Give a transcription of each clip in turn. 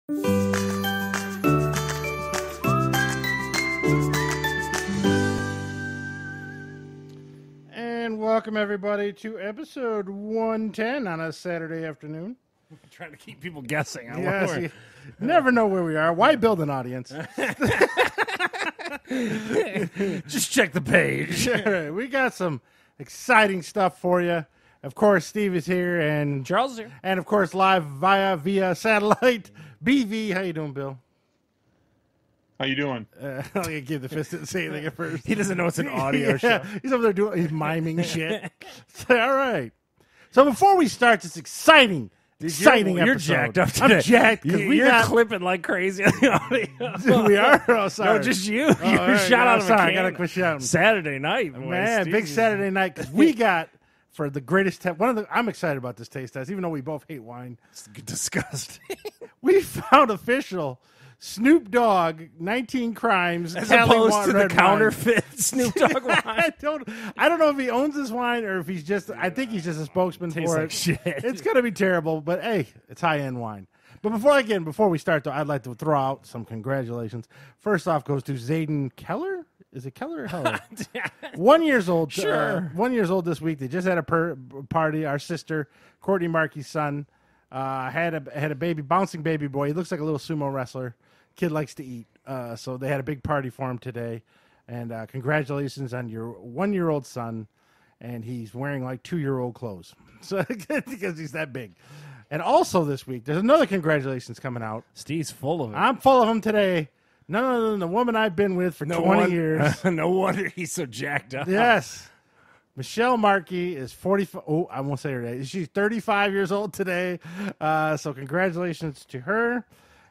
And welcome everybody to episode 110 on a Saturday afternoon. I'm trying to keep people guessing. Yes, you never know where we are. Why build an audience? Just check the page. We got some exciting stuff for you. Of course, Steve is here, and Charles is here. And of course, live via satellite. BV, how you doing, Bill? How you doing? I'll give the fist and say anything at first. He doesn't know it's an audio show. He's over there he's miming shit. All right. So before we start this exciting episode. You're jacked up today. I'm jacked because you're clipping like crazy on the audio. We are? Oh, sorry. No, just you. Oh, You're right, shot out of a sorry, can. I got to quit shouting. Saturday night, boys. Man, big Saturday night because we got for the greatest I'm excited about this taste test, even though we both hate wine. It's disgusting. We found official Snoop Dogg 19 crimes As Cali opposed to the red counterfeit Snoop Dogg wine. I don't know if he owns this wine or if he's just. I think he's just a spokesman Tastes for like it. shit. It's gonna be terrible, but hey, it's high end wine. But before we start, though, I'd like to throw out some congratulations. First off, goes to Zayden Keller. Is it Keller or Heller? 1 year old. Sure. 1 year old this week. They just had a party. Our sister Courtney Markey's son had a baby, bouncing baby boy. He looks like a little sumo wrestler. Kid likes to eat, so they had a big party for him today. And congratulations on your 1 year old son, and he's wearing like 2 year old clothes, so because he's that big. And also this week, there's another congratulations coming out. Steve's full of it. I'm full of them today. None other than the woman I've been with for 20 years. No wonder he's so jacked up. Yes. Michelle Markey is 45. Oh, I won't say her name. She's 35 years old today. So congratulations to her.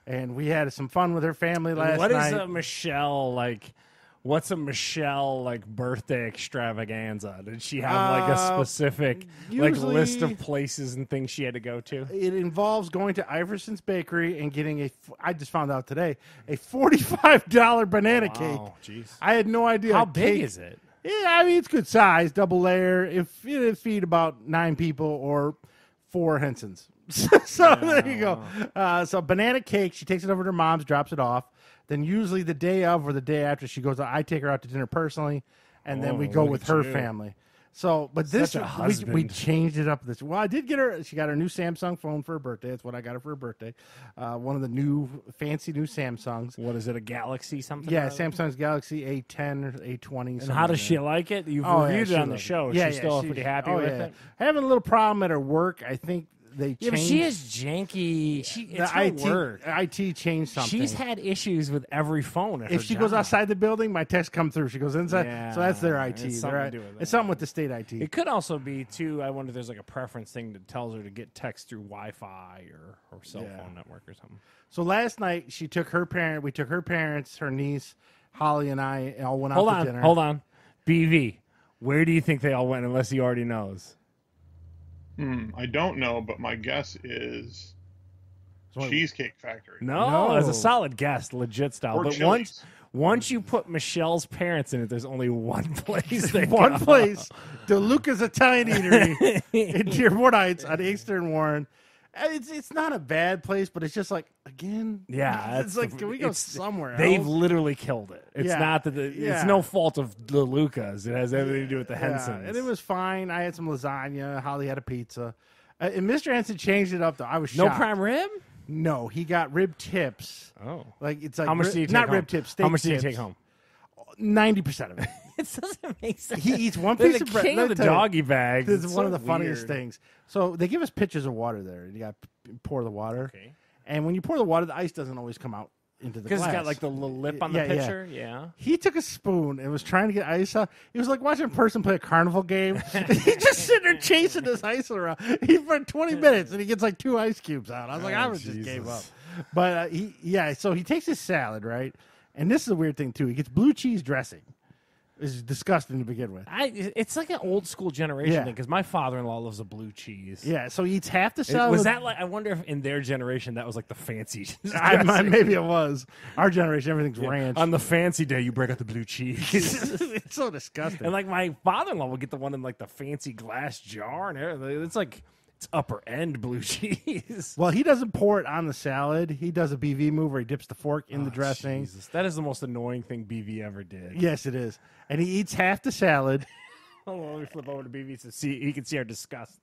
And we had some fun with her family last night. What is a Michelle like? What's a Michelle like birthday extravaganza? Did she have like a specific like list of places and things she had to go to? It involves going to Iverson's Bakery and getting I just found out today, a $45 banana cake. Oh, jeez. I had no idea. How big is it? Yeah, I mean, it's good size, double layer. It feed about 9 people or 4 Hensons. So there you go. So banana cake, she takes it over to her mom's, drops it off. Then usually the day of or the day after she goes out, I take her out to dinner personally, and then we go with her family. So, but this we changed it up. Well, I did get her. She got her new Samsung phone for her birthday. That's what I got her for her birthday. One of the fancy new Samsungs. What is it? A Galaxy something? Yeah, Samsung's Galaxy A10 or A20. And how does she like it? You've reviewed it on the show. She's still pretty happy with it. Having a little problem at her work. I think they changed. Yeah, but she is janky. It's her work. IT changed something. She's had issues with every phone. If she goes outside the building, my text come through. She goes inside, so that's their IT. It's something to do with that. It's something with the state IT. It could also be too. I wonder if there's like a preference thing that tells her to get text through Wi-Fi or cell phone network or something. So last night we took her parents, her niece, Holly, and I all went out to dinner. Hold on, BV. Where do you think they all went? Unless he already knows. I don't know, but my guess is Cheesecake Factory. No, as a solid guess, legit style. Or But Chili's. once you put Michelle's parents in it, there's only one place. One place, DeLuca's Italian Eatery in Dearborn Heights on 8th and Warren. It's not a bad place, but it's just like, again, it's like, can we go somewhere else? They've literally killed it. It's not that it's no fault of the Lucas. It has everything to do with the Hensons. And it was fine. I had some lasagna. Holly had a pizza. And Mr. Henson changed it up, though. I was shocked. No prime rib? No, he got rib tips. Oh. Like, it's like, how much do you take not home? rib tips, steak How much do you tips. take home? 90% of it. It doesn't make sense. He eats one piece of bread. King of the doggy bags. This is one of the so funniest weird. things. So they give us pitchers of water there. You got to pour the water. Okay. And when you pour the water, the ice doesn't always come out into the glass. Because it's got like the little lip on the pitcher. Yeah. He took a spoon and was trying to get ice out. It was like watching a person play a carnival game. He just sitting there chasing this ice around. For 20 minutes, and he gets like 2 ice cubes out. I was like, I would just gave up. But so he takes his salad, right? And this is a weird thing, too. He gets blue cheese dressing. It's disgusting to begin with. It's like an old school generation thing because my father-in-law loves a blue cheese. Yeah, so he eats half the salad. Was that like? I wonder if in their generation that was like the fancy. Maybe it was. Our generation, everything's ranch. On the fancy day, you break out the blue cheese. It's so disgusting. And like my father-in-law would get the one in like the fancy glass jar and everything. It's like It's upper end blue cheese. Well, he doesn't pour it on the salad. He does a BV move where he dips the fork in the dressing. Jesus. That is the most annoying thing BV ever did. Yes, it is. And he eats half the salad. Hold on, let me flip over to BV so he can see our disgust.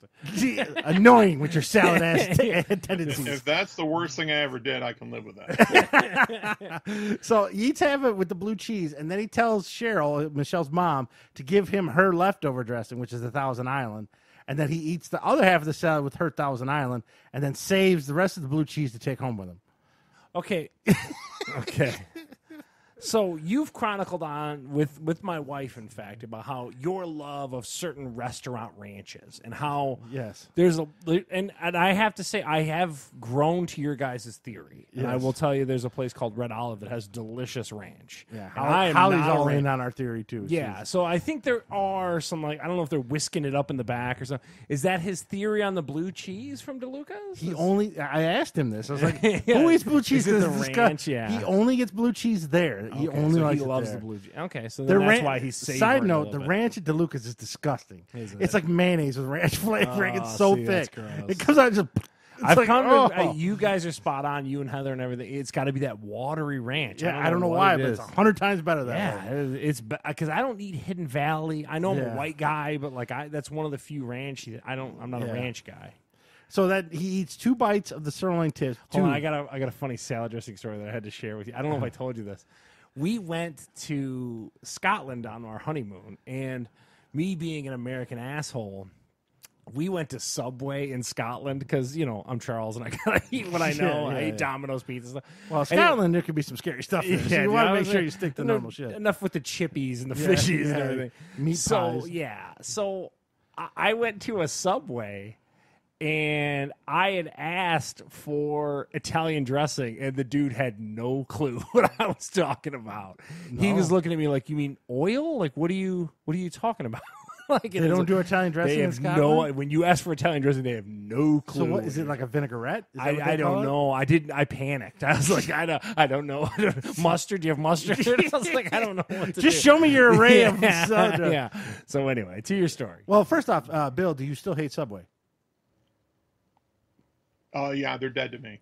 Annoying with your salad ass tendencies. If that's the worst thing I ever did, I can live with that. So he eats half of it with the blue cheese, and then he tells Cheryl, Michelle's mom, to give him her leftover dressing, which is the Thousand Island. And then he eats the other half of the salad with her Thousand Island, and then saves the rest of the blue cheese to take home with him. Okay. Okay. So you've chronicled on with my wife, in fact, about how your love of certain restaurant ranches and how there's and I have to say I have grown to your guys' theory, and I will tell you there's a place called Red Olive that has delicious ranch. Yeah, Holly's all in on our theory too. Yeah, so I think there are some I don't know if they're whisking it up in the back or something. Is that his theory on the blue cheese from DeLuca's? I asked him this. I was like, who eats blue cheese? Is it the ranch? Yeah, he only gets blue chease there. He only likes it loves there. the blue cheese. Okay, so that's why he's savoring. Side note: the bit. ranch at DeLuca's is disgusting. It's like mayonnaise with ranch flavoring. It's so thick. It comes out just. I've come to, you guys are spot on. You and Heather and everything. It's got to be that watery ranch. Yeah, I don't know why, but it's 100 times better than that. Yeah, it's because I don't eat Hidden Valley. I know I'm a white guy, but that's one of the few ranch. I'm not a ranch guy. So that he eats 2 bites of the sirloin tips. Hold on, I got a funny salad dressing story that I had to share with you. I don't know if I told you this. We went to Scotland on our honeymoon, and me being an American asshole, we went to Subway in Scotland because, I'm Charles and I gotta eat what I know. I eat Domino's pizza stuff. Well, Scotland, there could be some scary stuff there. So you want to make sure you stick to normal shit. Enough with the chippies and the fishies and everything. Meat pies. So I went to a Subway. And I had asked for Italian dressing, and the dude had no clue what I was talking about. No. He was looking at me like, "You mean oil? Like, what are you talking about?" They don't do Italian dressing in Scotland? When you ask for Italian dressing, they have no clue. So what is it, like a vinaigrette? I don't know. I panicked. I was like, I don't know. Mustard? Do you have mustard? I was like, I don't know what to Just show me your array of yeah. So anyway, to your story. Well, first off, Bill, do you still hate Subway? Oh, yeah, they're dead to me.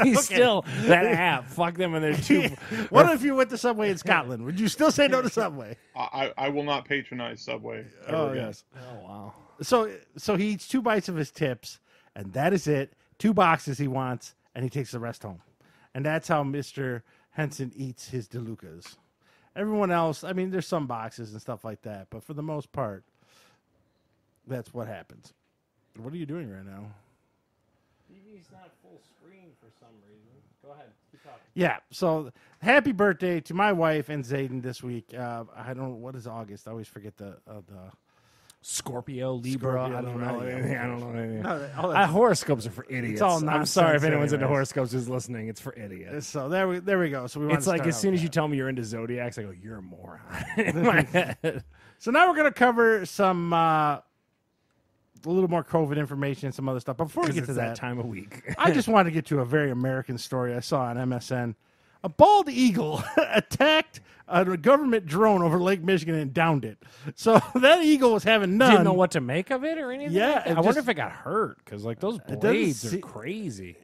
He's still that app. Fuck them and they're too. What if you went to Subway in Scotland? Would you still say no to Subway? I will not patronize Subway ever again. Yes. Oh, wow. So he eats 2 bites of his tips, and that is it. 2 boxes he wants, and he takes the rest home. And that's how Mr. Henson eats his DeLucas. Everyone else, I mean, there's some boxes and stuff like that, but for the most part, that's what happens. What are you doing right now? TV's not full screen for some reason. Go ahead. Keep talking. Yeah. So happy birthday to my wife and Zayden this week. I don't know. What is August? I always forget the Scorpio, Libra. Scorpio, I don't know anything. I don't know anything. No, horoscopes are for idiots. It's all I'm nonsense sorry if anyone's into anyways. horoscopes who's listening. It's for idiots. So there we go. So it's like as soon as you tell me you're into zodiacs, I go, you're a moron. In my head. So now we're gonna cover some a little more COVID information and some other stuff. But before we get to that time of week, I just wanted to get to a very American story I saw on MSN. A bald eagle attacked a government drone over Lake Michigan and downed it. So that eagle was having none. Didn't know what to make of it or anything. Yeah, I wonder if it got hurt because those blades are crazy.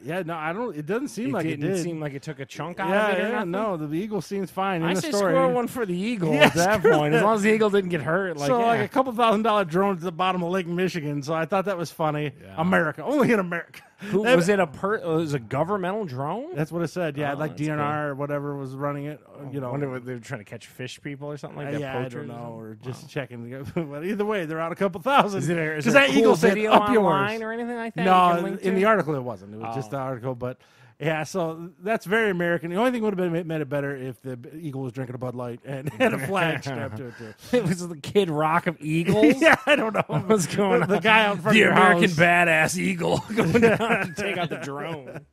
Yeah, no, I don't. It doesn't seem like it did. It didn't seem like it took a chunk out of it. Yeah, no, the eagle seems fine. I say story. score one for the eagle at that point, as long as the eagle didn't get hurt. Like a couple $1,000 drone to the bottom of Lake Michigan. So I thought that was funny. Yeah. America, only in America. Was it a governmental drone? That's what it said. Yeah, like DNR or whatever was running it. I wonder if they were trying to catch fish people or something like that. Yeah, I don't know, or just checking. But either way, they're out a couple thousand. Is there a cool video online or anything like that? No, in the article it wasn't. It was just the article, but. Yeah, so that's very American. The only thing would have made it better if the eagle was drinking a Bud Light and had a flag strapped to it, too. It was the Kid Rock of eagles? Yeah, I don't know. What's going on? The guy out in front of your American house. Badass eagle going down to take out the drone.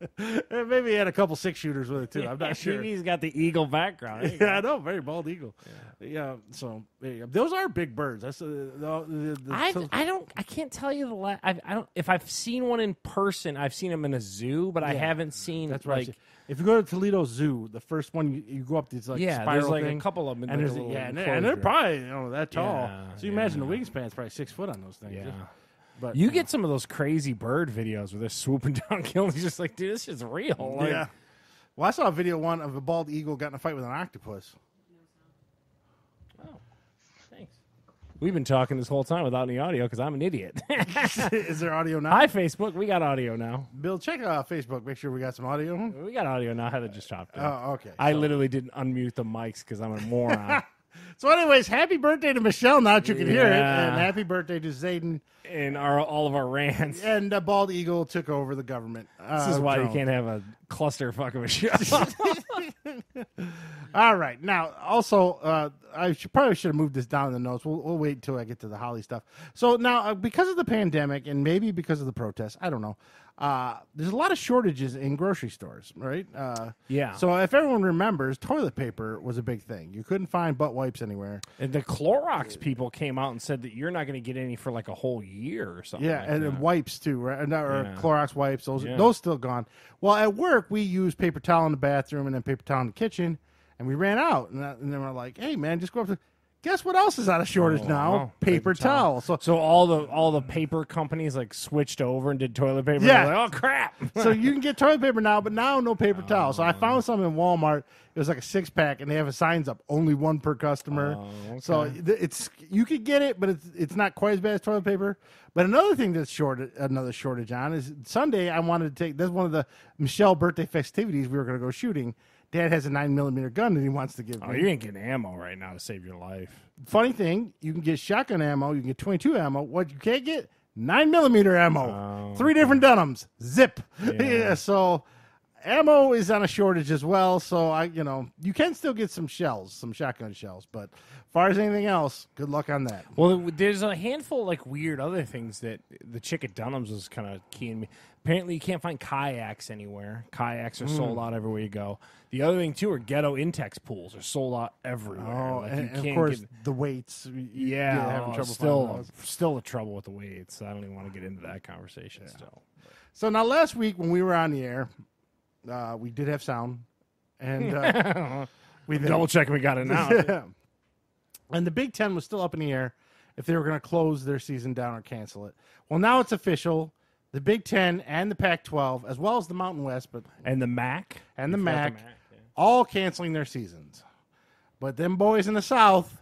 Maybe he had a couple 6-shooters with it, too. I'm not sure. Maybe he's got the eagle background. Yeah, I know. Very bald eagle. Yeah, so there you go. Those are big birds. That's I can't tell you I don't. If I've seen one in person, I've seen them in a zoo, but I haven't seen. That's right. If you go to Toledo Zoo, the first one you go up these spiral there's like thing, a couple of them. And and they're probably that tall. So you imagine the wingspan's probably 6 foot on those things. Yeah. But you get some of those crazy bird videos where they're swooping down, killing. It's just like, dude, this is real. Like, yeah. Well, I saw a video one of a bald eagle got in a fight with an octopus. Oh, thanks. We've been talking this whole time without any audio because I'm an idiot. Is there audio now? Hi, Facebook. We got audio now. Bill, check Facebook. Make sure we got some audio. We got audio now. Heather just chopped it. Oh, okay. I literally didn't unmute the mics because I'm a moron. So, anyways, happy birthday to Michelle. Now that you can hear it, Yeah. and happy birthday to Zayden. And all of our rants. And Bald Eagle took over the government. This is why you can't have a clusterfuck of a show. All right. Now, also, I probably should have moved this down in the notes. We'll wait until I get to the Holly stuff. So now, because of the pandemic and maybe because of the protests, I don't know, there's a lot of shortages in grocery stores, right? Yeah. So if everyone remembers, toilet paper was a big thing. You couldn't find butt wipes anywhere. And the Clorox people came out and said that you're not going to get any for like a whole year or something. Yeah, like and that. Wipes too, right? Or Yeah. Clorox wipes. Those still gone. Well, at work we use paper towel in the bathroom and then paper towel in the kitchen, and we ran out, and then we're like, "Hey, man, just go up to." Guess what else is out of shortage now? wow. Paper towel. So all the paper companies like switched over and did toilet paper. Yeah. They're like, oh crap. So you can get toilet paper now, but now no paper towel. So I found some in Walmart. It was like a 6-pack, and they have a signs up, only one per customer. Okay. So it's you could get it, but it's not quite as bad as toilet paper. But another thing that's another shortage on is Sunday. I wanted to take. That's one of the Michelle birthday festivities. We were going to go shooting. Dad has a 9mm gun that he wants to give me. Oh, you ain't getting ammo right now to save your life. Funny thing, you can get shotgun ammo, you can get 22 ammo. What you can't get, 9mm ammo. 3 different Dunhams. Zip. Yeah, so ammo is on a shortage as well. So you can still get some shells, some shotgun shells. But as far as anything else, good luck on that. Well, there's a handful of like weird other things that the chick at Dunham's was kind of keying me. Apparently, you can't find kayaks anywhere. Kayaks are sold out everywhere you go. The other thing too are ghetto Intex pools are sold out everywhere. Oh, like, and of course the weights. Having trouble finding those. Still the trouble with the weights. I don't even want to get into that conversation still. So now last week when we were on the air, we did have sound, and we Double checking we got it now. Yeah. And the Big Ten was still up in the air if they were going to close their season down or cancel it. Well, now it's official. The Big Ten and the Pac-12, as well as the Mountain West, And the MAC. and the MAC, all canceling their seasons. But them boys in the South,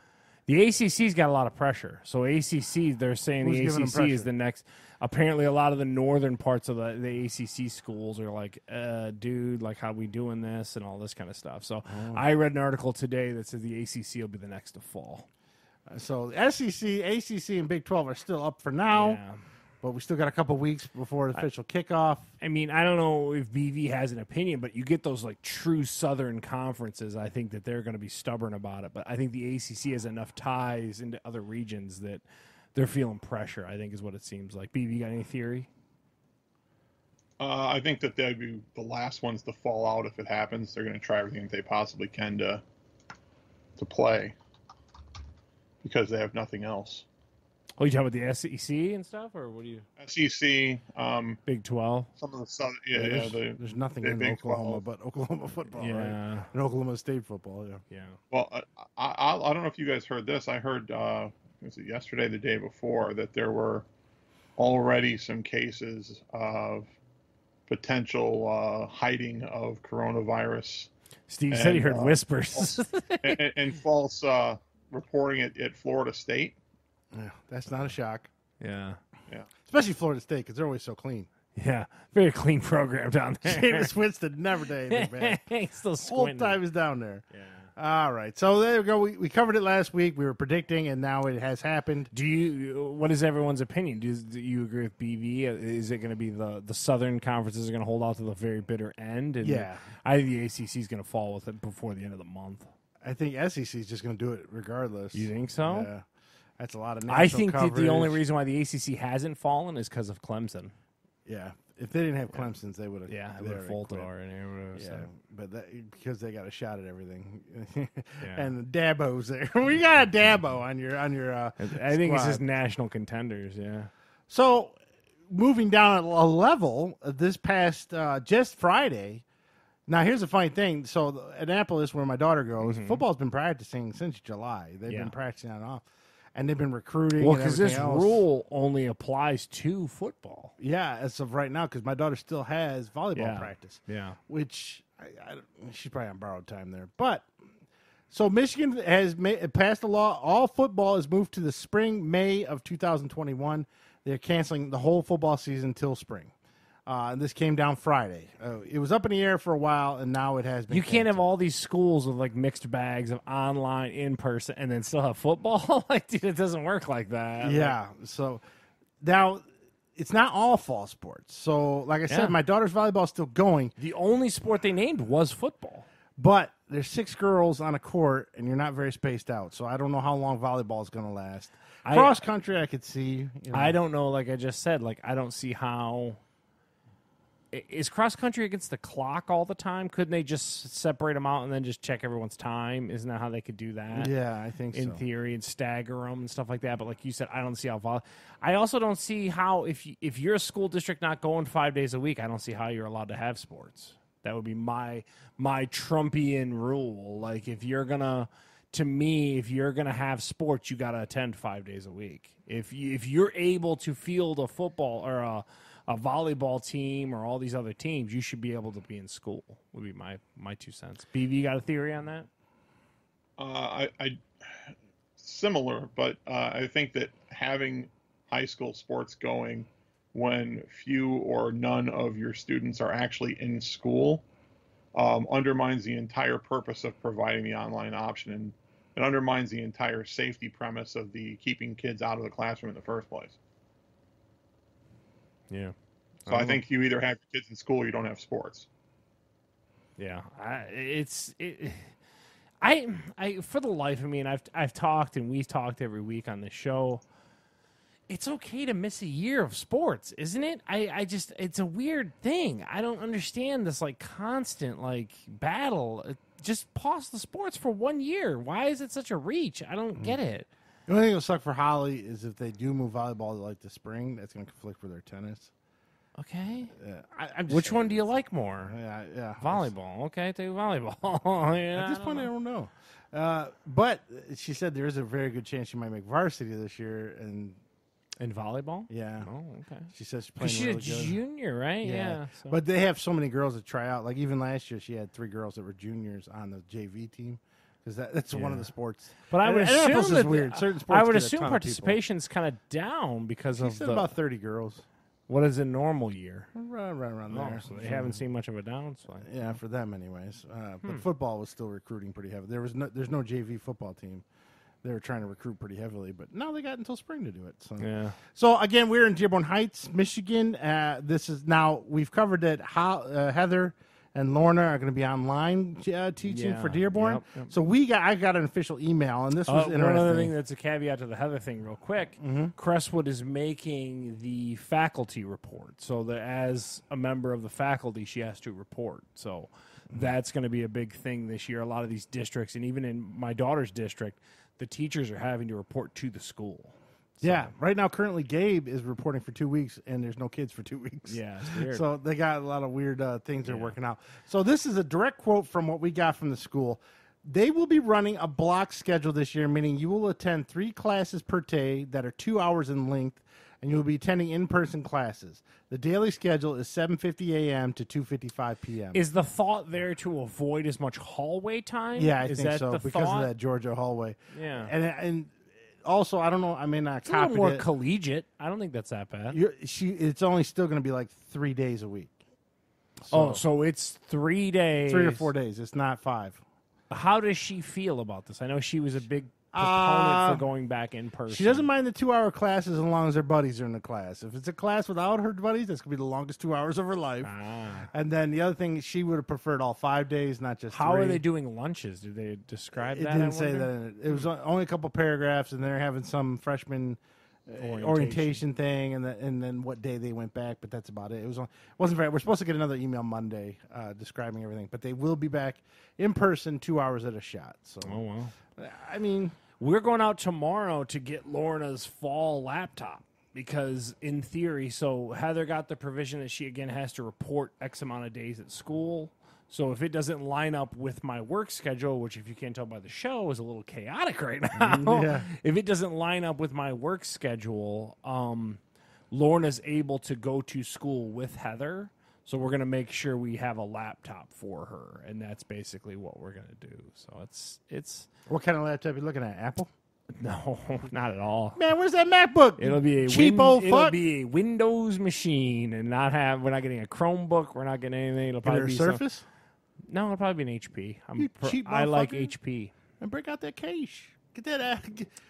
The ACC's got a lot of pressure. So ACC, they're saying Who's the giving them ACC pressure? is the next. Apparently, a lot of the northern parts of the ACC schools are like, dude, like, how we doing this and all this kind of stuff. So I read an article today that says the ACC will be the next to fall. so SEC, ACC, and Big 12 are still up for now. Yeah. But we still got a couple weeks before the official kickoff. I mean, I don't know if BV has an opinion, but you get those like true Southern conferences. I think that they're going to be stubborn about it. But I think the ACC has enough ties into other regions that they're feeling pressure, I think is what it seems like. BV, got any theory? I think that they'd be the last ones to fall out if it happens. They're going to try everything that they possibly can to play because they have nothing else. Oh, you talking about the SEC and stuff, or what do you? SEC, Big 12. some of the Southern, There's nothing in Big Oklahoma 12. but Oklahoma football, Yeah. right? And Oklahoma State football, yeah. Yeah. Well, I don't know if you guys heard this. I heard was it yesterday, the day before, that there were already some cases of potential hiding of coronavirus. Steve said he And, heard whispers. and false reporting at Florida State. Yeah, that's not a shock. Yeah. Especially Florida State, because they're always so clean. Yeah. Very clean program down there. Jameis Winston never did anything bad. He's still Whole squinting. time is down there. Yeah. All right. So there we go. We covered it last week. We were predicting, and now it has happened. What is everyone's opinion? Do you agree with BV? Is it going to be the Southern conferences are going to hold out to the very bitter end? And Yeah. I think the ACC is going to fall with it before the end of the month. I think SEC is just going to do it regardless. You think so? Yeah. That's a lot of national I think that the only coverage. reason why the ACC hasn't fallen is because of Clemson. Yeah. If they didn't have Clemson's, they would have. Yeah, they would have folded already. Yeah, but because they got a shot at everything, Yeah. and Dabo's there. We got a Dabo on your. I think it's squad. just national contenders. Yeah. So, moving down a level, this past just Friday. Now, here's the funny thing. So, Annapolis, where my daughter goes, football's been practicing since July. They've been practicing on and off. and they've been recruiting. Well, because this rule only applies to football. Yeah, as of right now, because my daughter still has volleyball practice. Yeah. Which she's probably on borrowed time there. But so Michigan has passed a law. All football is moved to the spring, May of 2021. They're canceling the whole football season till spring. And this came down Friday. It was up in the air for a while, and now it has been. You can't have all these schools with like mixed bags of online, in person, and then still have football. Like, dude, it doesn't work like that. Yeah. So now it's not all fall sports. So, like I said, my daughter's volleyball is still going. The only sport they named was football. But there's 6 girls on a court, and you're not very spaced out. So I don't know how long volleyball is going to last. Cross country, I could see. I don't know. Like I just said, like I don't see how. Is cross country against the clock all the time? Couldn't they just separate them out and then just check everyone's time? Isn't that how they could do that? Yeah, I think in theory, and stagger them and stuff like that. But like you said, I don't see how. I also don't see how if you're a school district not going 5 days a week, I don't see how you're allowed to have sports. That would be my Trumpian rule. Like if you're gonna have sports, you got to attend 5 days a week. If you're able to field a football or a volleyball team or all these other teams, you should be able to be in school, would be my 2 cents. BV, you got a theory on that? I similar, but I think that having high school sports going when few or none of your students are actually in school undermines the entire purpose of providing the online option, and it undermines the entire safety premise of the keeping kids out of the classroom in the first place. Yeah. So I think you either have your kids in school or you don't have sports. Yeah. I for the life of me, and I've talked and we've talked every week on this show, it's okay to miss a year of sports, isn't it? I just, it's a weird thing. I don't understand this like constant like battle. Just pause the sports for 1 year. Why is it such a reach? I don't get it. The only thing that'll suck for Holly is if they do move volleyball to like the spring, that's going to conflict with their tennis. Okay. Yeah, Which one do you like more? Yeah. Volleyball. Okay, take volleyball. At this point, I don't know. But she said there is a very good chance she might make varsity this year. In volleyball? Yeah. Oh, okay. She says she's playing she's really a good. junior, right? Yeah. So. But they have so many girls that try out. Like even last year, she had 3 girls that were juniors on the JV team. Because that's one of the sports. But I would assume that weird. Certain sports I would assume participation's kind of down because she said about 30 girls. What is a normal year? Right around there. So they haven't seen much of a downside. Yeah, for them anyways. But football was still recruiting pretty heavily. There's no JV football team. They were trying to recruit pretty heavily, but now they got until spring to do it. So yeah. So again, we're in Dearborn Heights, Michigan. This is now we've covered that. Heather and Lorna are going to be online teaching for Dearborn. Yep. So I got an official email, and this was interesting. One other thing that's a caveat to the Heather thing real quick. Crestwood is making the faculty report. So that as a member of the faculty, she has to report. So that's going to be a big thing this year. A lot of these districts, and even in my daughter's district, the teachers are having to report to the school. So. Yeah, right now, currently, Gabe is reporting for 2 weeks, and there's no kids for 2 weeks. Yeah, it's weird. So they got a lot of weird things they're working out. So this is a direct quote from what we got from the school. They will be running a block schedule this year, meaning you will attend 3 classes per day that are 2 hours in length, and you will be attending in-person classes. The daily schedule is 7:50 a.m. to 2:55 p.m. Is the thought there to avoid as much hallway time? Yeah, I is think that so, the because thought? of that Georgia hallway. Yeah. And also, I don't know, I may not it's a copy little more it. collegiate. I don't think that's that bad. It's only still going to be like 3 days a week. So, so it's 3 days. 3 or 4 days. It's not 5. How does she feel about this? I know she was a big proponent for going back in person. She doesn't mind the 2-hour classes as long as her buddies are in the class. If it's a class without her buddies, that's going to be the longest 2 hours of her life. And then the other thing, she would have preferred all 5 days, not just 3. How are they doing lunches? Did they describe that? It didn't say that in it. It was only a couple paragraphs, and they're having some freshman orientation thing, and then what day they went back, but that's about it. Wasn't very. We're supposed to get another email Monday describing everything, but they will be back in person 2 hours at a shot. So, I mean, we're going out tomorrow to get Lorna's fall laptop because, in theory, so Heather got the provision that she again has to report X amount of days at school. So if it doesn't line up with my work schedule, which if you can't tell by the show is a little chaotic right now, if it doesn't line up with my work schedule, Lorna's able to go to school with Heather. So we're going to make sure we have a laptop for her, and that's basically what we're going to do. So it's What kind of laptop are you looking at? Apple? No, not at all. Man, where's that MacBook? It'll be a cheap old fuck. It'll be a Windows machine, and we're not getting a Chromebook. We're not getting anything. It'll probably be Surface. No, it'll probably be an HP. Cheap I like motherfucker. HP. And break out that case. Get that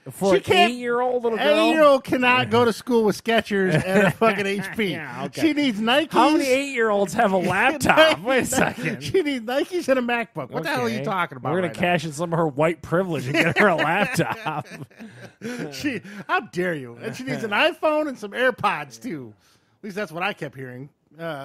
for an 8-year-old little girl. 8-year-old cannot go to school with Skechers and a fucking HP. Yeah, okay. She needs Nikes. How many 8-year-olds have a laptop? Wait a second. She needs Nikes and a MacBook. What the hell are you talking about? We're gonna cash in some of her white privilege and get her a laptop. How dare you? And she needs an iPhone and some AirPods too. At least that's what I kept hearing.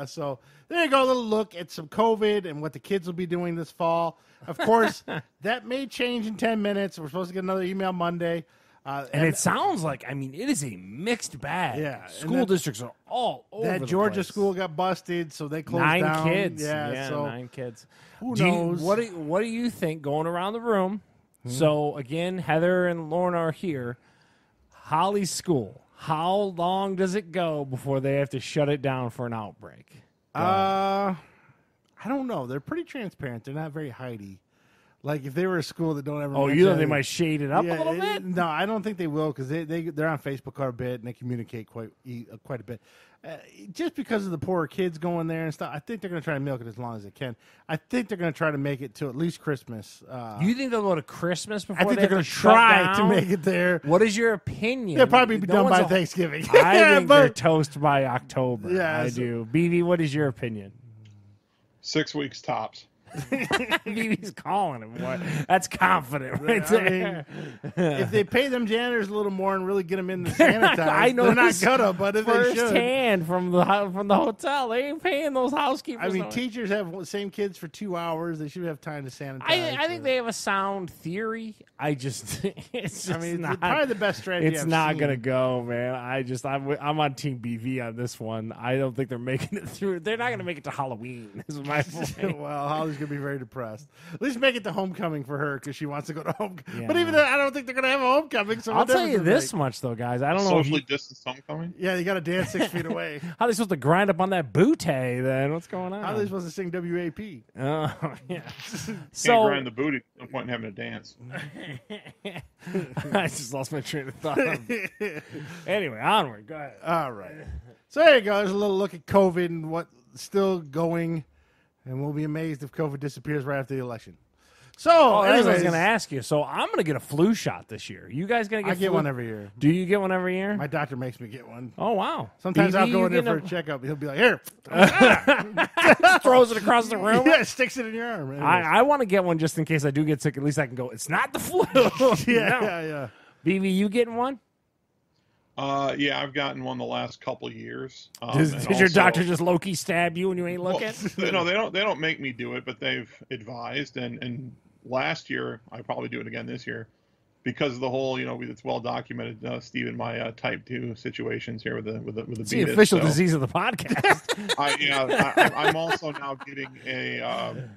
So there you go, a little look at some COVID and what the kids will be doing this fall. Of course, that may change in 10 minutes. We're supposed to get another email Monday. And it sounds like, it is a mixed bag. Yeah. School districts are all over that the Georgia place. school got busted, so they closed 9 down. kids. Yeah, so 9 kids. Who knows? What do you think going around the room? So, again, Heather and Lorna are here. Holly's school. How long does it go before they have to shut it down for an outbreak? I don't know. They're pretty transparent. They're not very hidey. Like if they were a school that don't ever. Oh, you know they might shade it up a little bit. No, I don't think they will because they're on Facebook quite a bit and they communicate quite a bit. Just because of the poor kids going there and stuff, I think they're going to try to milk it as long as they can. I think they're going to try to make it to at least Christmas. You think they'll go to Christmas before? I think they're going to try to make it there. What is your opinion? They'll probably be done by Thanksgiving. I think they're toast by October. Yeah, I do. BB, what is your opinion? 6 weeks tops. BB's calling him. Boy. That's confident right there. If they pay them janitors a little more and really get them in the sanitize, I know they're not gonna. But if they should, firsthand from the hotel, they ain't paying those housekeepers. I mean, teachers have the same kids for 2 hours. They should have time to sanitize. I think they have a sound theory. It's probably the best strategy. It's not gonna go, man. I'm on Team BV on this one. I don't think they're making it through. They're not gonna make it to Halloween. Is my point. Well, Holly's gonna be very depressed. At least make it to homecoming for her because she wants to go to homecoming. Yeah. But even then, I don't think they're gonna have a homecoming. So I'll tell you this much though, guys. I don't know. Socially distanced homecoming. Yeah, you got to dance 6 feet away. How are they supposed to grind up on that bootay then? What's going on? How are they supposed to sing WAP? Oh yeah. Can't grind the booty. No point in having a dance. I just lost my train of thought. Anyway, onward. Go ahead. All right. So there you go. There's a little look at COVID and what's still going. And we'll be amazed if COVID disappears right after the election. So, anyways, I was going to ask you. So, I'm going to get a flu shot this year. You guys going to get? I get one every year. Do you get one every year? My doctor makes me get one. Oh wow! Sometimes I'll go in there for a checkup. He'll be like, "Here," throws it across the room. Yeah, sticks it in your arm. I want to get one just in case I do get sick. At least I can go. It's not the flu. Yeah. BB, you getting one? Yeah, I've gotten one the last couple of years. Does your doctor just low-key stab you when you ain't looking? No, they don't make me do it, but they've advised. And last year, I probably do it again this year, because of the whole, it's well documented. Steve and my type 2 situations here with the it's the official disease of the podcast. I'm also now getting a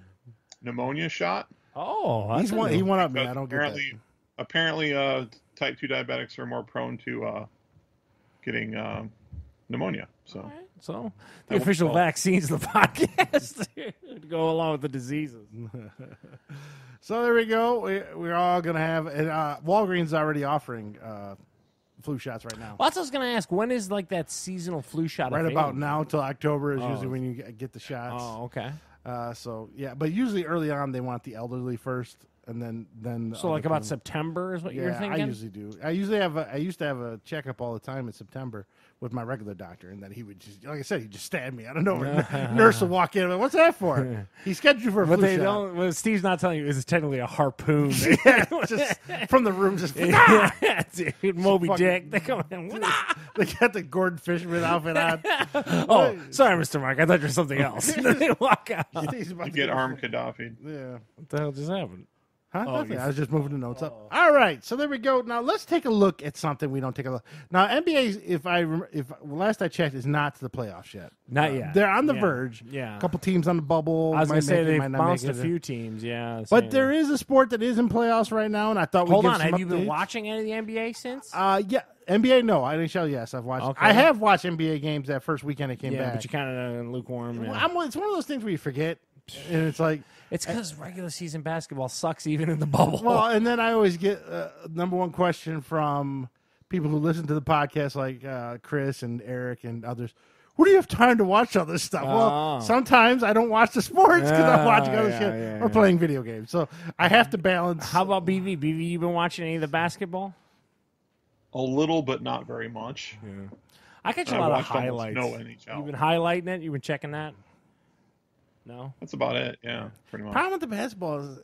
pneumonia shot. Oh, he went up me. I don't get that. Apparently, type 2 diabetics are more prone to getting pneumonia. So the official vaccines of the podcast to go along with the diseases. So there we go. We're all going to have Walgreens is already offering flu shots right now. Well, that's what I was going to ask. When is that seasonal flu shot right available? About now till October is usually when you get the shots. Oh, okay. So yeah, but usually early on they want the elderly first. And then so like about September is what you're thinking? I usually do. I used to have a checkup all the time in September with my regular doctor, and then he would just, like I said, he'd just stab me. I don't know. Nurse would walk in. What's that for? He scheduled you for a flu shot. Don't. What Steve's not telling you is technically a harpoon. Just from the room, just dude, Moby Dick. They come in. They got the Gordon Fisherman outfit on. Oh, sorry, Mr. Mark. I thought you were something else. They walk out. You get armed Gaddafi. Yeah. What the hell just happened? Huh? Oh, Nothing. I was just moving the notes up. All right, so there we go. Now let's take a look at something we don't take a look. Now NBA, if last I checked, is not to the playoffs yet. Not yet. They're on the verge. Yeah, a couple teams on the bubble. I was going to say they they've bounced a few teams. Yeah, but there is a sport that is in playoffs right now, and I thought hold we'd on. give some Have you been updates. watching any of the NBA since? Yeah. NBA, no. NHL, yes. I've watched. Okay. I have watched NBA games that first weekend it came back. But you kind of lukewarm. Yeah. It's one of those things where you forget, and it's like it's because regular season basketball sucks even in the bubble. Well, and then I always get number one question from people who listen to the podcast, like Chris and Eric and others. Where do you have time to watch all this stuff? Well, sometimes I don't watch the sports because I'm watching other shit or playing video games. So I have to balance. How about BV? BV, you been watching any of the basketball? A little, but not very much. Yeah. I catch a lot of highlights. No NHL. You've been highlighting it? You've been checking that? No? That's about it, yeah, pretty much. Problem with the basketball is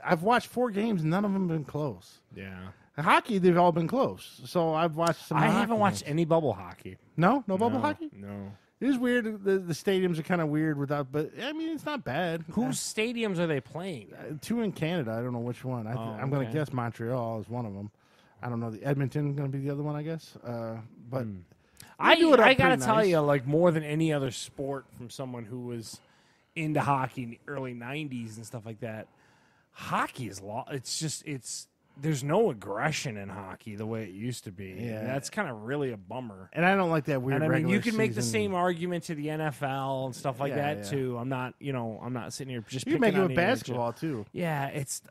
I've watched 4 games, and none of them have been close. Yeah. Hockey, they've all been close. So I've watched some I hockey haven't watched games. any bubble hockey. No bubble hockey? No. It is weird. The stadiums are kind of weird without, but I mean, it's not bad. Whose stadiums are they playing? 2 in Canada. I don't know which one. I'm going to guess Montreal is one of them. I don't know. The Edmonton going to be the other one, I guess. But I got to tell nice. you, like more than any other sport, from someone who was into hockey in the early '90s and stuff like that, hockey is there's no aggression in hockey the way it used to be. Yeah, that's kind of really a bummer. And I don't like that weird. And I mean, you can make the season. same argument to the NFL and stuff like that too. I'm not sitting here just. You can make it on with the basketball NHL. too. Yeah, it's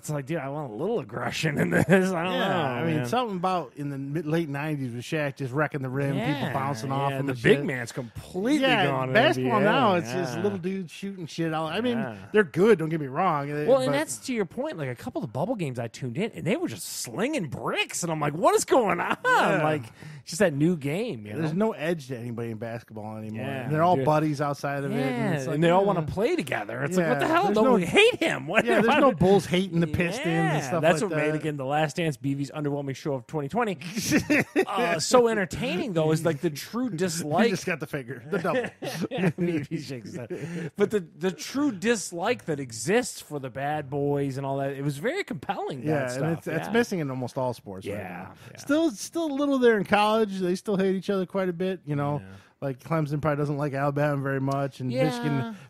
like, dude, I want a little aggression in this. I don't know. I mean, man. something about in the late '90s with Shaq just wrecking the rim, people bouncing off him. The and big shit. man's completely gone. Basketball in the NBA. now, it's just little dudes shooting shit out. I mean, they're good. Don't get me wrong. Well, and that's to your point. Like a couple of the bubble games I tuned in, and they were just slinging bricks, and I'm like, what is going on? Like, it's just that new game. There's no edge to anybody in basketball anymore. Yeah, and they're all buddies outside of it. And they all want to play together. It's like, what the hell? Don't hate him. There's no Bulls hating the Pistons and stuff that's like what that. made, again, The Last Dance, BV's underwhelming show of 2020. So entertaining, though, is like the true dislike. He just got the finger, the double. BV shakes his head. But the true dislike that exists for the bad boys and all that, it was very compelling. That stuff. And it's missing in almost all sports right now. Yeah. Still a little there in college. They still hate each other quite a bit, Like Clemson probably doesn't like Alabama very much, and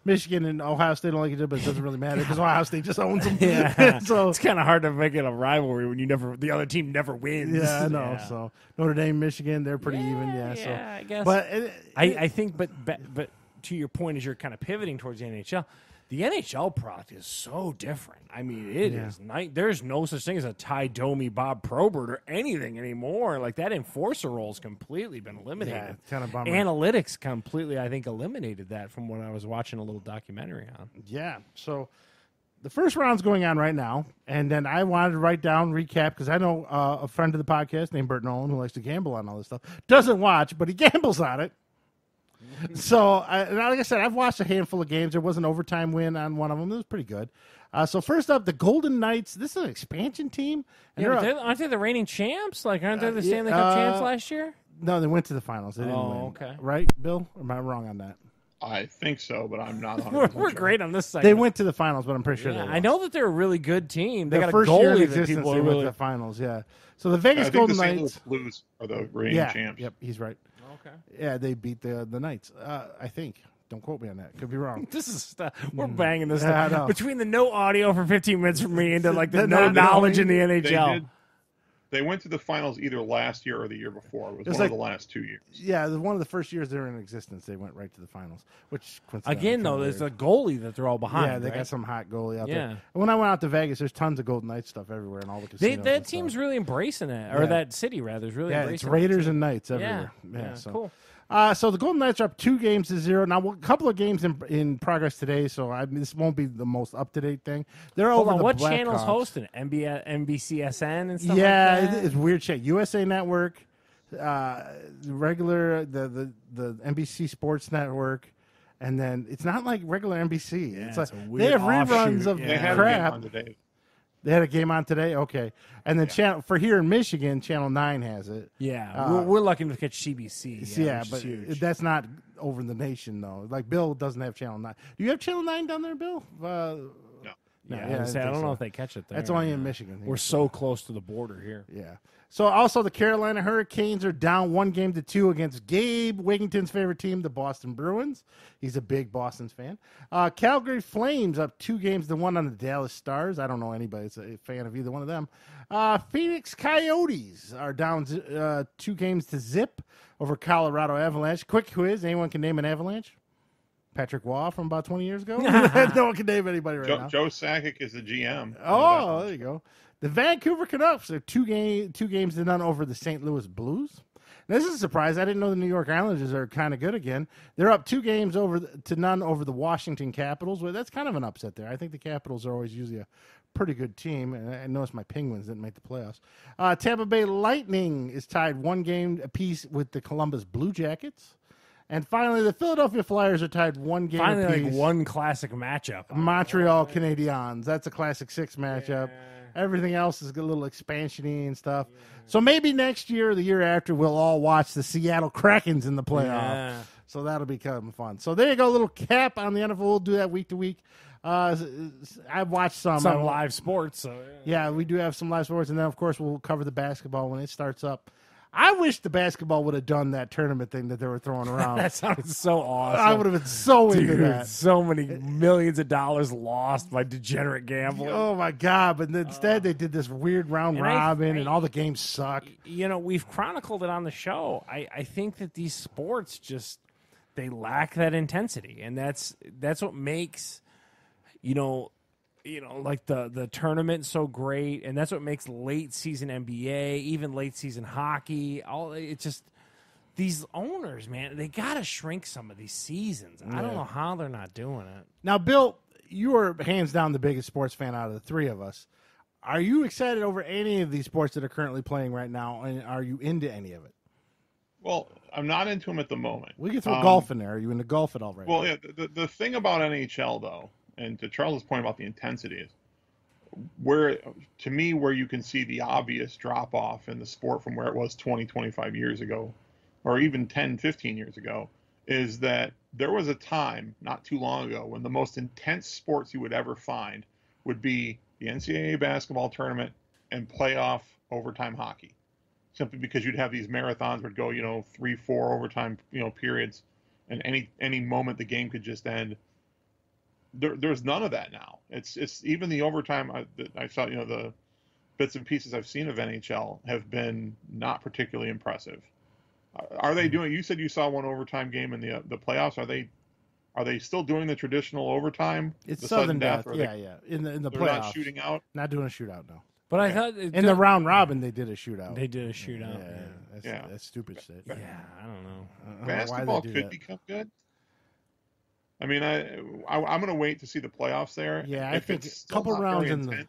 Michigan and Ohio State don't like each other, but it doesn't really matter because Ohio State just owns them. So it's kind of hard to make it a rivalry when the other team never wins. Yeah, I know. Yeah. So Notre Dame, Michigan, they're pretty even. So I guess. But I think, but to your point, as you're kind of pivoting towards the NHL. The NHL product is so different. I mean, it is. There's no such thing as a Ty Domi, Bob Probert, or anything anymore. Like, that enforcer role's completely been eliminated. Yeah, kind of bummer. Analytics completely, I think, eliminated that from what I was watching a little documentary on. Yeah. So the first round's going on right now, and then I wanted to recap, because I know a friend of the podcast named Bert Nolan, who likes to gamble on all this stuff, doesn't watch, but he gambles on it. So, like I said, I've watched a handful of games. There was an overtime win on one of them. It was pretty good. So, first up, the Golden Knights. This is an expansion team. And aren't they the reigning champs? Like, aren't they the Stanley Cup champs last year? No, they went to the finals. They didn't win. Okay. Right, Bill? Or am I wrong on that? I think so, but I'm not. We're great on this side. They went to the finals, but I'm pretty sure they lost. I know that they're a really good team. They Their got first a year in goalie that existence, people they are went really. to the finals, So the Vegas Golden the St. Knights. Louis Blues are the reigning champs. Yep, he's right. Okay. Yeah, they beat the Knights, I think. Don't quote me on that. Could be wrong. This is stuff. We're banging this Yeah, stuff. Between the no audio for 15 minutes from me into like the no knowledge in the NHL. They went to the finals either last year or the year before. It was one of the last 2 years. Yeah, one of the first years they were in existence, they went right to the finals. Which again, though, there's a goalie that they're all behind. Yeah, they right? got some hot goalie out there. And when I went out to Vegas, there's tons of Golden Knights stuff everywhere and all the casinos. That team's really embracing it, or that city rather is really embracing it. It's Raiders and Knights everywhere. Yeah, so. Cool. So the Golden Knights are up 2-0. Now, a couple of games in progress today, so this won't be the most up-to-date thing. They're over the what Blackhawks. channel's hosting it? NBCSN and stuff yeah, like that? it's weird shit. USA Network, regular, the NBC Sports Network, and then it's not like regular NBC. Yeah, it's like they have reruns of crap. They had a game on today? Okay. And then channel for here in Michigan, Channel 9 has it. Yeah. We're lucky to catch CBC. Yeah, but that's not over the nation, though. Like, Bill doesn't have Channel 9. Do you have Channel 9 down there, Bill? No. No, I don't know if they catch it there. That's only in Michigan. We're so close to the border here. Yeah. So also the Carolina Hurricanes are down 1-2 against Gabe Wigington's favorite team, the Boston Bruins. He's a big Boston fan. Calgary Flames up 2-1 on the Dallas Stars. I don't know anybody that's a fan of either one of them. Phoenix Coyotes are down 2-0 over Colorado Avalanche. Quick quiz. Anyone can name an Avalanche? Patrick Waugh from about 20 years ago? No one can name anybody now. Joe Sakic is the GM. Oh, there you go. The Vancouver Canucks are 2-0 over the St. Louis Blues. Now, this is a surprise. I didn't know the New York Islanders are kind of good again. They're up 2-0 over the Washington Capitals. Well, that's kind of an upset there. I think the Capitals are always usually a pretty good team. And I noticed my Penguins didn't make the playoffs. Tampa Bay Lightning is tied 1 game apiece with the Columbus Blue Jackets. And finally, the Philadelphia Flyers are tied 1 game apiece. Finally, like one classic matchup. Montreal Canadiens. That's a classic 6 matchup. Yeah. Everything else is a little expansion-y and stuff. Yeah. So maybe next year or the year after, we'll all watch the Seattle Krakens in the playoff. Yeah. So that'll be kind of fun. So there you go, a little cap on the NFL. We'll do that week to week. I've watched some live sports. So yeah, we do have some live sports. And then, of course, we'll cover the basketball when it starts up. I wish the basketball would have done that tournament thing that they were throwing around. That sounds so awesome. I would have been so into that. So many millions of dollars lost by degenerate gambling. Oh, my God. But instead, they did this weird round robin, and all the games suck. You know, we've chronicled it on the show. I think that these sports just, they lack that intensity. And that's what makes, like the tournament so great, and that's what makes late season NBA, even late season hockey. It's just these owners, man. They gotta shrink some of these seasons. Yeah. I don't know how they're not doing it. Now, Bill, you are hands down the biggest sports fan out of the three of us. Are you excited over any of these sports that are currently playing right now, and are you into any of it? Well, I'm not into them at the moment. We can throw golf in there. Are you into golf at all right now? Well, yeah. The thing about NHL though. And to Charles' point about the intensity is where you can see the obvious drop off in the sport from where it was 20, 25 years ago, or even 10, 15 years ago, is that there was a time not too long ago when the most intense sports you would ever find would be the NCAA basketball tournament and playoff overtime hockey. Simply because you'd have these marathons would go, 3-4 overtime, periods, and any moment the game could just end. There's none of that now. It's even the overtime I saw. The bits and pieces I've seen of NHL have been not particularly impressive. Are they doing? You said you saw one overtime game in the playoffs. Are they still doing the traditional overtime? It's sudden death. Yeah. In the playoffs, not shooting out. Not doing a shootout, no. But I thought in the round robin they did a shootout. They did a shootout. That's stupid shit. Yeah, I don't know. Basketball could become good. I mean, I'm going to wait to see the playoffs there. Yeah, I think a couple rounds in the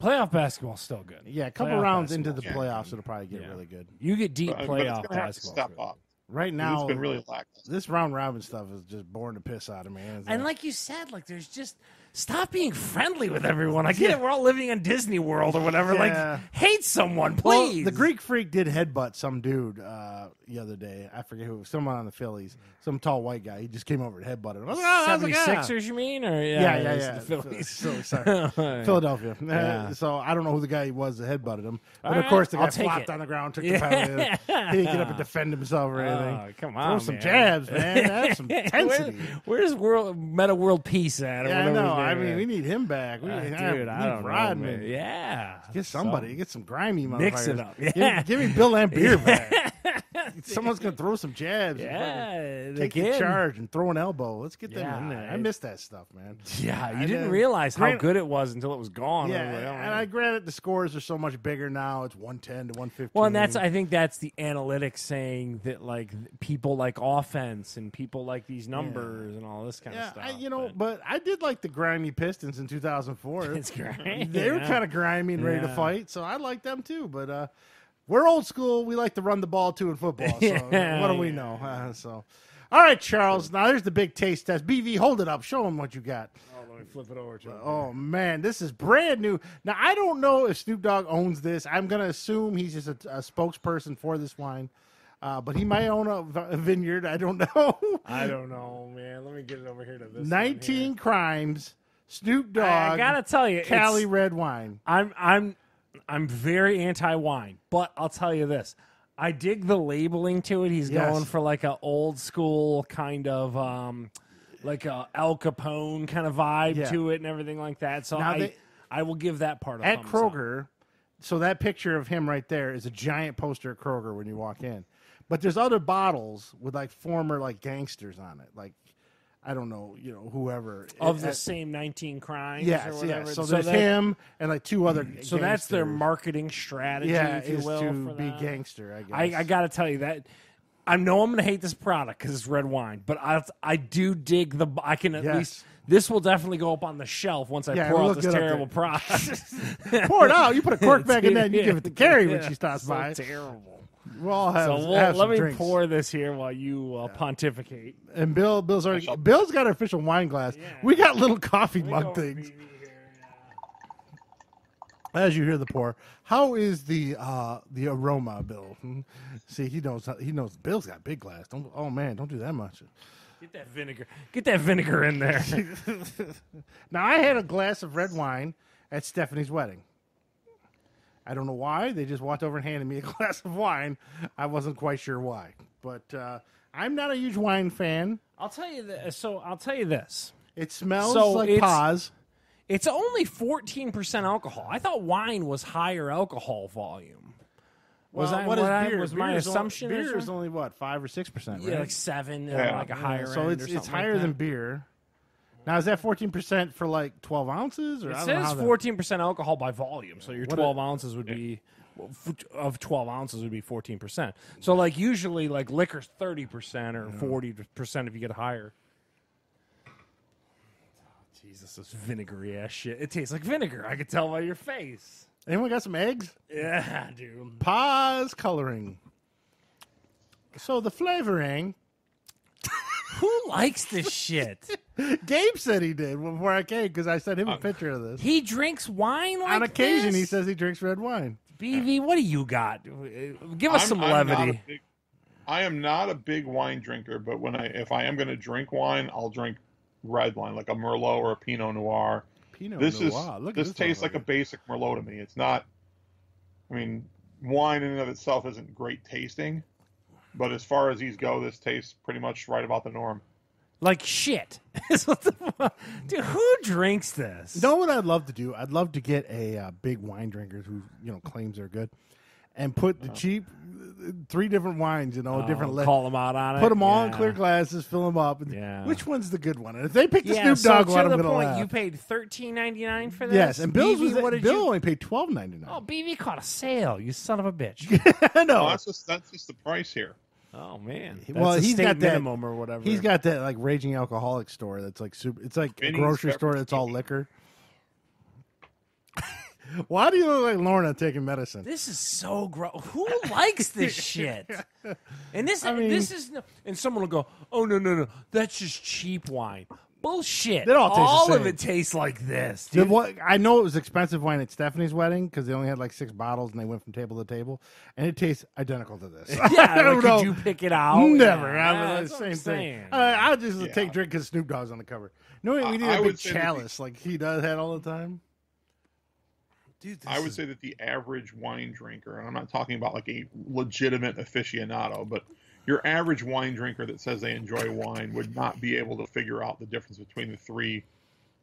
playoff basketball is still good. Yeah, a couple rounds into the playoffs, it'll probably get really good. You get deep playoff basketball. Step up. Right now, it's been really lackluster. This round robin stuff is just boring the piss out of me. And like you said, there's just stop being friendly with everyone. I get it. We're all living in Disney World or whatever. Yeah. Hate someone, please. Well, the Greek Freak did headbutt some dude the other day. I forget who. Someone on the Phillies. Some tall white guy. He just came over and headbutted him. 76ers, you mean? Or yeah. The Phillies. Sorry. Philadelphia. Yeah. So I don't know who the guy was that headbutted him. But of course, the guy flopped on the ground, took the penalty. He didn't get up and defend himself or anything. Oh, come on, throw some jabs, man. Have some intensity. Where's meta world peace at? Yeah, I know. I mean, we need him back. We need I don't Rodman. know. Yeah. Get somebody. Get some grimy motherfuckers. Mix it up. Yeah. Give me Bill Lambier back. Someone's going to throw some jabs. Yeah. Take the charge and throw an elbow. Let's get them in there. I miss that stuff, man. Yeah. You didn't realize how good it was until it was gone. Yeah. And I granted the scores are so much bigger now. It's 110 to 115. Well, and I think that's the analytics saying that people like offense and people like these numbers and all this kind of stuff. But I did like the grimy Pistons in 2004. It's great. They were kind of grimy and ready to fight, so I like them too. But we're old school. We like to run the ball too in football. So what do we know? All right, Charles. Now there's the big taste test. BV, hold it up. Show them what you got. Oh, let me flip it over to him. Oh man, this is brand new. Now I don't know if Snoop Dogg owns this. I'm gonna assume he's just a spokesperson for this wine. But he might own a vineyard. I don't know. I don't know, man. Let me get it over here to this. 19 crimes Snoop Dogg. I gotta tell you, Cali red wine. I'm very anti-wine, but I'll tell you this. I dig the labeling to it. He's going for like an old school kind of like a Al Capone kind of vibe to it and everything like that. So I will give that part a at thumbs Kroger. up. So that picture of him right there is a giant poster at Kroger when you walk in. But there's other bottles with like former like gangsters on it, like I don't know, whoever of the same 19 crimes. Yes, or whatever. yes. So there's him and like two other. So that's their marketing strategy, if you will, to for be that. gangster. I guess. I got to tell you that. I know I'm going to hate this product because it's red wine, but I do dig the. I can at least. This will definitely go up on the shelf once I pour out this terrible product. Pour it out. You put a cork back in there and you give it to Carrie when she stops by. Terrible. We'll all have let me drinks. pour this here while you pontificate. And Bill's got an official wine glass. Yeah. We got little coffee mug things. Here, As you hear the pour, how is the aroma, Bill? See, he knows. Bill's got a big glass. Don't do that much. Get that vinegar in there. Now, I had a glass of red wine at Stephanie's wedding. I don't know why. They just walked over and handed me a glass of wine. I wasn't quite sure why. But I'm not a huge wine fan. I'll tell you this. It smells like Paz. It's only 14% alcohol. I thought wine was higher alcohol volume. What is beer? Was my assumption? Beer is only, 5 or 6%, right? Yeah, like 7, like a higher so end it's higher than beer. Now, is that 14% for like 12 ounces? Or it says 14% alcohol by volume, so your 12 ounces would be... of 12 ounces would be 14%. So, like, usually, like, liquor's 30% or 40% if you get higher. Jesus, this vinegary-ass shit. It tastes like vinegar. I could tell by your face. Anyone got some eggs? Yeah, dude. Paz coloring. So the flavoring. Who likes this shit? Gabe said he did before I came because I sent him a picture of this. He drinks wine like on occasion. This? He says he drinks red wine. BV, what do you got? Give us some levity. I am not a big wine drinker, but if I am going to drink wine, I'll drink red wine, like a Merlot or a Pinot Noir. This tastes like a basic Merlot to me. It's not. I mean, wine in and of itself isn't great tasting, but as far as these go, this tastes pretty much right about the norm. Like shit. Dude, who drinks this? You know what I'd love to do? I'd love to get a big wine drinker who claims they're good, and put the cheap 3 different wines, different. Call them out on it. Put them all in clear glasses, fill them up. And which one's the good one? And if they pick the Snoop Dogg one, I'm going to laugh. You paid $13.99 for this. Yes, and Bill only paid $12.99. Oh, BB caught a sale. You son of a bitch. No, that's just the price here. Oh man. He's got that minimum or whatever. He's got that like raging alcoholic store that's like super. It's like a grocery store that's all liquor. Why do you look like Lorna taking medicine? This is so gross. Who likes this shit? And and someone will go, "Oh no, that's just cheap wine." Bullshit. All of it tastes like this, dude. I know it was expensive wine at Stephanie's wedding because they only had like 6 bottles and they went from table to table, and it tastes identical to this. Yeah, could you pick it out? Never. Yeah, same thing. I'll just take a drink because Snoop Dogg's on the cover. No, we need a big chalice like he does that all the time. Dude, I would say that the average wine drinker, and I'm not talking about like a legitimate aficionado, but your average wine drinker that says they enjoy wine would not be able to figure out the difference between the 3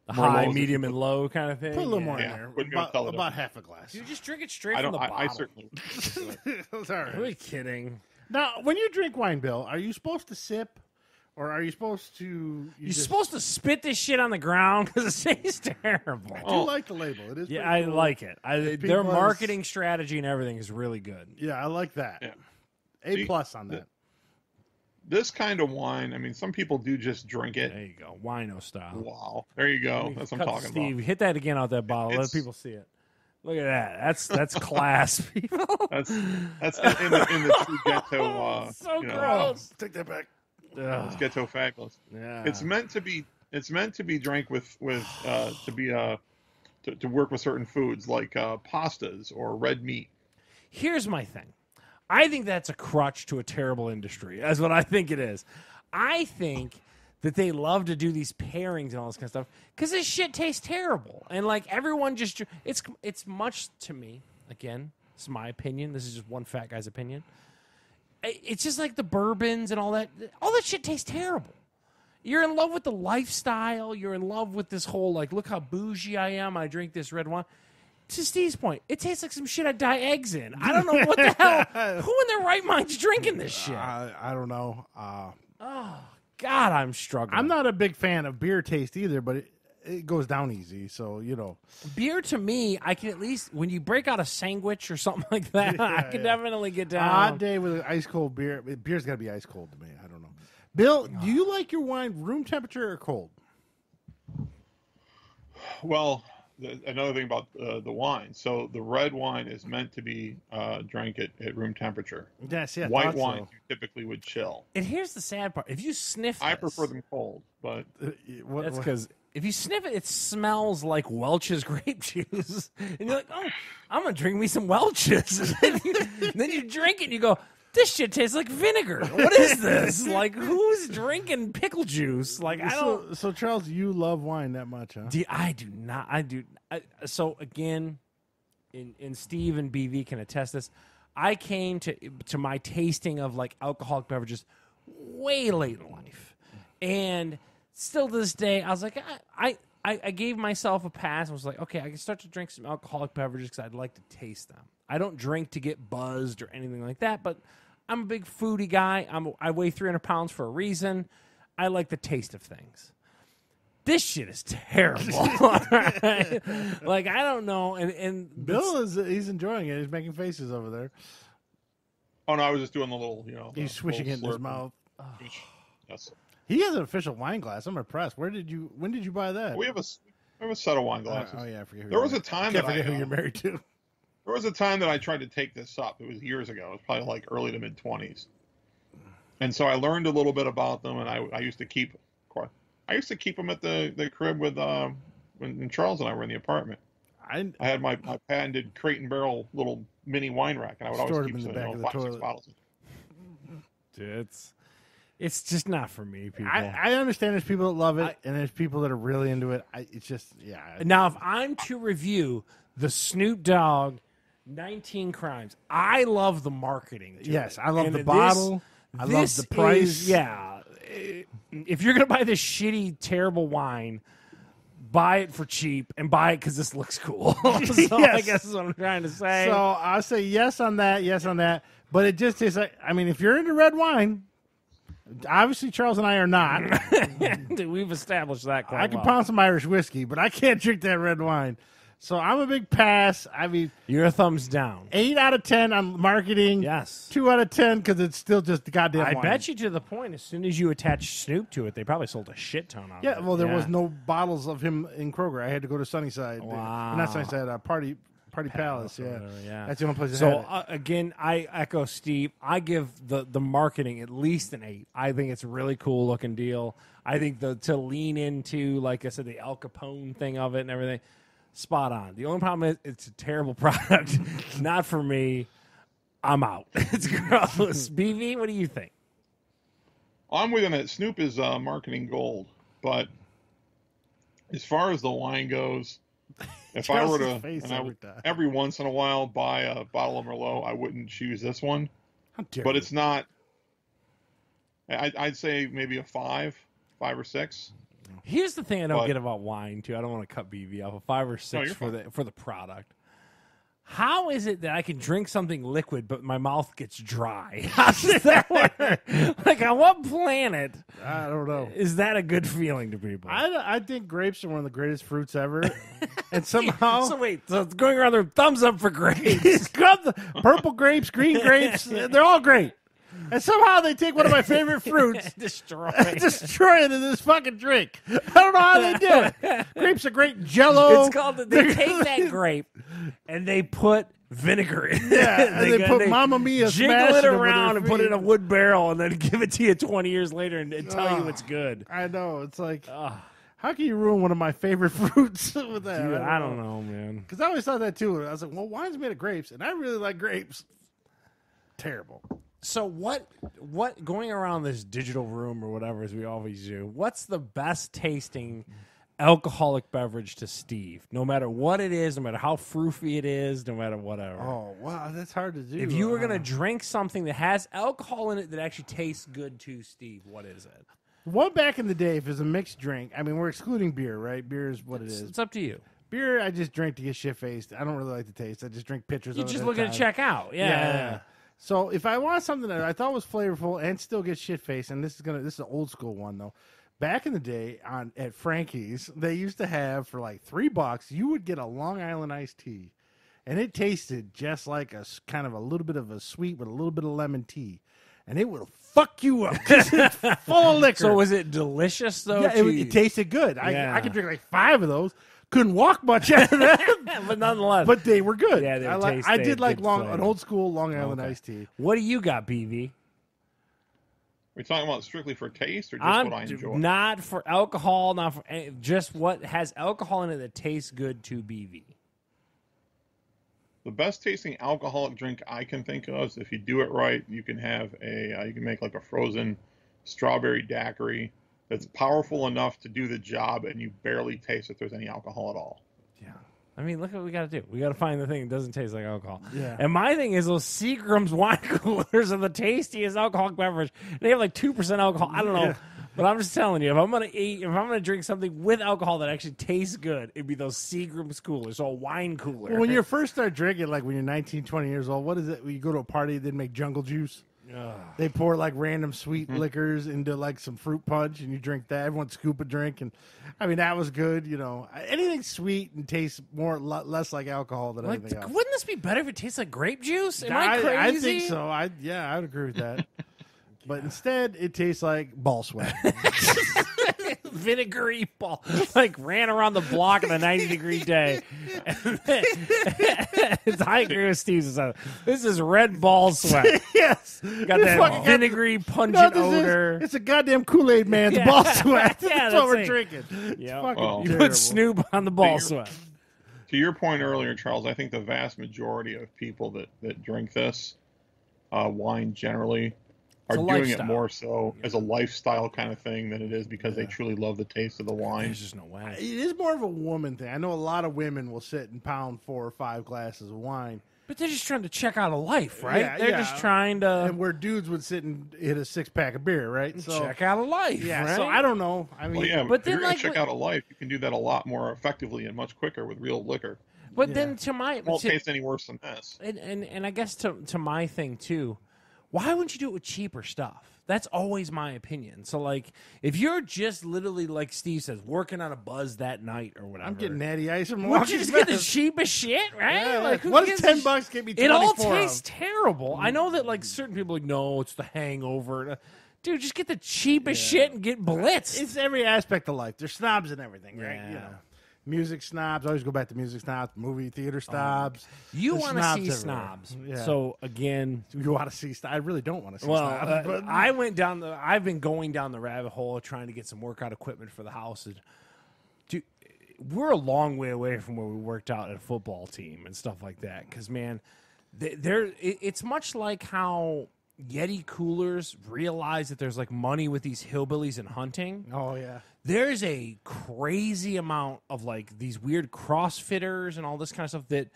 high, medium, and low kind of thing. Put a little more in there. About half a glass. You just drink it straight from the bottle. I certainly would. Sorry. Are you kidding? Now, when you drink wine, Bill, are you supposed to sip? Or are you supposed to... You're supposed to spit this shit on the ground because it tastes terrible. I do like the label. It is cool. I like it. Their marketing strategy and everything is really good. Yeah, I like that. Yeah. A+ on that. This kind of wine, I mean, some people do just drink it. There you go. Wino style. Wow. There you go. That's what I'm talking Steve, about. Hit that again out that bottle. Let people see it. Look at that. That's class, people. That's in the true ghetto. So gross. Take that back. It's ghetto fabulous. Yeah. It's meant to be drank with to work with certain foods like pastas or red meat. Here's my thing. I think that's a crutch to a terrible industry. That's what I think it is. I think that they love to do these pairings and all this kind of stuff because this shit tastes terrible. And like everyone just, it's much to me, again, it's my opinion. This is just one fat guy's opinion. It's just like the bourbons and all that shit tastes terrible. You're in love with the lifestyle. You're in love with this whole, like, look how bougie I am. I drink this red wine. To Steve's point, it tastes like some shit I dye eggs in. I don't know what the hell. Who in their right mind's drinking this shit? I don't know. Oh, God, I'm struggling. I'm not a big fan of beer taste either, but it goes down easy. So, Beer, to me, I can at least, when you break out a sandwich or something like that, I can definitely get down. A hot day with an ice cold beer. Beer's got to be ice cold to me. I don't know. Bill, do you like your wine room temperature or cold? Well, another thing about the wine. So the red wine is meant to be drank at room temperature. Yes, yeah. White wine you typically would chill. And here's the sad part: if you sniff, I prefer them cold, but that's because if you sniff it, it smells like Welch's grape juice, and you're like, "Oh, I'm gonna drink me some Welch's." And then you drink it, and you go, "This shit tastes like vinegar. What is this? Like, who's drinking pickle juice? Like, I don't." So Charles, you love wine that much, huh? I do not. I do. So again, and Steve and BV can attest this. I came to my tasting of like alcoholic beverages way late in life, and still to this day, I was like, I gave myself a pass. I was like, okay, I can start to drink some alcoholic beverages because I'd like to taste them. I don't drink to get buzzed or anything like that, but I'm a big foodie guy. I weigh 300 pounds for a reason. I like the taste of things. This shit is terrible. Right? Like, I don't know. And Bill he's enjoying it. He's making faces over there. Oh no, I was just doing the little, He's swishing it in his mouth. Oh. Yes. He has an official wine glass. I'm impressed. When did you buy that? We have a set of wine glasses. Oh yeah, I forget. There was a time that who you're married to. There was a time that I tried to take this up. It was years ago. It was probably like early to mid 20s. And so I learned a little bit about them, and I used to keep them at the crib with when Charles and I were in the apartment. I had my patented crate and barrel little mini wine rack, and I would always keep some 5-6 bottles. Dude, it's just not for me, people. I understand there's people that love it, and there's people that are really into it. It's just, yeah. Now, if I'm to review the Snoop Dogg 19 Crimes, I love the marketing. Yes, I love the bottle. I love the price. If you're going to buy this shitty, terrible wine, buy it for cheap and buy it because this looks cool. So yes. I guess is what I'm trying to say. So I'll say yes on that. But it just tastes like, I mean, if you're into red wine, obviously Charles and I are not. We've established that quite I can pound some Irish whiskey, but I can't drink that red wine. So I'm a big pass. I mean, you're a thumbs down. 8 out of 10 on marketing. Yes. 2 out of 10 because it's still just the goddamn wine. I bet you to the point, as soon as you attach Snoop to it, they probably sold a shit ton of it. Yeah, well, there was no bottles of him in Kroger. I had to go to Sunnyside. Wow. Not Sunnyside, Party Palace. Yeah. That's the only place. So again, I echo Steve. I give the marketing at least an 8. I think it's a really cool looking deal. I think to lean into, like I said, the Al Capone thing of it and everything. Spot on. The only problem is it's a terrible product. Not for me. I'm out. It's gross. BV, what do you think? I'm with him that Snoop is marketing gold, but as far as the wine goes, if I were to every once in a while buy a bottle of Merlot, I wouldn't choose this one. But it's not. I'd say maybe a 5 or 6. Here's the thing I don't get about wine too. I don't want to cut BV off. A 5 or 6 for the product. How is it that I can drink something liquid but my mouth gets dry? How does that work? Like, on what planet? I don't know. Is that a good feeling to people? I think grapes are one of the greatest fruits ever, and somehow. So it's going around there. Thumbs up for grapes. Purple grapes, green grapes. They're all great. And somehow they take one of my favorite fruits, destroy it in this fucking drink. I don't know how they do it. Grapes are great Jello. It's called. They take that grape and they put vinegar in it. Yeah, and they put Mamma Mia, jiggle it around and put it in a wood barrel, and then give it to you 20 years later and tell you it's good. I know. It's like, how can you ruin one of my favorite fruits with that? Dude, I don't know, man. Because I always thought that too. I was like, well, wine's made of grapes, and I really like grapes. Terrible. So what going around this digital room or whatever as we always do, what's the best tasting alcoholic beverage to Steve? No matter what it is, no matter how froofy it is, no matter whatever. Oh, wow, that's hard to do. If you were going to drink something that has alcohol in it that actually tastes good to Steve, what is it? One back in the day, if it's a mixed drink, I mean, we're excluding beer, right? Beer is what it is. It's up to you. Beer, I just drink to get shit-faced. I don't really like the taste. I just drink pitchers You of it just at a looking to time. check out. Yeah. So if I want something that I thought was flavorful and still get shit-faced, and this is an old school one, though. Back in the day at Frankie's, they used to have, for like $3, you would get a Long Island iced tea. And it tasted just like a kind of a little bit of a sweet with a little bit of lemon tea. And it will fuck you up. It's full of liquor. So was it delicious, though? Yeah, it tasted good. I could drink like 5 of those. Couldn't walk much after that. But nonetheless. But they were good. Yeah, I did like an old school Long Island iced tea. What do you got, BV? Are we talking about strictly for taste or just what I enjoy? Not for alcohol, not for just what has alcohol in it that tastes good to BV. The best tasting alcoholic drink I can think of is if you do it right, you can have you can make like a frozen strawberry daiquiri that's powerful enough to do the job, and you barely taste if there's any alcohol at all. Yeah. I mean, look what we got to do. We got to find the thing that doesn't taste like alcohol. Yeah. And my thing is those Seagram's wine coolers are the tastiest alcoholic beverage. They have like 2% alcohol. I don't know. Yeah. But I'm just telling you, if I'm gonna drink something with alcohol that actually tastes good, it'd be those Seagram's coolers, so a wine cooler. Well, when you first start drinking, like when you're 19, 20 years old, what is it? When you go to a party, they make jungle juice. They pour like random sweet liquors into like some fruit punch, and you drink that. Everyone scoop a drink, and I mean that was good. You know, anything sweet and tastes less like alcohol than anything else. Wouldn't this be better if it tastes like grape juice? Am I crazy? I think so. I would agree with that. But instead, it tastes like ball sweat. Vinegary ball. Like ran around the block on a 90-degree day. I agree with Steve. This is red ball sweat. Yes. Got that vinegary pungent odor. It's a goddamn Kool-Aid man's ball sweat. That's what we're drinking. Yep. You put Snoop on the ball sweat. To your point earlier, Charles, I think the vast majority of people that drink this wine generally are doing it more so as a lifestyle kind of thing than it is because they truly love the taste of the wine. There's just no way. It is more of a woman thing. I know a lot of women will sit and pound 4 or 5 glasses of wine. But they're just trying to check out a life, right? Yeah, they're just trying to... And where dudes would sit and hit a 6-pack of beer, right? So, check out a life, right? So I don't know. I mean, but if you're going to check out a life, you can do that a lot more effectively and much quicker with real liquor. But then it won't taste any worse than this. And I guess to my thing, too, why wouldn't you do it with cheaper stuff? That's always my opinion. So, like, if you're just literally, like Steve says, working on a buzz that night or whatever. I'm getting natty ice and would you just get the cheapest shit, right? Yeah, like what does $10 get me 24 It all tastes terrible. I know that, like, certain people are like, no, it's the hangover. Dude, just get the cheapest shit and get blitzed. It's every aspect of life. There's snobs and everything, right? You know. Music snobs. I always go back to music snobs. Movie theater snobs. You want to see snobs. Yeah. So, again. You want to see snobs. I really don't want to see snobs. But I've been going down the rabbit hole trying to get some workout equipment for the house. And, dude, we're a long way away from where we worked out at a football team and stuff like that. Because, man, it's much like how Yeti coolers realize that there's like money with these hillbillies and hunting. Oh, yeah. There's a crazy amount of like these weird CrossFitters and all this kind of stuff that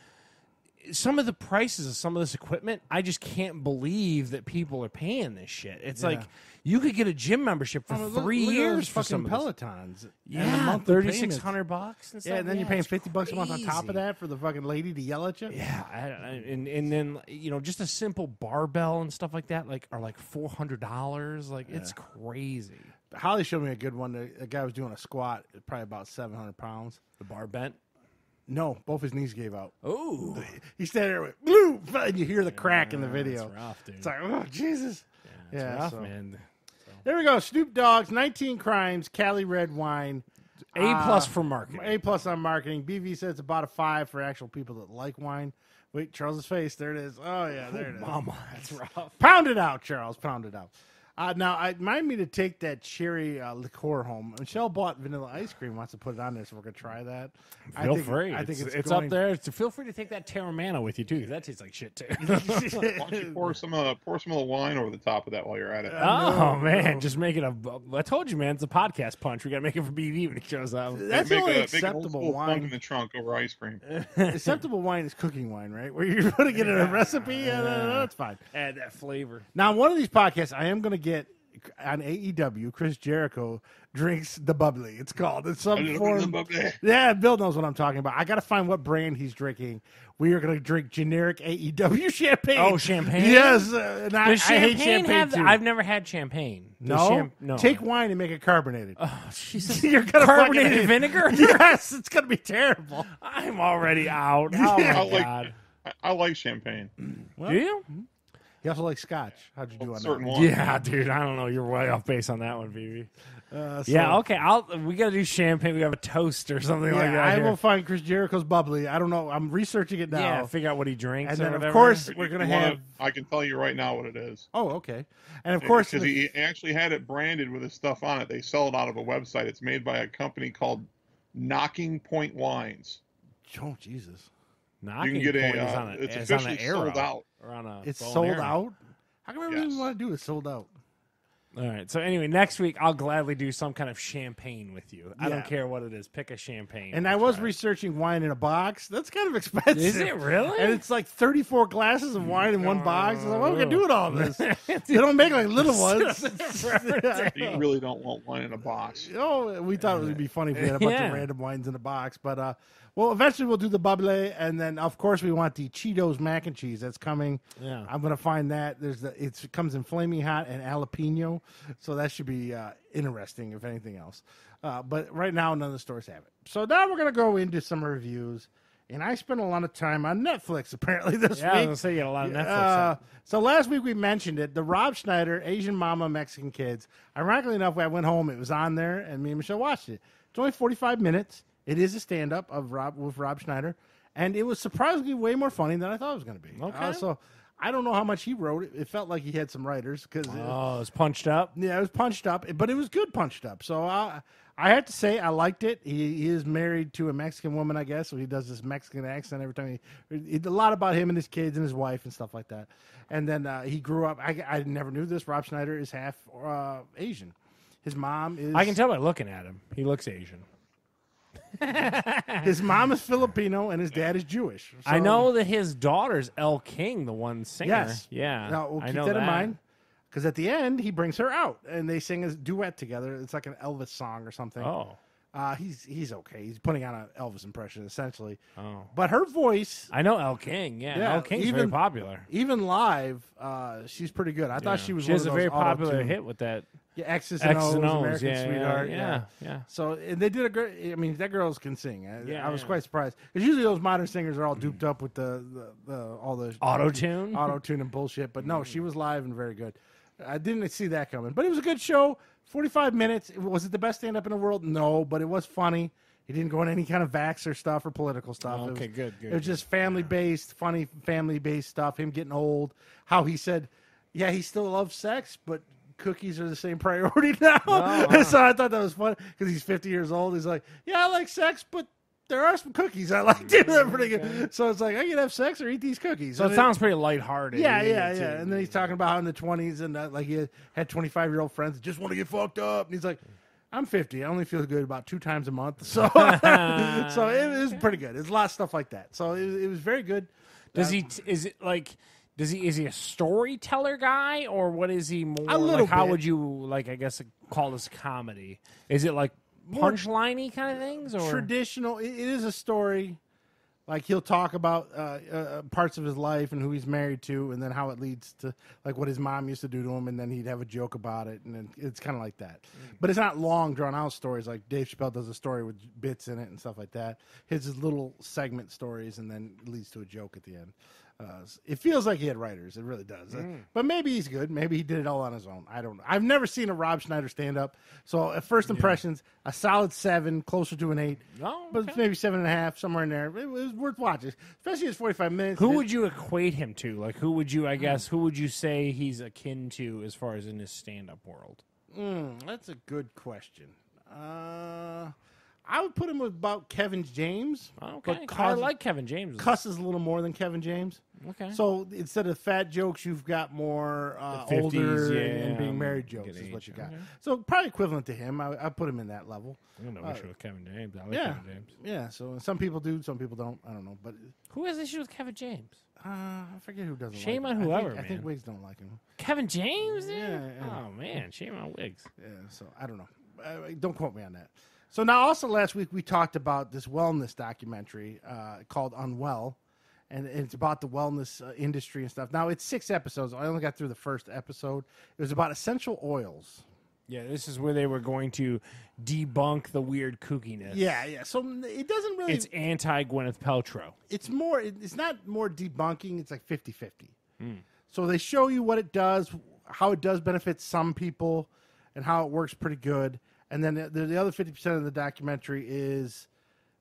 some of the prices of some of this equipment, I just can't believe that people are paying this shit. It's like you could get a gym membership for 3 years for some Pelotons. Yeah, $3,600. And then you're paying $50 a month on top of that for the fucking lady to yell at you. Yeah, and then just a simple barbell and stuff like that are like $400. Like it's crazy. Holly showed me a good one. A guy was doing a squat, probably about 700 pounds. The bar bent. No, both his knees gave out. Oh. He stayed there with blue, and you hear the crack in the video. It's rough, dude. It's like, oh, Jesus. It's rough, man. So. There we go. Snoop Dogg's 19 Crimes, Cali Red Wine. A+ for marketing. A+ on marketing. BV says it's about a 5 for actual people that like wine. Wait, Charles's face. There it is. Oh, yeah, there it is. Mama, that's rough. Pound it out, Charles. Pound it out. Now, I remind me to take that cherry liqueur home. Michelle bought vanilla ice cream, wants to put it on there, so we're going to try that. Feel free. I think it's up there. So feel free to take that Terramana with you, too, because that tastes like shit, too. Why don't you pour some of the wine over the top of that while you're at it? Man. Just make it I told you, man, it's a podcast punch. We got to make it for BD when he shows up. That's the only acceptable wine. In the trunk over ice cream. Acceptable wine is cooking wine, right? Where you're putting it in a recipe, that's fine. Add that flavor. Now, one of these podcasts, I am going to get on AEW. Chris Jericho drinks the bubbly. It's called. It's some form. Yeah, Bill knows what I'm talking about. I got to find what brand he's drinking. We are going to drink generic AEW champagne. Oh, champagne? Yes. And I hate champagne too. I've never had champagne. No? Take wine and make it carbonated. Oh, Jesus. You're gonna carbonated vinegar? Yes, it's going to be terrible. I'm already out. Oh, my God. I like champagne. Well, do you? You also like scotch. How'd you do on certain that? One. Yeah, dude. I don't know. You're way off base on that one, BB. Yeah, okay. We got to do champagne. We have a toast or something like that. I will find Chris Jericho's bubbly. I don't know. I'm researching it now. Yeah, figure out what he drinks. And then, whatever. of course, we're going to have. I can tell you right now what it is. Oh, okay. And of course, because he actually had it branded with his stuff on it. They sell it out of a website. It's made by a company called Knocking Point Wines. Oh, Jesus. Knocking you can get it's officially sold out. It's sold out? How come everything you want to do is sold out? All right. So anyway, next week I'll gladly do some kind of champagne with you. I don't care what it is. Pick a champagne. And I was researching wine in a box. That's kind of expensive. Is it really? And it's like 34 glasses of wine in one box. I was like, what are we going to do with all this? They don't make like little ones. You really don't want wine in a box. Oh, we thought it would be funny if we had a bunch of random wines in a box. But, well, eventually we'll do the bubbly. And then, of course, we want the Cheetos mac and cheese. That's coming. Yeah. I'm going to find that. It comes in flaming hot and jalapeno. So that should be interesting, if anything else. But right now, none of the stores have it. So now we're going to go into some reviews. And I spent a lot of time on Netflix, apparently, this week. Yeah, I was going to say you got a lot of Netflix. So last week we mentioned it. The Rob Schnider, Asian Mama, Mexican Kids. Ironically enough, when I went home, it was on there, and me and Michelle watched it. It's only 45 minutes. It is a stand-up with Rob Schnider. And it was surprisingly way more funny than I thought it was going to be. Okay. So I don't know how much he wrote. It felt like he had some writers. It was punched up? Yeah, it was punched up, but it was good punched up. So I have to say I liked it. He is married to a Mexican woman, I guess, so he does this Mexican accent every time. A lot about him and his kids and his wife and stuff like that. And then he grew up. I never knew this. Rob Schnider is half Asian. His mom is... I can tell by looking at him. He looks Asian. His mom is Filipino and his dad is Jewish. So, I know that his daughter's Elle King, the one singer. Yes. Yeah. Now, we'll keep that in mind. Because at the end, he brings her out, and they sing a duet together. It's like an Elvis song or something. Oh. He's okay. He's putting on an Elvis impression, essentially. Oh. But her voice... I know Elle King, Elle King's very popular. Even live, she's pretty good. I thought she was one of those a very popular hit with that. Yeah, X's and O's, American Sweetheart. Yeah. So and they did a great... I mean, that girl can sing. I was quite surprised. Because usually those modern singers are all duped up with all the... Auto-tune? Auto-tune and bullshit. But no, she was live and very good. I didn't see that coming. But it was a good show. 45 minutes. Was it the best stand-up in the world? No, but it was funny. He didn't go into any kind of vaxxer stuff or political stuff. Okay, good. It was just family-based, funny family-based stuff. Him getting old. How he said, yeah, he still loves sex, but cookies are the same priority now. So I thought that was fun because he's 50 years old. He's like, yeah, I like sex, but there are some cookies I like too. They're pretty good. So it's like I can have sex or eat these cookies. So it sounds pretty lighthearted. Yeah. And then he's talking about how in the 20s and like he had 25-year-old friends that just want to get fucked up. And he's like, I'm 50. I only feel good about 2 times a month. So so it was pretty good. There's a lot of stuff like that. So it was very good. Is he a storyteller guy, or what is he more? A little how bit. would you I guess call this comedy? Is it like punchline-y kind of things, or traditional? It is a story. Like he'll talk about parts of his life and who he's married to, and then how it leads to like what his mom used to do to him, and then he'd have a joke about it, and then it's kind of like that. But it's not long, drawn-out stories like Dave Chappelle does a story with bits in it and stuff like that. His is little segment stories, and then it leads to a joke at the end. It feels like he had writers. It really does. But maybe he's good. Maybe he did it all on his own. I don't know. I've never seen a Rob Schnider stand up. So at first impressions, a solid 7, closer to an 8. Oh, okay. But maybe 7.5, somewhere in there. It was worth watching, especially his 45 minutes. Who would you equate him to? Like, who would you, I guess, who would you say he's akin to as far as in his stand-up world? That's a good question. I would put him with about Kevin James. Okay, I like Kevin James. Cusses a little more than Kevin James. Okay. So instead of fat jokes, you've got more 50s, older and being married jokes is what you got. Okay. So probably equivalent to him. I put him in that level. I don't know issue with Kevin James. I like Kevin James. Yeah, so some people do, some people don't. I don't know. But who has issue with Kevin James? I forget who doesn't shame like him. on whoever, I think Wiggs don't like him. Kevin James? Yeah. Oh, man. Shame on Wiggs. Yeah, so I don't know. Don't quote me on that. So now also last week we talked about this wellness documentary called Unwell, and it's about the wellness industry and stuff. Now it's 6 episodes. I only got through the first episode. It was about essential oils. Yeah, this is where they were going to debunk the weird kookiness. Yeah. So it doesn't really... It's anti-Gwyneth Paltrow. It's more... It's not more debunking. It's like 50-50. So they show you what it does, how it does benefit some people, and how it works pretty good. And then the other 50% of the documentary is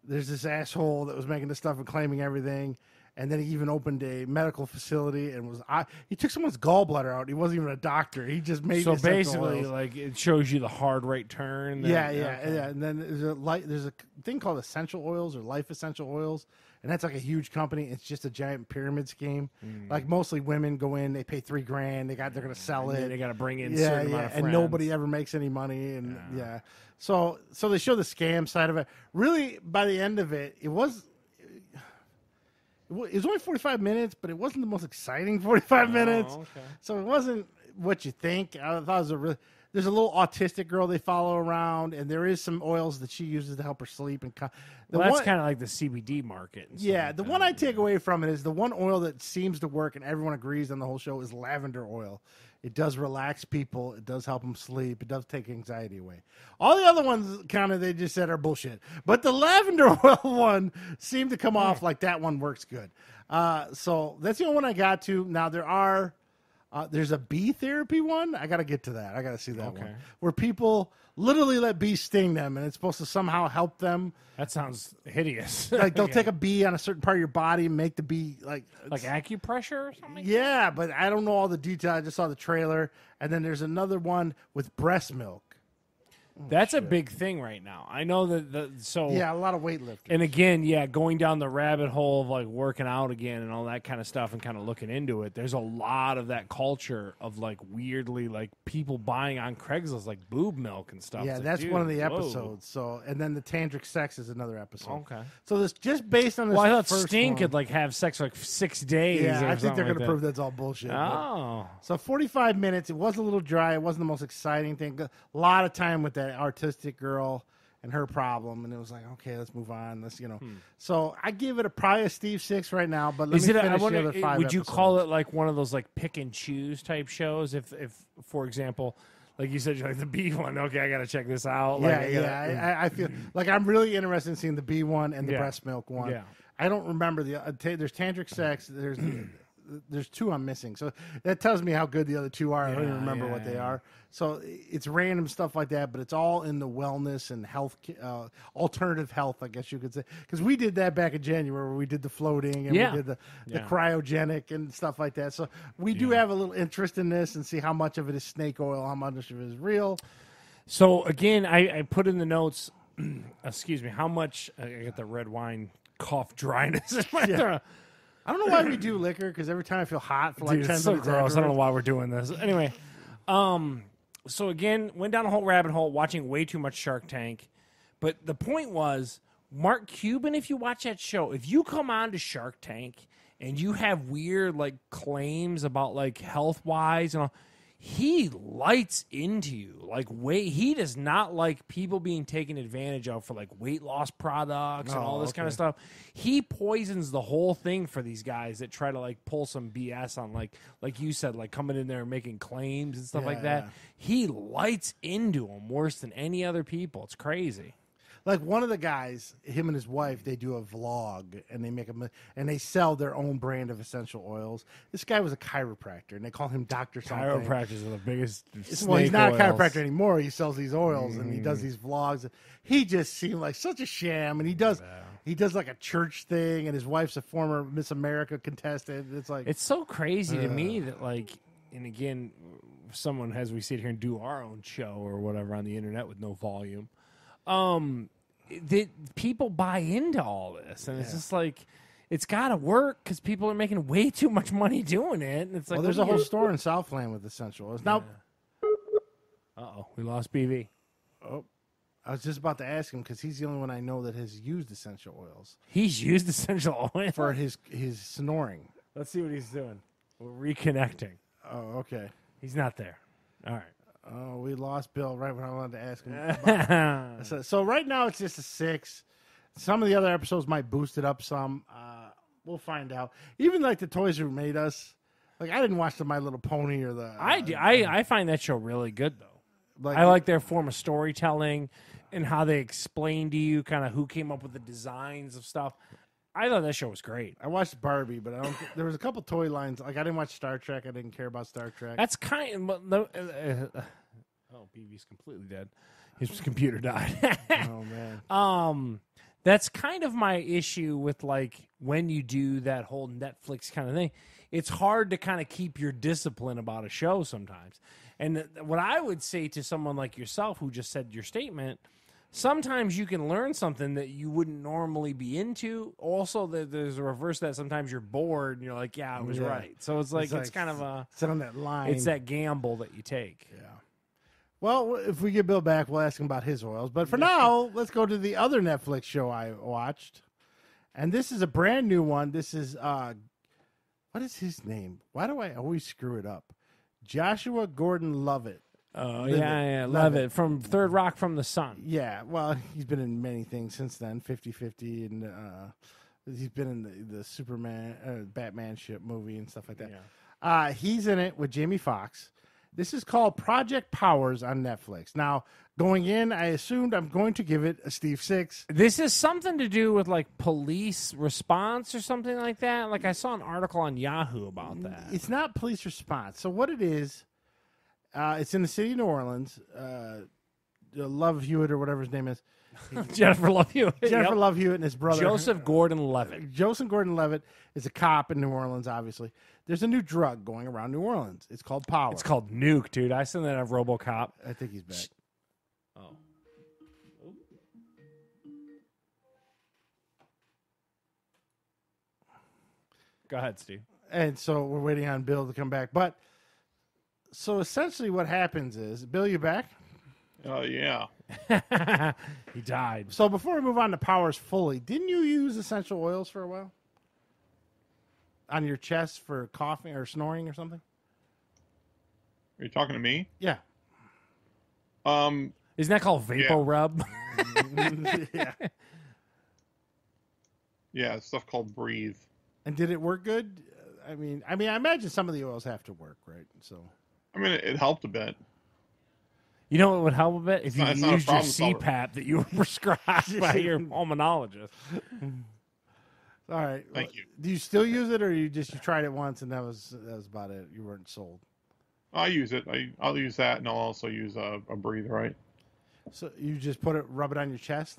there's this asshole that was making this stuff and claiming everything. And then he even opened a medical facility and he took someone's gallbladder out. He wasn't even a doctor. He just made so basically like it shows you the hard right turn. Yeah. And then there's a thing called essential oils or life essential oils, and that's like a huge company. It's just a giant pyramid scheme. Like mostly women go in, they pay $3,000. They're going to sell it. They got to bring in certain amount of friends. And nobody ever makes any money. And so they show the scam side of it. Really, by the end of it, it was only 45 minutes, but it wasn't the most exciting 45 minutes. Okay. So it wasn't what you think. I thought it was there's a little autistic girl they follow around, and there is some oils that she uses to help her sleep. And that's kind of like the CBD market. The one I take away from it is the one oil that seems to work, and everyone agrees on the whole show, is lavender oil. It does relax people. It does help them sleep. It does take anxiety away. All the other ones they just said are bullshit. But the lavender oil one seemed to come off like that one works good. So that's the only one I got to. Now there's a bee therapy one. I got to get to that. I got to see that one. Where people literally let bees sting them, and it's supposed to somehow help them. That sounds hideous. Like they'll take a bee on a certain part of your body and make the bee like acupressure or something? Yeah, but I don't know all the details. I just saw the trailer. And then there's another one with breast milk. That's a big thing right now. I know that. A lot of weightlifting. And again, going down the rabbit hole of like working out again and all that kind of stuff and kind of looking into it. There's a lot of that culture of like weirdly like people buying on Craigslist like boob milk and stuff. Yeah, that's one of the episodes. So, and then the tantric sex is another episode. Okay. So this just based on this. Well, I thought Sting could like have sex for like 6 days. Yeah, I think they're going to prove that's all bullshit. Oh. So 45 minutes. It was a little dry. It wasn't the most exciting thing. A lot of time with that artistic girl and her problem, and it was like, okay, let's move on. Let's, So I give it probably a Steve 6 right now. But let me finish the other 5 Would you episodes. call it like one of those like pick and choose type shows? If for example, like you said, you're like the bee one. Okay, I got to check this out. I feel like I'm really interested in seeing the bee one and the breast milk one. Yeah. I don't remember there's tantric sex. There's 2 I'm missing. So that tells me how good the other 2 are. I don't even remember what they are. So it's random stuff like that, but it's all in the wellness and health, alternative health, I guess you could say. Because we did that back in January where we did the floating and we did the cryogenic and stuff like that. So we do have a little interest in this and see how much of it is snake oil, how much of it is real. So again, I put in the notes, excuse me, how much, I got the red wine cough dryness in my throat. I don't know why we do liquor, because every time I feel hot for like 10 minutes. So gross. I don't know why we're doing this. Anyway, so again, went down a whole rabbit hole watching way too much Shark Tank. But the point was, Mark Cuban, if you watch that show, if you come on to Shark Tank and you have weird like claims about like health-wise and all, he lights into you. Like he does not like people being taken advantage of for like weight loss products and all this kind of stuff. He poisons the whole thing for these guys that try to like pull some BS on like you said, like coming in there and making claims and stuff like that. He lights into them worse than any other people. It's crazy. Like one of the guys, him and his wife, they do a vlog and they make and they sell their own brand of essential oils. This guy was a chiropractor and they call him Doctor something. Chiropractors are the biggest. Well, he's not oils. a chiropractor anymore. He sells these oils and he does these vlogs. He just seemed like such a sham, and he does like a church thing. And his wife's a former Miss America contestant. It's like it's so crazy to me that like, and again, someone as we sit here and do our own show or whatever on the internet with no volume. That people buy into all this, and it's just like it's got to work because people are making way too much money doing it. And it's like, well, there's a whole store in Southland with essential oils. Now, we lost BV. Oh, I was just about to ask him because he's the only one I know that has used essential oils. He's used essential oil for his snoring. Let's see what he's doing. We're reconnecting. Oh, okay. He's not there. All right. Oh, we lost Bill right when I wanted to ask him. So right now it's just a 6. Some of the other episodes might boost it up some. We'll find out. Even like the Toys Who Made Us. Like I didn't watch the My Little Pony or the. I find that show really good though. I like their form of storytelling and how they explain to you kind of who came up with the designs of stuff. I thought that show was great. I watched Barbie, but there was a couple toy lines. Like I didn't watch Star Trek. I didn't care about Star Trek. That's kind of BB's completely dead. His computer died. Oh man. That's kind of my issue with like when you do that whole Netflix kind of thing. It's hard to kind of keep your discipline about a show sometimes. And what I would say to someone like yourself who just said your statement. Sometimes you can learn something that you wouldn't normally be into. Also, there's a reverse that sometimes you're bored and you're like, yeah, I was right. So it's kind of a... It's on that line. It's that gamble that you take. Yeah. Well, if we get Bill back, we'll ask him about his oils. But for now, let's go to the other Netflix show I watched. And this is a brand new one. This is... what is his name? Why do I always screw it up? Joshua Gordon-Levitt. Oh, yeah, Levitt from Third Rock from the Sun. Yeah, well, he's been in many things since then, 50-50, and he's been in the Superman, Batman ship movie and stuff like that. Yeah. He's in it with Jamie Foxx. This is called Project Powers on Netflix. Now, going in, I assumed I'm going to give it a Steve 6. This is something to do with, like, police response or something like that? Like, I saw an article on Yahoo about that. It's not police response. So what it is... it's in the city of New Orleans. Love Hewitt or whatever his name is. Jennifer Love Hewitt. Jennifer Love Hewitt and his brother. Joseph Gordon-Levitt. Joseph Gordon-Levitt is a cop in New Orleans, obviously. There's a new drug going around New Orleans. It's called Power. It's called Nuke, dude. I seen that on RoboCop. I think he's back. Oh. Go ahead, Steve. And so we're waiting on Bill to come back. But... So essentially what happens is, Bill, you back? Yeah. He died. So before we move on to Powers fully, didn't you use essential oils for a while? On your chest for coughing or snoring or something? Are you talking to me? Yeah. Isn't that called Vapor Rub? Yeah. Yeah, it's stuff called Breathe. And did it work good? I mean, I imagine some of the oils have to work, right? So... I mean, it helped a bit. You know what would help a bit? If you used your solver. CPAP that you were prescribed by your pulmonologist. All right. Thank you. Do you still use it, or you tried it once and that was about it? You weren't sold. I use it. I'll use that, and I'll also use a Breathe, right? So you just rub it on your chest?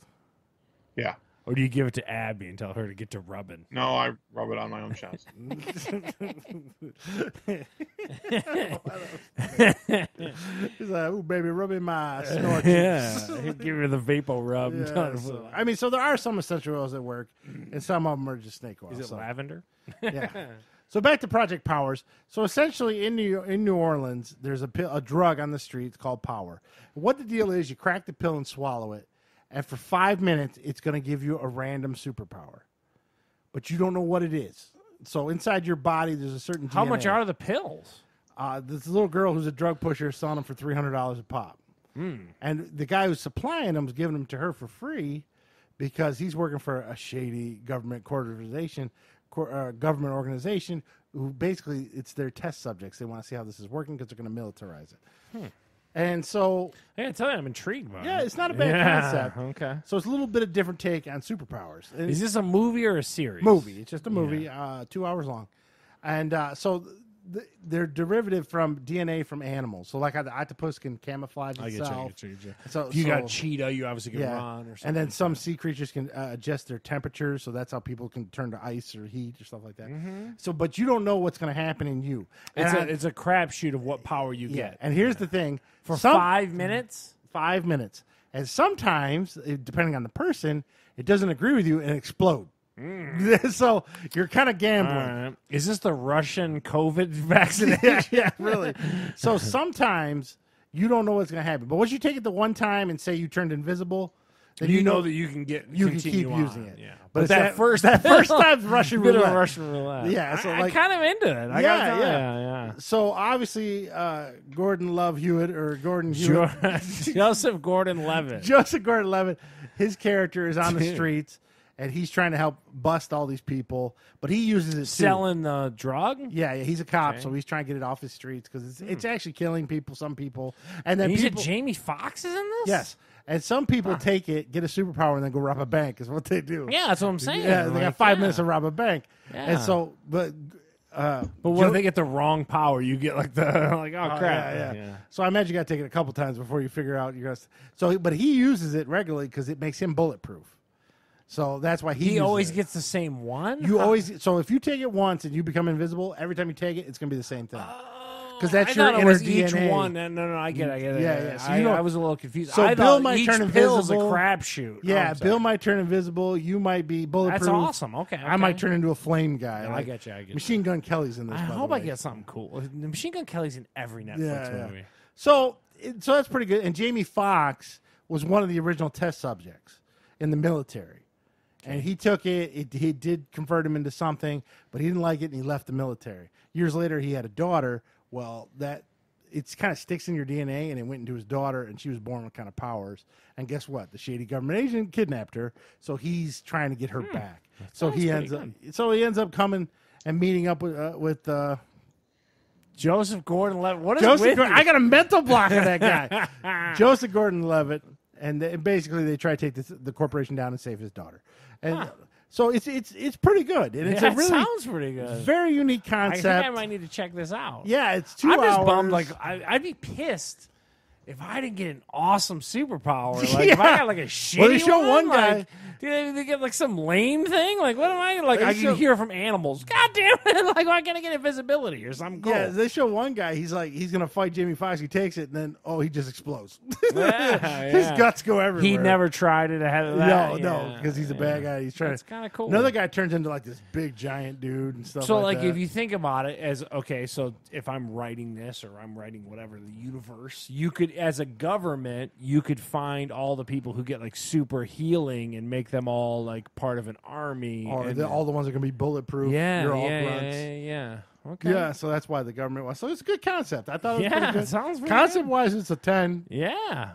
Yeah. Or do you give it to Abby and tell her to get to rubbing? No, I rub it on my own chest. He's like, "Ooh, baby, rubbing my snort." Yeah, give her the Vapor Rub. Yeah, so there are some essential oils that work, and some of them are just snake oil. Is it lavender? Yeah. So back to Project Powers. So essentially, in New Orleans, there's a drug on the streets called Power. What the deal is, you crack the pill and swallow it. And for 5 minutes, it's going to give you a random superpower. But you don't know what it is. So inside your body, there's a certain DNA. How much are the pills? This little girl who's a drug pusher is selling them for $300 a pop. And the guy who's supplying them is giving them to her for free because he's working for a shady government organization who basically, it's their test subjects. They want to see how this is working because they're going to militarize it. And so, I tell you, I'm intrigued by it. Yeah, it's not a bad concept. Okay. So it's a little bit of different take on superpowers. Is this a movie or a series? Movie. It's just a movie, 2 hours long. And so they're derivative from DNA from animals. So like the octopus can camouflage itself. I get you. So if you got a cheetah, you obviously can run or something. And then some sea creatures can adjust their temperature, so that's how people can turn to ice or heat or stuff like that. Mm-hmm. So, but you don't know what's going to happen in you. It's a crapshoot of what power you get. And here's the thing: for 5 minutes, 5 minutes, and sometimes, depending on the person, it doesn't agree with you and explode. So you're kind of gambling. Is this the Russian COVID vaccination? yeah, really. So sometimes you don't know what's going to happen. But once you take it the one time and say you turned invisible, then you know that you can keep using it. Yeah. But that first time's Russian roulette. Bit of Russian roulette. Yeah, so I'm kind of into it. Yeah. So obviously, Gordon Love Hewitt or Gordon Hewitt, Joseph Gordon-Levitt. Joseph Gordon-Levitt, his character is on the streets. And he's trying to help bust all these people, but he uses it selling the drug. Yeah, he's a cop, so he's trying to get it off his streets because it's actually killing people. Some people, and then Jamie Foxx is in this. Yes, and some people take it, get a superpower, and then go rob a bank. Is what they do. Yeah, that's what I'm saying. Yeah, they got 5 minutes to rob a bank, and so but what if they get the wrong power? You get like oh crap. Yeah. So I imagine you got to take it a couple times before you figure out you're gonna. So, but he uses it regularly because it makes him bulletproof. So that's why he always gets the same one. So if you take it once and you become invisible, every time you take it, it's going to be the same thing. Because that's your inner DNA. Each one. No, I get it. Yeah. So I was a little confused. So I Bill might each turn pill's invisible. a crapshoot. Yeah, Bill might turn invisible. You might be bulletproof. That's awesome. Okay. I might turn into a flame guy. Yeah, I get you. Machine Gun Kelly's in this. I hope I get something cool. Machine Gun Kelly's in every Netflix movie. So that's pretty good. And Jamie Foxx was one of the original test subjects in the military. And he took it. He did convert him into something, but he didn't like it, and he left the military. Years later, he had a daughter. Well, it's kind of sticks in your DNA, and it went into his daughter, and she was born with kind of powers. And guess what? The shady government agent kidnapped her, so he's trying to get her back. So he ends up coming and meeting up with Joseph Gordon-Levitt. What is with you? I got a mental block of that guy. Joseph Gordon-Levitt. And basically, they try to take the corporation down and save his daughter. And so it's pretty good. And it sounds pretty good. Very unique concept. I think I might need to check this out. Yeah, it's 2 hours. I'm just bummed. Like I'd be pissed if I didn't get an awesome superpower. Like if I got like a shitty they show one guy. Like, they get like some lame thing. Like what am I like? I can hear from animals. God damn it! Like why can't I get invisibility or something? Cool. Yeah, they show one guy. He's gonna fight Jamie Foxx. He takes it, and then he just explodes. His guts go everywhere. He never tried it ahead of that. No, because he's a bad guy. He's trying. That's kind of cool. Another guy turns into like this big giant dude and stuff. So like that. If you think about it as so if I'm writing this or I'm writing whatever the universe, you could as a government you could find all the people who get like super healing and make them all like part of an army. Or all the ones that are going to be bulletproof. You're all grunts. Yeah. Okay. Yeah, so that's why the government was. So it's a good concept. I thought it was pretty good. Sounds pretty Concept-wise, it's a 10. Yeah.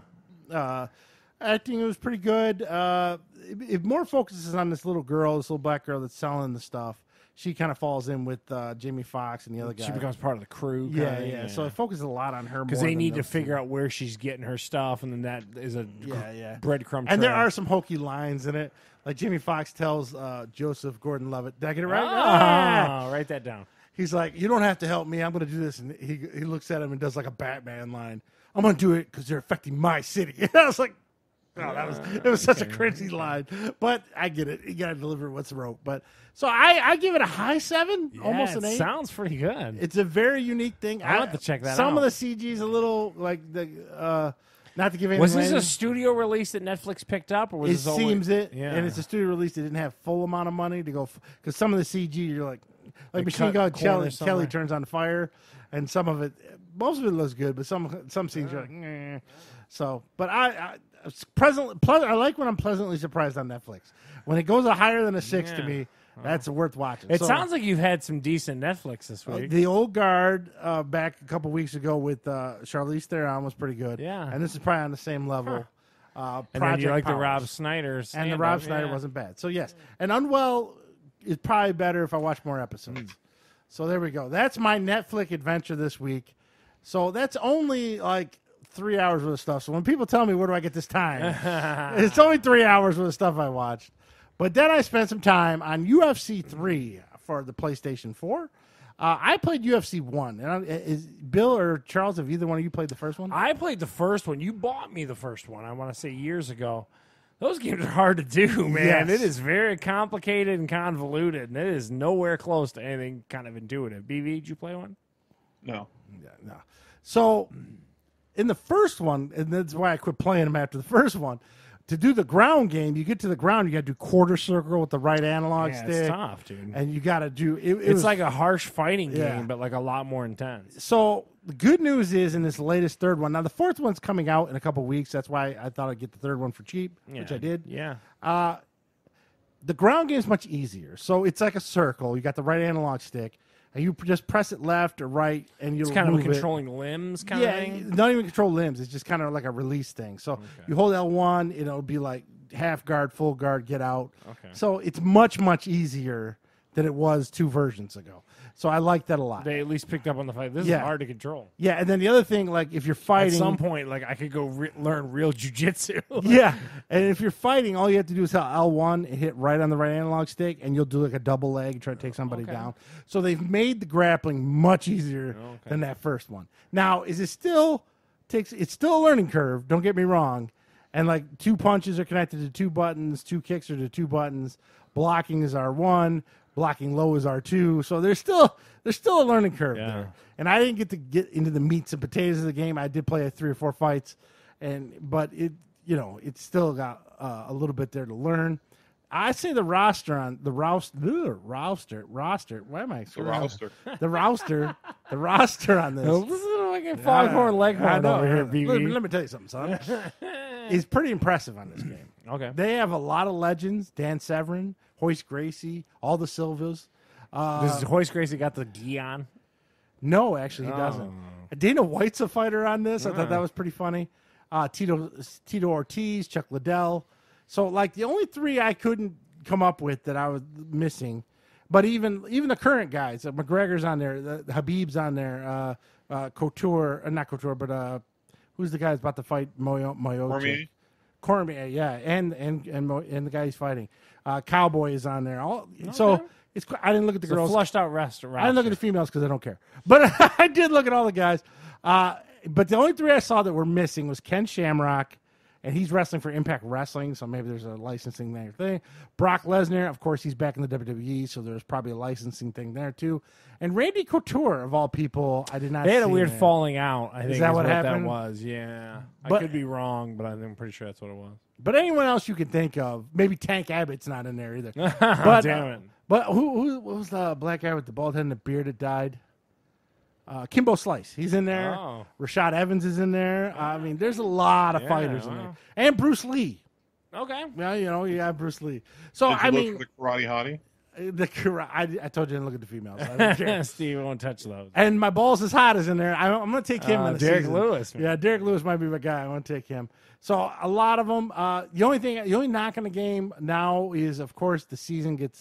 Acting, it was pretty good. It more focuses on this little girl, this little black girl that's selling the stuff. She kind of falls in with Jamie Foxx and the other guy. She becomes part of the crew. Yeah. So it focuses a lot on her because they need to figure out where she's getting her stuff, and then that is a breadcrumb. And there are some hokey lines in it. Like Jamie Foxx tells Joseph Gordon-Levitt, "Did I get it right?" Write that down. He's like, "You don't have to help me. I'm going to do this." And he looks at him and does like a Batman line. "I'm going to do it because they're affecting my city." And I was like, it was such a cringy line, but I get it. You got to deliver what's wrote. But so I give it a high 7, almost an 8. Sounds pretty good. It's a very unique thing. I have to check that out. Some of the CG's a little like the not to give any. Was this a studio release that Netflix picked up, or was it this seems it? Yeah. And it's a studio release that didn't have full amount of money to go because some of the CG you're like Machine Gun Kelly turns on fire, and some of it, most of it looks good, but some scenes you're like, nah. So, but I like when I'm pleasantly surprised on Netflix. When it goes higher than a 6 to me, that's worth watching. It sounds like you've had some decent Netflix this week. The Old Guard back a couple weeks ago with Charlize Theron was pretty good. Yeah. And this is probably on the same level. And then you like the Rob Schnider and the Rob Schnider wasn't bad. So, yes. And Unwell is probably better if I watch more episodes. So, there we go. That's my Netflix adventure this week. So, that's only like 3 hours worth of stuff. So when people tell me where do I get this time, it's only 3 hours worth of stuff I watched. But then I spent some time on UFC 3 for the PlayStation 4. I played UFC 1. And is Bill or Charles, have either one of you played the first one? I played the first one. You bought me the first one, I want to say years ago. Those games are hard to do, man. Yes. It is very complicated and convoluted, and it is nowhere close to anything kind of intuitive. BV, did you play one? No. Yeah, no. So in the first one, and that's why I quit playing them after the first one, to do the ground game, you get to the ground, you got to do quarter circle with the right analog stick. It's tough, dude. And you got to do it's like a harsh fighting game, but like a lot more intense. So the good news is in this latest third one, now the fourth one's coming out in a couple weeks. That's why I thought I'd get the third one for cheap, which I did. Yeah. The ground game's much easier. So it's like a circle. You got the right analog stick, and you just press it left or right, and you'll It's kind move of controlling limbs kind of thing? Not even control limbs. It's just kind of like a release thing. So you hold L1, it'll be like half guard, full guard, get out. Okay. So it's much, much easier than it was 2 versions ago. So I like that a lot. They at least picked up on the fight. This is hard to control. Yeah, and then the other thing, like if you're fighting... At some point, like I could go learn real jiu-jitsu. Yeah, and if you're fighting, all you have to do is hit L1 and hit right on the right analog stick, and you'll do like a double leg, try to take somebody down. So they've made the grappling much easier than that first one. Now, is it still... It's still a learning curve, don't get me wrong. And like 2 punches are connected to 2 buttons, 2 kicks are to 2 buttons, blocking is R1, blocking low is R2. So there's still a learning curve there. And I didn't get into the meats and potatoes of the game. I did play 3 or 4 fights, but it's still got a little bit there to learn. I say the roster on the roster. Why am I? The roster. The roster on this. This is like a foghorn leghorn over here, BB. Let me tell you something, son. Is pretty impressive on this game. Okay. They have a lot of legends. Dan Severn, Hoist Gracie, all the Silvas. Does Hoist Gracie got the gi on? No, actually, he doesn't. Dana White's a fighter on this. I thought that was pretty funny. Tito Ortiz, Chuck Liddell. So, like, the only 3 I couldn't come up with that I was missing, but even the current guys, McGregor's on there, the Habib's on there, Couture, not Couture, but who's the guy that's about to fight Cormier, yeah, and the guy he's fighting, Cowboy is on there. So I didn't look at the girls. Flushed out roster. I didn't look at the females because I don't care, but I did look at all the guys. But the only 3 I saw that were missing was Ken Shamrock. And he's wrestling for Impact Wrestling, so maybe there's a licensing there thing. Brock Lesnar, of course, he's back in the WWE, so there's probably a licensing thing there too. And Randy Couture, of all people, I did not. They had see a weird there. falling out. I think is that what happened? That was. Yeah, But, I could be wrong, but I'm pretty sure that's what it was. But anyone else you can think of, maybe Tank Abbott's not in there either. But, damn it! But who was the black guy with the bald head and the beard that died? Kimbo Slice, he's in there. Oh. Rashad Evans is in there. I mean, there's a lot of fighters in there, and Bruce Lee. Okay. Well, you got Bruce Lee. So Did you look for the karate hottie? I told you I didn't look at the females. I didn't care. Steve won't touch those. And my balls is hot is in there. I'm going to take him in the Derek season. Lewis. Man. Yeah, Derek Lewis might be my guy. I want to take him. So a lot of them. The only knock on the game now is, of course, the season kind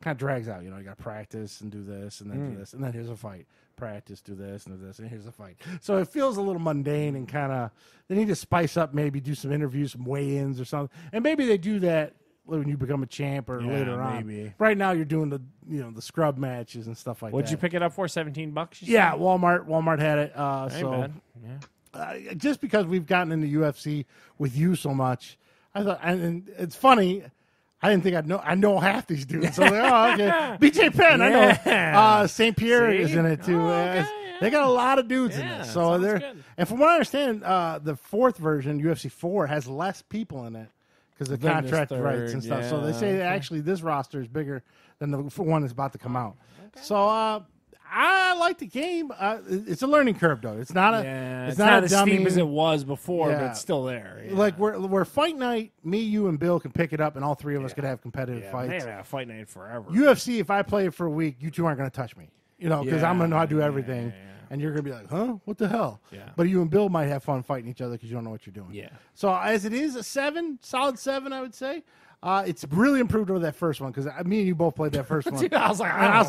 of drags out. You got to practice and do this and then do this and then here's a fight. Practice, do this and do this, and here's a fight. So it feels a little mundane and kind of. They need to spice up, maybe do some interviews, some weigh-ins or something, and maybe they do that when you become a champ or later on. Maybe. Right now, you're doing the scrub matches and stuff like that. What'd you pick it up for? $17? Yeah, Walmart had it. Bad. Yeah. Just because we've gotten into UFC with you so much, I thought, and it's funny. I didn't think I know half these dudes. So like, okay. BJ Penn, I know. St. Pierre is in it too. Okay, They got a lot of dudes in it. So they're good. And from what I understand, the 4th version, UFC 4, has less people in it because of contract rights and stuff. So they say actually this roster is bigger than the one that's about to come out. Okay. So I like the game. It's a learning curve, though. It's not a. It's not a as dummy. steep as it was before, but it's still there. Yeah. Like we're fight night. Me, you, and Bill can pick it up, and all 3 of us could have competitive fights. Man, I have fight night forever. UFC, if I play it for a week, you 2 aren't going to touch me. Because I'm going to know how to do everything, and you're going to be like, huh? What the hell? Yeah. But you and Bill might have fun fighting each other because you don't know what you're doing. Yeah. So as it is, a 7, solid 7, I would say. It's really improved over that first one because me and you both played that first one. Dude, I was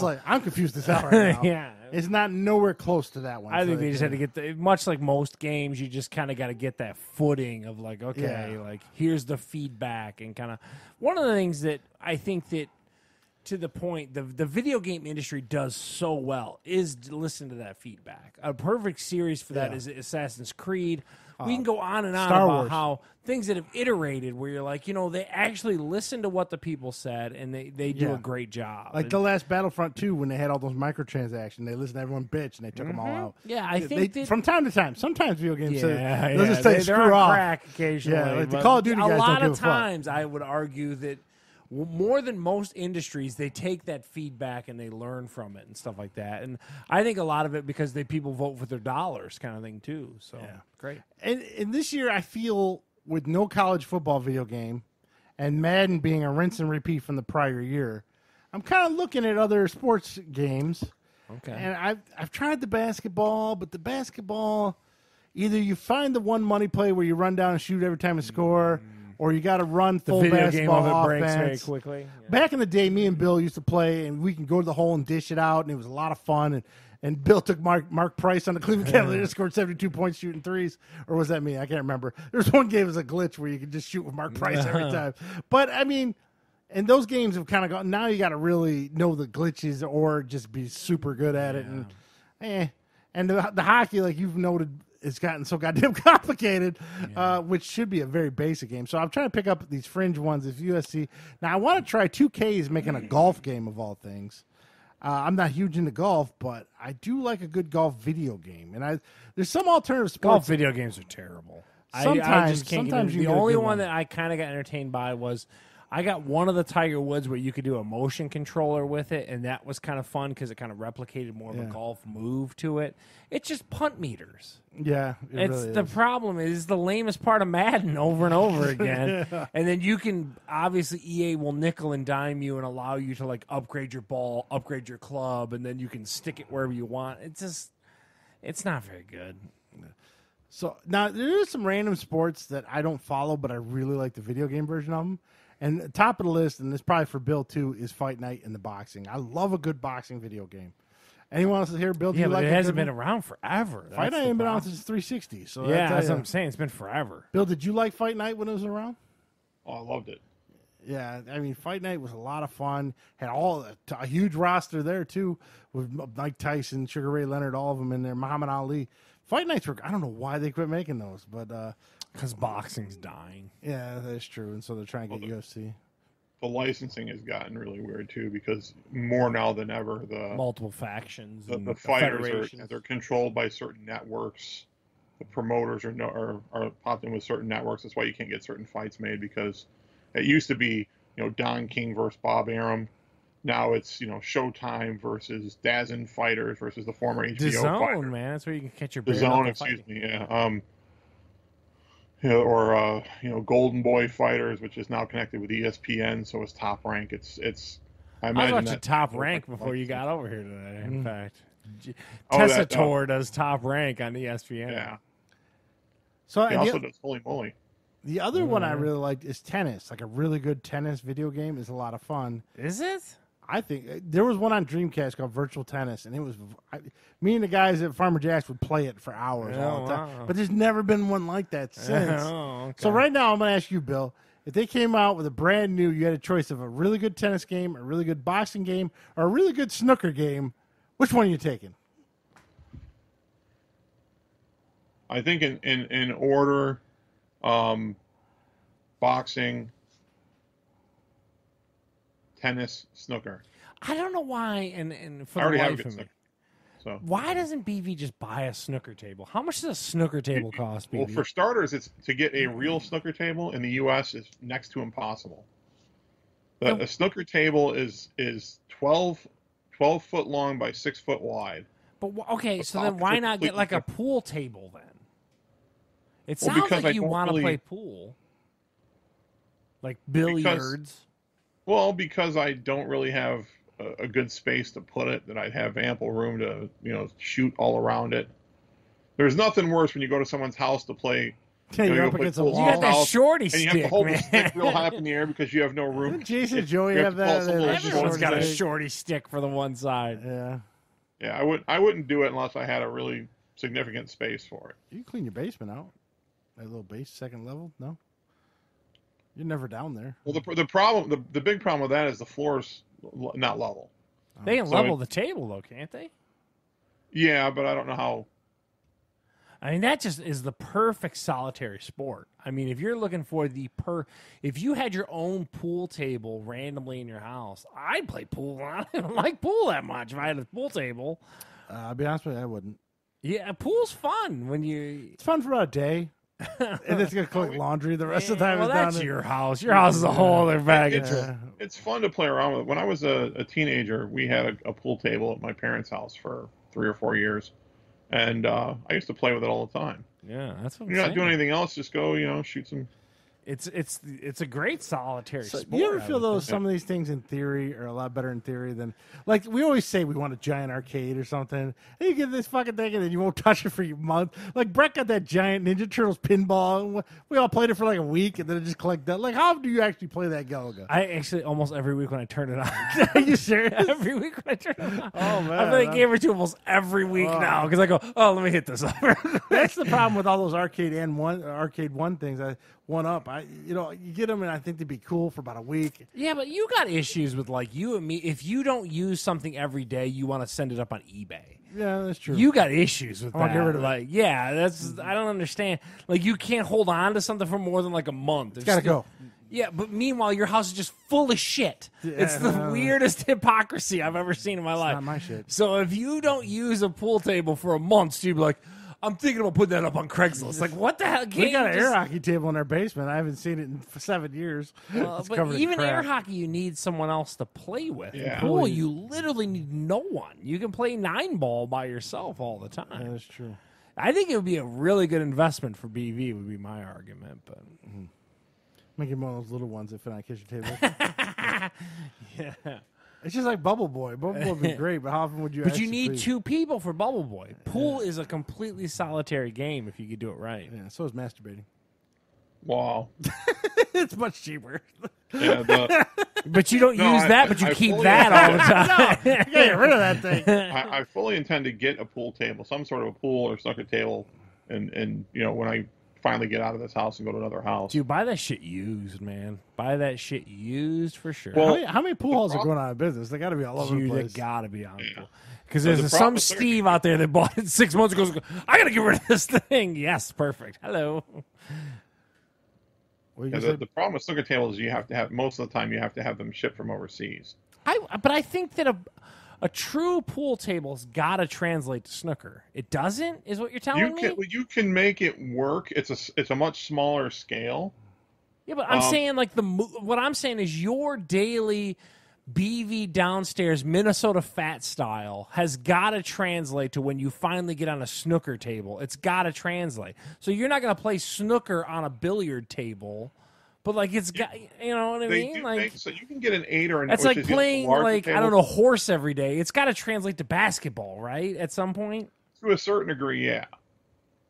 like, I'm confused as hell right now. Yeah. It's not nowhere close to that one. I think they just had to get much like most games, you just kind of got to get that footing of like, okay, like here's the feedback and kind of one of the things that I think that to the point the video game industry does so well is to listen to that feedback. A perfect series for that is Assassin's Creed. We can go on and on Star about Wars. how things that have iterated where you're like, they actually listen to what the people said and they do a great job. Like the last Battlefront 2 when they had all those microtransactions, they listened to everyone bitch and they took them all out. Yeah, I think from time to time. Sometimes video games they'll just they're screw on off. crack occasionally. Yeah, like the but Call of Duty guys a don't lot give of a fuck. times I would argue that more than most industries, they take that feedback and they learn from it and stuff like that. And I think a lot of it because people vote with their dollars kind of thing too. So great. And this year I feel with no college football video game and Madden being a rinse and repeat from the prior year, I'm kind of looking at other sports games. Okay. And I've tried the basketball, but the basketball, either you find the one money play where you run down and shoot every time you score, or you got to run full the video basketball game of it offense. breaks very quickly. Yeah. Back in the day, me and Bill used to play, and we can go to the hole and dish it out, and it was a lot of fun. And Bill took Mark Price on the Cleveland Cavaliers, scored 72 points shooting threes, or was that me? I can't remember. There's one game as a glitch where you could just shoot with Mark Price every time. But I mean, and those games have kind of gone. Now you got to really know the glitches or just be super good at it. And the hockey, like you've noted, it's gotten so goddamn complicated, which should be a very basic game. So I'm trying to pick up these fringe ones. If USC now, I want to try 2K is making a golf game of all things. I'm not huge into golf, but I do like a good golf video game. And there's some alternative sports. Golf video games are terrible. I just can't get into it. The only one that I kind of got entertained by was I got one of the Tiger Woods where you could do a motion controller with it, and that was kind of fun because it kind of replicated more of a golf move to it. It's just punt meters. Yeah, the problem is the lamest part of Madden over and over again. And then you can obviously EA will nickel and dime you and allow you to like upgrade your ball, upgrade your club, and then you can stick it wherever you want. It's not very good. So now there are some random sports that I don't follow, but I really like the video game version of them. And top of the list, and this probably for Bill too, is Fight Night and the boxing. I love a good boxing video game. Anyone else here, Bill? Do you like it hasn't been around forever. Fight Night ain't been around since 360. So that's what I'm saying. It's been forever. Bill, did you like Fight Night when it was around? Oh, I loved it. Yeah, I mean, Fight Night was a lot of fun. Had a huge roster there too, with Mike Tyson, Sugar Ray Leonard, all of them in there. Muhammad Ali. Fight Nights were. I don't know why they quit making those, but because boxing's dying. Yeah, that's true, and so they're trying to get UFC. The licensing has gotten really weird too, because more now than ever, the multiple factions, the fighters they're controlled by certain networks. The promoters are popped in with certain networks. That's why you can't get certain fights made, because it used to be Don King versus Bob Arum. Now it's Showtime versus DAZN fighters versus the former HBO fighters. Man, that's where you can catch your DAZN, excuse me, yeah. Or Golden Boy Fighters, which is now connected with ESPN, so it's Top Rank. I was watching Top Rank before you got over here today. In fact, Tessitore does Top Rank on ESPN. Yeah. So he also does Holy Moly. The other one I really liked is tennis. Like a really good tennis video game is a lot of fun. Is it? I think there was one on Dreamcast called Virtual Tennis, and it was me and the guys at Farmer Jack's would play it for hours all the time. Wow. But there's never been one like that since. Okay. So right now I'm going to ask you, Bill, if they came out with a brand new, you had a choice of a really good tennis game, a really good boxing game, or a really good snooker game, which one are you taking? I think in order, boxing, tennis, snooker. I don't know why, and for I already the have life a good of me, snooker. So why doesn't BV just buy a snooker table? How much does a snooker table cost, BV? Well, for starters, it's to get a real snooker table in the U.S. is next to impossible. A snooker table is 12 foot long by 6 foot wide. But okay, so then why not get like a pool table then? It sounds like you want to play pool, like billiards. Because I don't really have a good space to put it, that I'd have ample room to shoot all around it. There's nothing worse when you go to someone's house to play Yeah, You you're go up play against a pool wall. You got that house, shorty and you stick, have to hold man. the stick real high up in the air because you have no room. Didn't Jason and Joey you have to pull that? some little Everyone's short got a stick. shorty stick for the one side. Yeah. Yeah, I wouldn't do it unless I had a really significant space for it. You can clean your basement out. That little base, second level. No, you're never down there. Well, the problem, the big problem with that is the floor's not level. They can So level the table, though, can't they? Yeah, but I don't know how. I mean, that just is the perfect solitary sport. I mean, if you're looking for if you had your own pool table randomly in your house, I'd play pool. I don't even like pool that much if I had a pool table. I'll be honest with you, I wouldn't. Yeah, pool's fun when you. It's fun for about a day, and it's gonna collect laundry the rest of the time. Well, it's down that's there. your house. Your house is a whole other bag of tricks. It's fun to play around with. When I was a teenager, we had a pool table at my parents' house for 3 or 4 years, and I used to play with it all the time. Yeah, that's what You're not doing anything else. Just go, shoot some. It's a great solitary sport. You ever feel I would though think. some of these things in theory are a lot better in theory than like we always say we want a giant arcade or something. And you get this fucking thing and then you won't touch it for a month. Like Brett got that giant Ninja Turtles pinball. And we all played it for like a week and then it just collected that. Like how do you actually play that Galaga? I actually almost every week when I turn it on. Are you serious? Every week when I turn it on. Oh man, I play Gamer 2 almost every week now because I go, oh, let me hit this up. That's the problem with all those arcade one things. You get them and I think they'd be cool for about a week. Yeah, but you got issues with like you and me. If you don't use something every day, you want to send it up on eBay. Yeah, that's true. You got issues with I wanna that. get rid of it. Like, yeah, that's I don't understand. Like, you can't hold on to something for more than like a month. It's gotta go. Yeah, but meanwhile, your house is just full of shit. Yeah, it's the weirdest hypocrisy I've ever seen in my life. Not my shit. So if you don't use a pool table for a month, so you'd be like, I'm thinking about putting that up on Craigslist. Like, what the hell? We got an air hockey table in our basement. I haven't seen it in 7 years. It's But covered in even air crap. hockey, you need someone else to play with. Yeah. Pool, you literally need no one. You can play 9-ball by yourself all the time. Yeah, that's true. I think it would be a really good investment for BV, would be my argument. But Make it one of those little ones that fit on a kitchen table. yeah. It's just like Bubble Boy. Bubble Boy would be great, but how often would you But you actually need play? 2 people for Bubble Boy. Pool is a completely solitary game if you could do it right. Yeah, so is masturbating. Wow. It's much cheaper. Yeah, But you don't No, use that, but you I keep fully- that all the time. You gotta get rid of that thing. I fully intend to get a pool table, some sort of a pool or snooker table, and when I finally get out of this house and go to another house. Dude, buy that shit used, man. Buy that shit used for sure. Well, How many pool halls are going out of business? They got to be all over the Dude, they place. gotta be on pool. Because the there's problem some with Steve out there that bought it 6 months ago. I gotta get rid of this thing. Yes, perfect. Hello. What you Yeah, gonna the problem with snooker tables is you have to have most of the time you have to have them shipped from overseas. But I think that a true pool table's gotta translate to snooker. It doesn't, is what you're telling me? You can make it work. It's a much smaller scale. Yeah, but I'm saying like what I'm saying is your daily BV downstairs Minnesota fat style has got to translate to when you finally get on a snooker table. It's got to translate. So you're not going to play snooker on a billiard table, but like it's got, you know what I They mean? do Like make, so you can get an 8 or an. that's which like is, the playing larger like I table. don't know horse every day. It's got to translate to basketball, right? At some point. To a certain degree, yeah.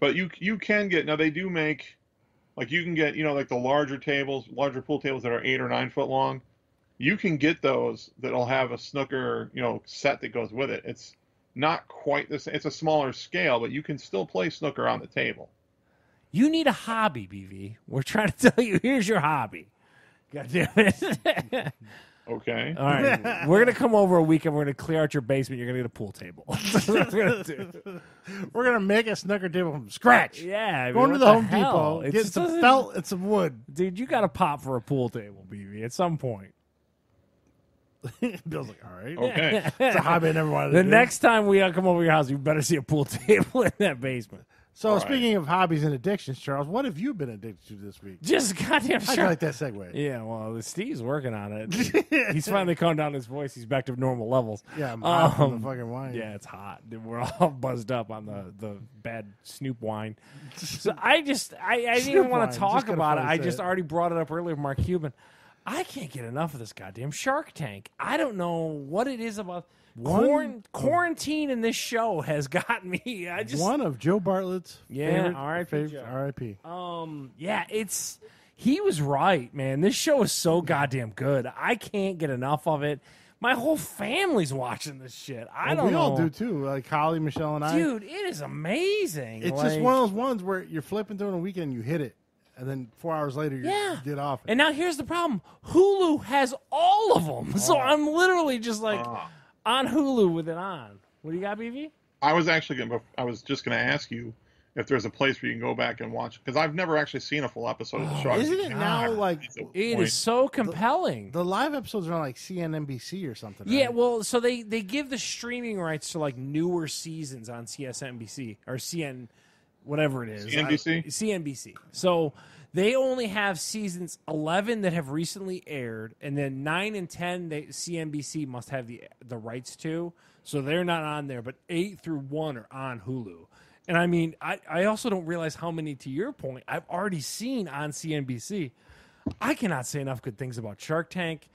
But you can get now. They do make like you can get like the larger pool tables that are 8 or 9 foot long. You can get those that'll have a snooker set that goes with it. It's not quite the same. It's a smaller scale, but you can still play snooker on the table. You need a hobby, BV. We're trying to tell you, here's your hobby. God damn it. Okay. All right. We're going to come over a weekend. We're going to clear out your basement. You're going to get a pool table. That's what we're going to do. We're gonna make a snooker table from scratch. Yeah. I mean, Going to what the Home hell? Depot, It get just some doesn't- felt and some wood. Dude, you got to pop for a pool table, BV, at some point. Bill's like, all right. Okay. It's a hobby I never wanted to The do. next time we come over to your house, you better see a pool table in that basement. So All right. speaking of hobbies and addictions, Charles, what have you been addicted to this week? Just goddamn I sure. like that segue. Yeah, well, Steve's working on it. He's finally calmed down his voice. He's back to normal levels. Yeah, I'm hot from the fucking wine. Yeah, it's hot. We're all buzzed up on the bad Snoop wine. So I didn't even want wine, to just talk gotta about it. finally I say just it. already brought it up earlier with Mark Cuban. I can't get enough of this goddamn Shark Tank. I don't know what it is about quarantine in this show has gotten me. One of Joe Bartlett's favorite, R.I.P. Joe. R.I.P. He was right, man. This show is so goddamn good. I can't get enough of it. My whole family's watching this shit. We all do too. Like Holly, Michelle, and I. Dude, it is amazing. It's just one of those ones where you're flipping through on a weekend, and you hit it, and then 4 hours later you get off it. And now here's the problem: Hulu has all of them, so I'm literally just like on Hulu with it on. What do you got, BV? I was just gonna ask you if there's a place where you can go back and watch, because I've never actually seen a full episode of the show. Isn't it now like it is so compelling? The live episodes are on like CNBC or something. Yeah, right? well, so they give the streaming rights to like newer seasons on CSNBC or CN, whatever it is, CNBC. So they only have seasons 11 that have recently aired, and then 9 and 10 CNBC must have the rights to. So they're not on there, but 8 through 1 are on Hulu. And I mean, I also don't realize how many, to your point, I've already seen on CNBC. I cannot say enough good things about Shark Tank.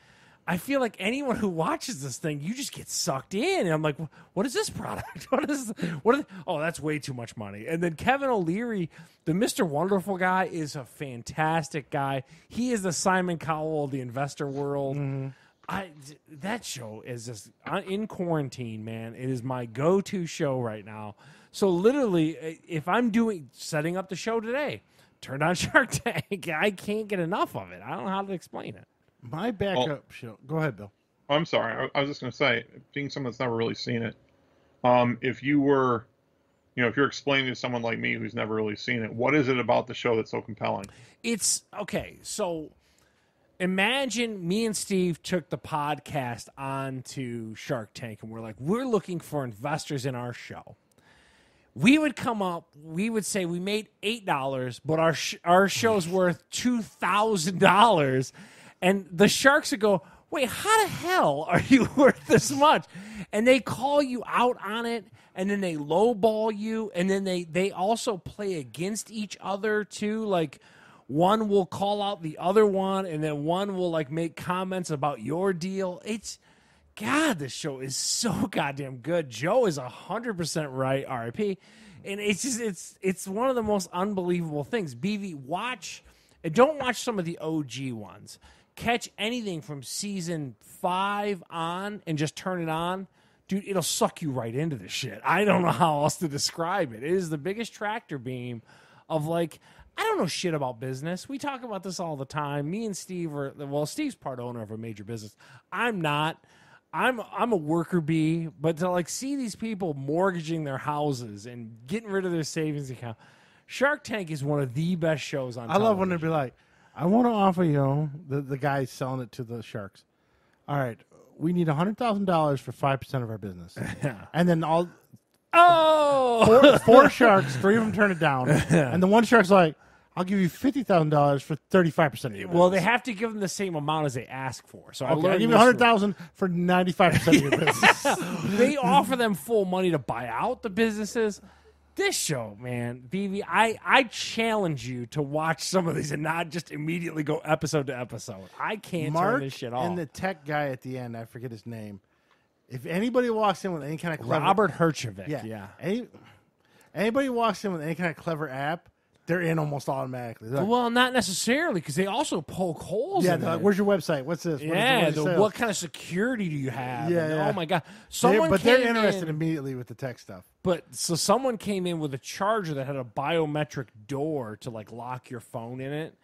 I feel like anyone who watches this thing, you just get sucked in. And I'm like, what is this product? Oh, that's way too much money. And then Kevin O'Leary, the Mr. Wonderful guy, is a fantastic guy. He is the Simon Cowell of the investor world. Mm-hmm. That show is just in quarantine, man. It is my go-to show right now. So literally, if I'm setting up the show today, turn on Shark Tank. I can't get enough of it. I don't know how to explain it. My backup show. Go ahead, Bill. I'm sorry. I was just going to say, being someone that's never really seen it, if you're explaining to someone like me who's never really seen it, what is it about the show that's so compelling? It's okay. So imagine me and Steve took the podcast onto Shark Tank, and we're looking for investors in our show. We would say we made $8, but our show's worth $2,000. And the sharks would go, wait, how the hell are you worth this much? And they call you out on it, and then they lowball you, and then they also play against each other too. Like one will call out the other one, and then one will like make comments about your deal. God, this show is so goddamn good. Joe is 100% right, RIP. And it's one of the most unbelievable things. BV, don't watch some of the OG ones. Catch anything from season 5 on and just turn it on. Dude, it'll suck you right into this shit. I don't know how else to describe it. It is the biggest tractor beam of like, I don't know shit about business. We talk about this all the time. Me and Steve Steve's part owner of a major business. I'm not. I'm a worker bee, but to like see these people mortgaging their houses and getting rid of their savings account, Shark Tank is one of the best shows on television. I love when they be like, I want to offer you, the guy selling it to the sharks. All right, we need $100,000 for 5% of our business. And then four sharks, 3 of them turn it down. And the one shark's like, I'll give you $50,000 for 35% of your business. Well, they have to give them the same amount as they ask for. So I'll give you $100,000 for 95% of your business. They offer them full money to buy out the businesses. This show, man, BB, I challenge you to watch some of these and not just immediately go episode to episode. I can't turn this shit off. And the tech guy at the end, I forget his name. If anybody walks in with any kind of clever... Robert Herjavec, yeah. Anybody walks in with any kind of clever app, they're in almost automatically. Like, well, not necessarily, because they also poke holes in like, where's your website? What's this? What kind of security do you have? Oh, my God. They're interested immediately with the tech stuff. So someone came in with a charger that had a biometric door to, like, lock your phone in it.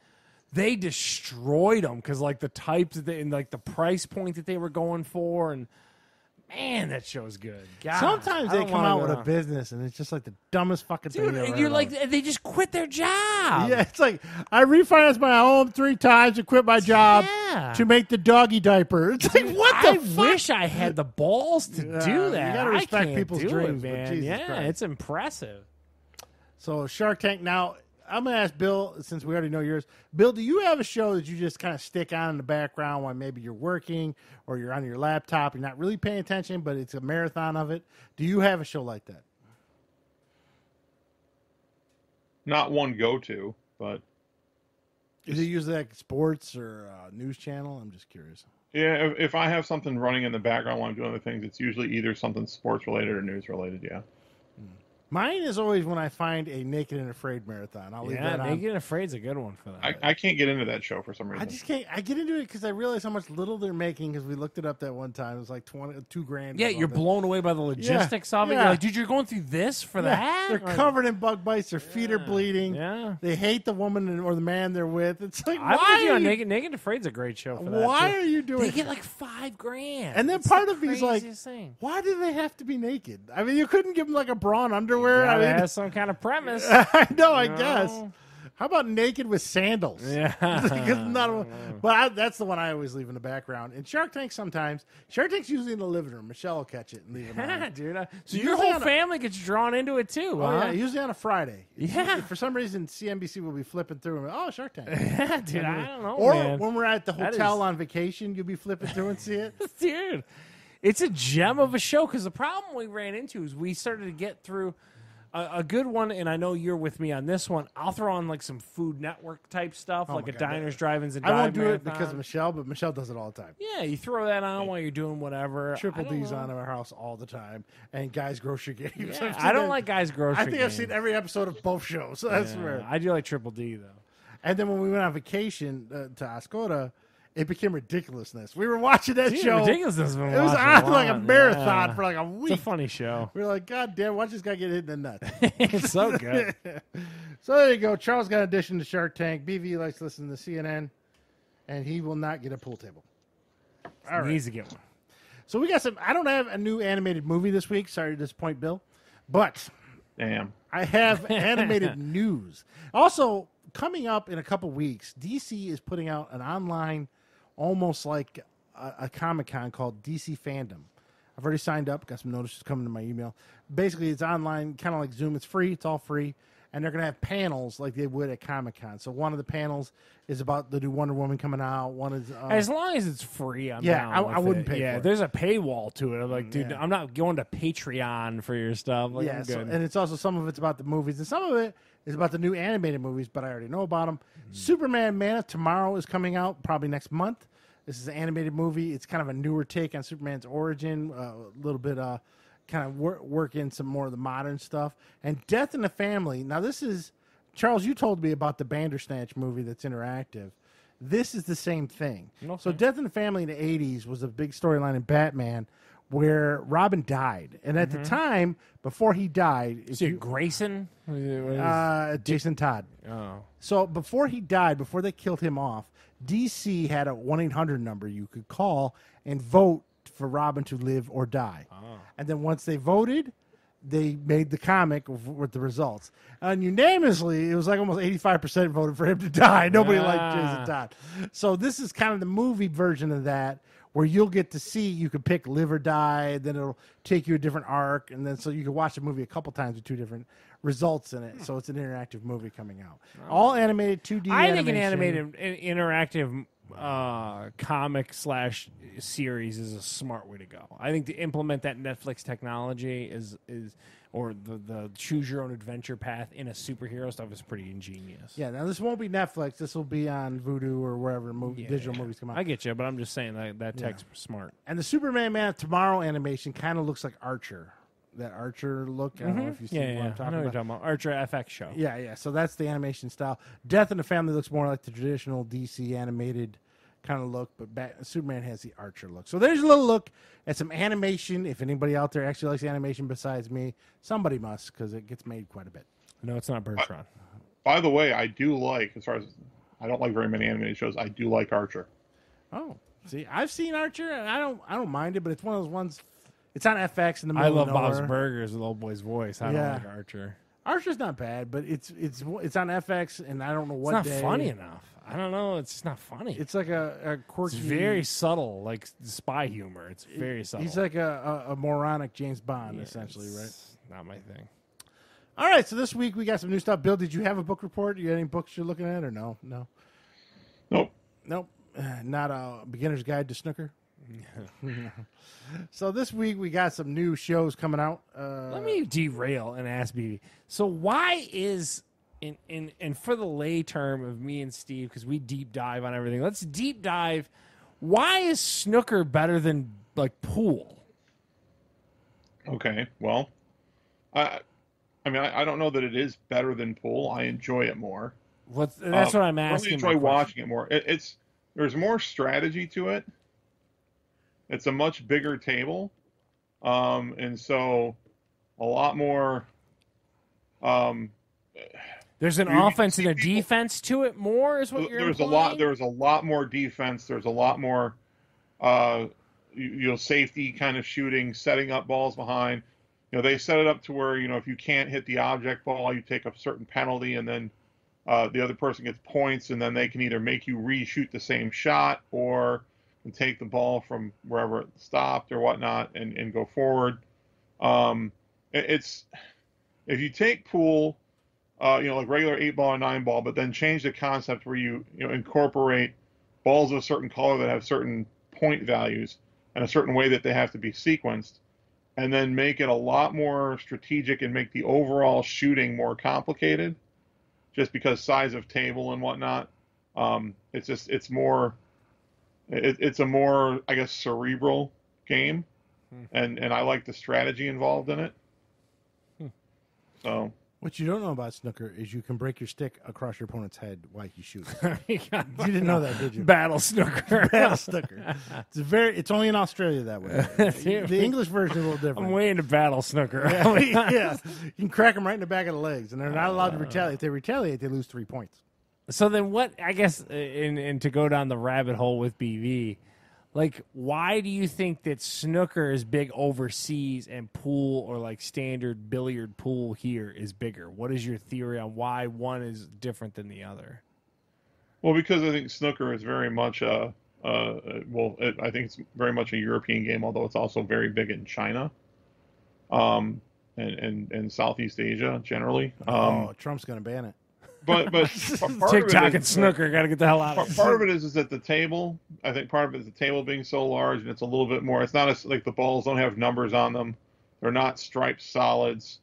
They destroyed them because, like, the types and, like, the price point that they were going for, and man, that show's good. God, sometimes they come out with a business and it's just like the dumbest fucking thing. And you're like, they just quit their job. Yeah, it's like, I refinanced my home 3 times and quit my job to make the doggy diaper. It's like, what the fuck? I wish I had the balls to do that. You got to respect people's dreams, man. It's impressive. So Shark Tank. Now, I'm going to ask Bill, since we already know yours. Bill, do you have a show that you just kind of stick on in the background while maybe you're working or you're on your laptop, you're not really paying attention, but it's a marathon of it? Do you have a show like that? Not one go-to, but... Is it usually like sports or news channel? I'm just curious. Yeah, if I have something running in the background while I'm doing other things, it's usually either something sports related or news related. Yeah. Mine is always when I find a Naked and Afraid marathon. I'll leave that on. Naked and Afraid's a good one for that. I can't get into that show for some reason. I just can't. I get into it because I realize how much little they're making. Because we looked it up that one time. It was like $2,000. Yeah, you're blown away by the logistics of it. Yeah. You're like, dude, you're going through this for that? They're covered in bug bites. Their feet are bleeding. Yeah. They hate the woman or the man they're with. It's like, I'm why? with you on Naked and Afraid's a great show for that. Why too. are you doing? They get like $5,000. And then It's part the of me is like, craziest thing. why do they have to be naked? I mean, you couldn't give them like a bra and underwear. Gotta I mean, have some kind of premise. I know. I No. guess. How about naked with sandals? Yeah. That's the one I always leave in the background. And Shark Tank sometimes. Shark Tank's usually in the living room. Michelle will catch it and leave it Yeah, on. dude. So Usually your whole on a- family gets drawn into it too. Oh, huh? yeah, usually on a Friday. Yeah. For some reason, CNBC will be flipping through and, oh, Shark Tank. Yeah, dude. I don't know, Or man. when we're at the That hotel is- on vacation, you'll be flipping through and see it. Dude, it's a gem of a show because the problem we ran into is we started to get through a good one, and I know you're with me on this one. I'll throw on like some Food Network type stuff, like my a God, diners, drive-ins, and I won't dive do it marathon. because of Michelle, but Michelle does it all the time. Yeah, you throw that on while you're doing whatever. Triple I don't D's know. on in our house all the time, and Guys Grocery Games. Yeah, I've seen I don't that- like Guys Grocery I think I've Games. seen every episode of both shows. So that's Yeah, rare. I do like Triple D though. And then when we went on vacation to Ascota, it became ridiculousness. We were watching that Dude, show. Ridiculousness has been It was watching on like a lot. marathon Yeah. for like a It's week. a funny show. We were like, God damn, watch this guy get hit in the nuts. It's so good. So there you go. Charles got an addition to Shark Tank. BV likes to listen to CNN, and he will not get a pool table. All right. Needs to get one. So we got some. I don't have a new animated movie this week. Sorry to disappoint Bill, but Damn. I have animated news. Also, coming up in a couple weeks, DC is putting out an online, almost like a Comic-Con called DC Fandom. I've already signed up. Got some notices coming to my email. Basically, it's online, kind of like Zoom. It's free. It's all free. And they're going to have panels like they would at Comic-Con. So one of the panels is about the new Wonder Woman coming out. One is... As long as it's free, I'm Yeah, down I with wouldn't it. pay Yeah, for it. there's a paywall to it. I'm like, dude, Yeah. I'm not going to Patreon for your stuff. Like, yeah, I'm so, good. and it's also some of it's about the movies, and some of it is about the new animated movies, but I already know about them. Superman Man of Tomorrow is coming out probably next month. This is an animated movie. It's kind of a newer take on Superman's origin, a little bit kind of work in some more of the modern stuff. And Death in the Family. Now, this is, Charles, you told me about the Bandersnatch movie that's interactive. This is the same thing. Okay. So Death in the Family in the 80s was a big storyline in Batman where Robin died. And at the time, before he died, if Is it you- Grayson? Jason Todd. Oh. So before he died, before they killed him off, DC had a 1-800 number you could call and vote for Robin to live or die. And then once they voted, they made the comic with the results. And unanimously, it was like almost 85% voted for him to die. Nobody liked Jason Todd. So this is kind of the movie version of that, where you'll get to see, you could pick live or die, then it'll take you a different arc, and then so you can watch the movie a couple times with two different results in it. So it's an interactive movie coming out. All animated, 2D I animation. think an animated, interactive comic / series is a smart way to go. I think to implement that Netflix technology is or the choose your own adventure path in a superhero stuff is pretty ingenious. Yeah, now this won't be Netflix. This will be on Vudu or wherever digital movies come out. I get you, but I'm just saying that tech's smart. And the Superman Man of Tomorrow animation kind of looks like Archer. That Archer look. I don't know if you see what I'm I know talking what you're about. talking about. Archer FX show. Yeah. So that's the animation style. Death in the Family looks more like the traditional DC animated kind of look, but Superman has the Archer look. So there's a little look at some animation. If anybody out there actually likes animation besides me, somebody must, because it gets made quite a bit. No, it's not Bertrand. By the way, I do like, as far as I don't like very many animated shows, I do like Archer. Oh, see, I've seen Archer, and I don't mind it, but it's one of those ones. It's on FX in the I middle love of Bob's nowhere. Burgers with Old Boy's voice. I don't Yeah. like Archer. Archer's not bad, but it's on FX, and I don't know what It's not day. funny enough. I don't know. It's just not funny. It's like a quirky. It's very subtle, like spy humor. It's very subtle. He's like a moronic James Bond, Yeah, essentially, right? it's not my thing. All right, so this week we got some new stuff. Bill, did you have a book report? You got any books you're looking at, or no? Nope. Nope. Not a beginner's guide to snooker. So this week we got some new shows coming out. Let me derail and ask BB. So why is And for the lay term of me and Steve, because we deep dive on everything, let's deep dive. Why is snooker better than like pool? Okay, well, I don't know that it is better than pool. I enjoy it more. That's what I'm I asking. really enjoy watching it more. There's more strategy to it. It's a much bigger table, and so a lot more. There's an offense and a defense to it more, is what you're implying? There's a lot more defense. There's a lot more, safety kind of shooting, setting up balls behind. They set it up to where, if you can't hit the object ball, you take a certain penalty, and then the other person gets points, and then they can either make you reshoot the same shot or take the ball from wherever it stopped or whatnot and go forward. If you take pool, like regular 8-ball and 9-ball, but then change the concept where you incorporate balls of a certain color that have certain point values and a certain way that they have to be sequenced, and then make it a lot more strategic and make the overall shooting more complicated, just because size of table and whatnot. It's a more, I guess, cerebral game, and I like the strategy involved in it. So. What you don't know about snooker is you can break your stick across your opponent's head while you shoot. You didn't know that, did you? Battle snooker. Battle snooker. It's only in Australia that way. The English version is a little different. I'm way into battle snooker. Yeah. You can crack them right in the back of the legs, and they're not allowed to retaliate. If they retaliate, they lose 3 points. So then what, I guess, and to go down the rabbit hole with BV, like, why do you think that snooker is big overseas and pool or like standard billiard pool here is bigger? What is your theory on why one is different than the other? Well, because I think snooker is very much I think it's very much a European game, although it's also very big in China, and Southeast Asia generally. Trump's going to ban it. But TikTok and snooker, got to get the hell out of it. Part of it is that the table, I think part of it is the table being so large, and it's a little bit more, it's not as, like, the balls don't have numbers on them. They're not striped solids.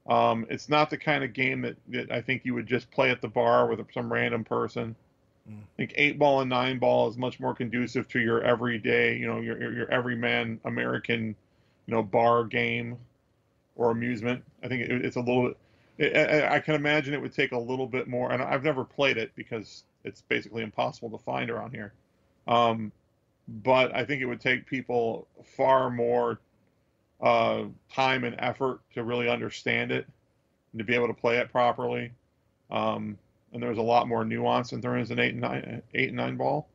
It's not the kind of game that I think you would just play at the bar with some random person. I think 8-ball and 9-ball is much more conducive to your everyday, your everyman American, bar game or amusement. I think it's a little bit. I can imagine it would take a little bit more, and I've never played it because it's basically impossible to find around here. But I think it would take people far more time and effort to really understand it and to be able to play it properly. And there's a lot more nuance than there is an 8 and 9 ball.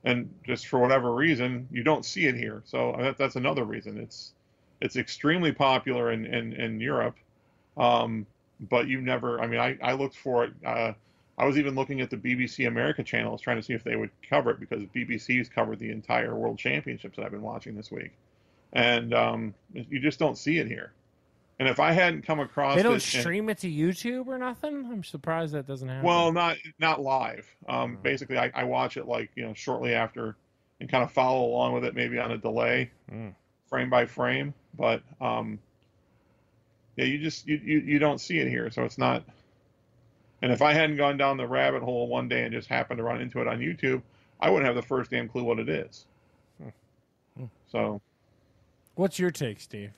And just for whatever reason, you don't see it here. So that's another reason. It's extremely popular in Europe. But you never, I looked for it. I was even looking at the BBC America channels trying to see if they would cover it, because BBC's covered the entire World Championships that I've been watching this week. And you just don't see it here. And if I hadn't come across it... They don't stream it to YouTube or nothing? I'm surprised that doesn't happen. Well, not live. Basically, I watch it shortly after and kind of follow along with it, maybe on a delay, frame by frame. But... yeah, you don't see it here, so it's not. And if I hadn't gone down the rabbit hole one day and just happened to run into it on YouTube, I wouldn't have the first damn clue what it is. So, what's your take, Steve?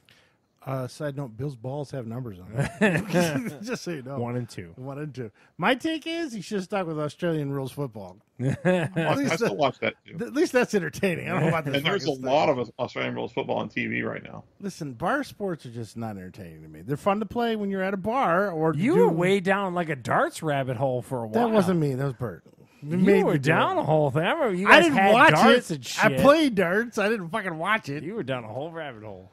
Side note: Bill's balls have numbers on them. Just so you know, 1 and 2. 1 and 2. My take is he should have stuck with Australian rules football. I still watch that too. At least that's entertaining. I don't know about this. And there's a lot of Australian rules football on TV right now. Listen, bar sports are just not entertaining to me. They're fun to play when you're at a bar, or you were way down like a darts rabbit hole for a while. That wasn't me. That was Bert. You were down a whole thing. I remember you guys didn't had watch darts it. and shit. I played darts. I didn't fucking watch it. You were down a whole rabbit hole.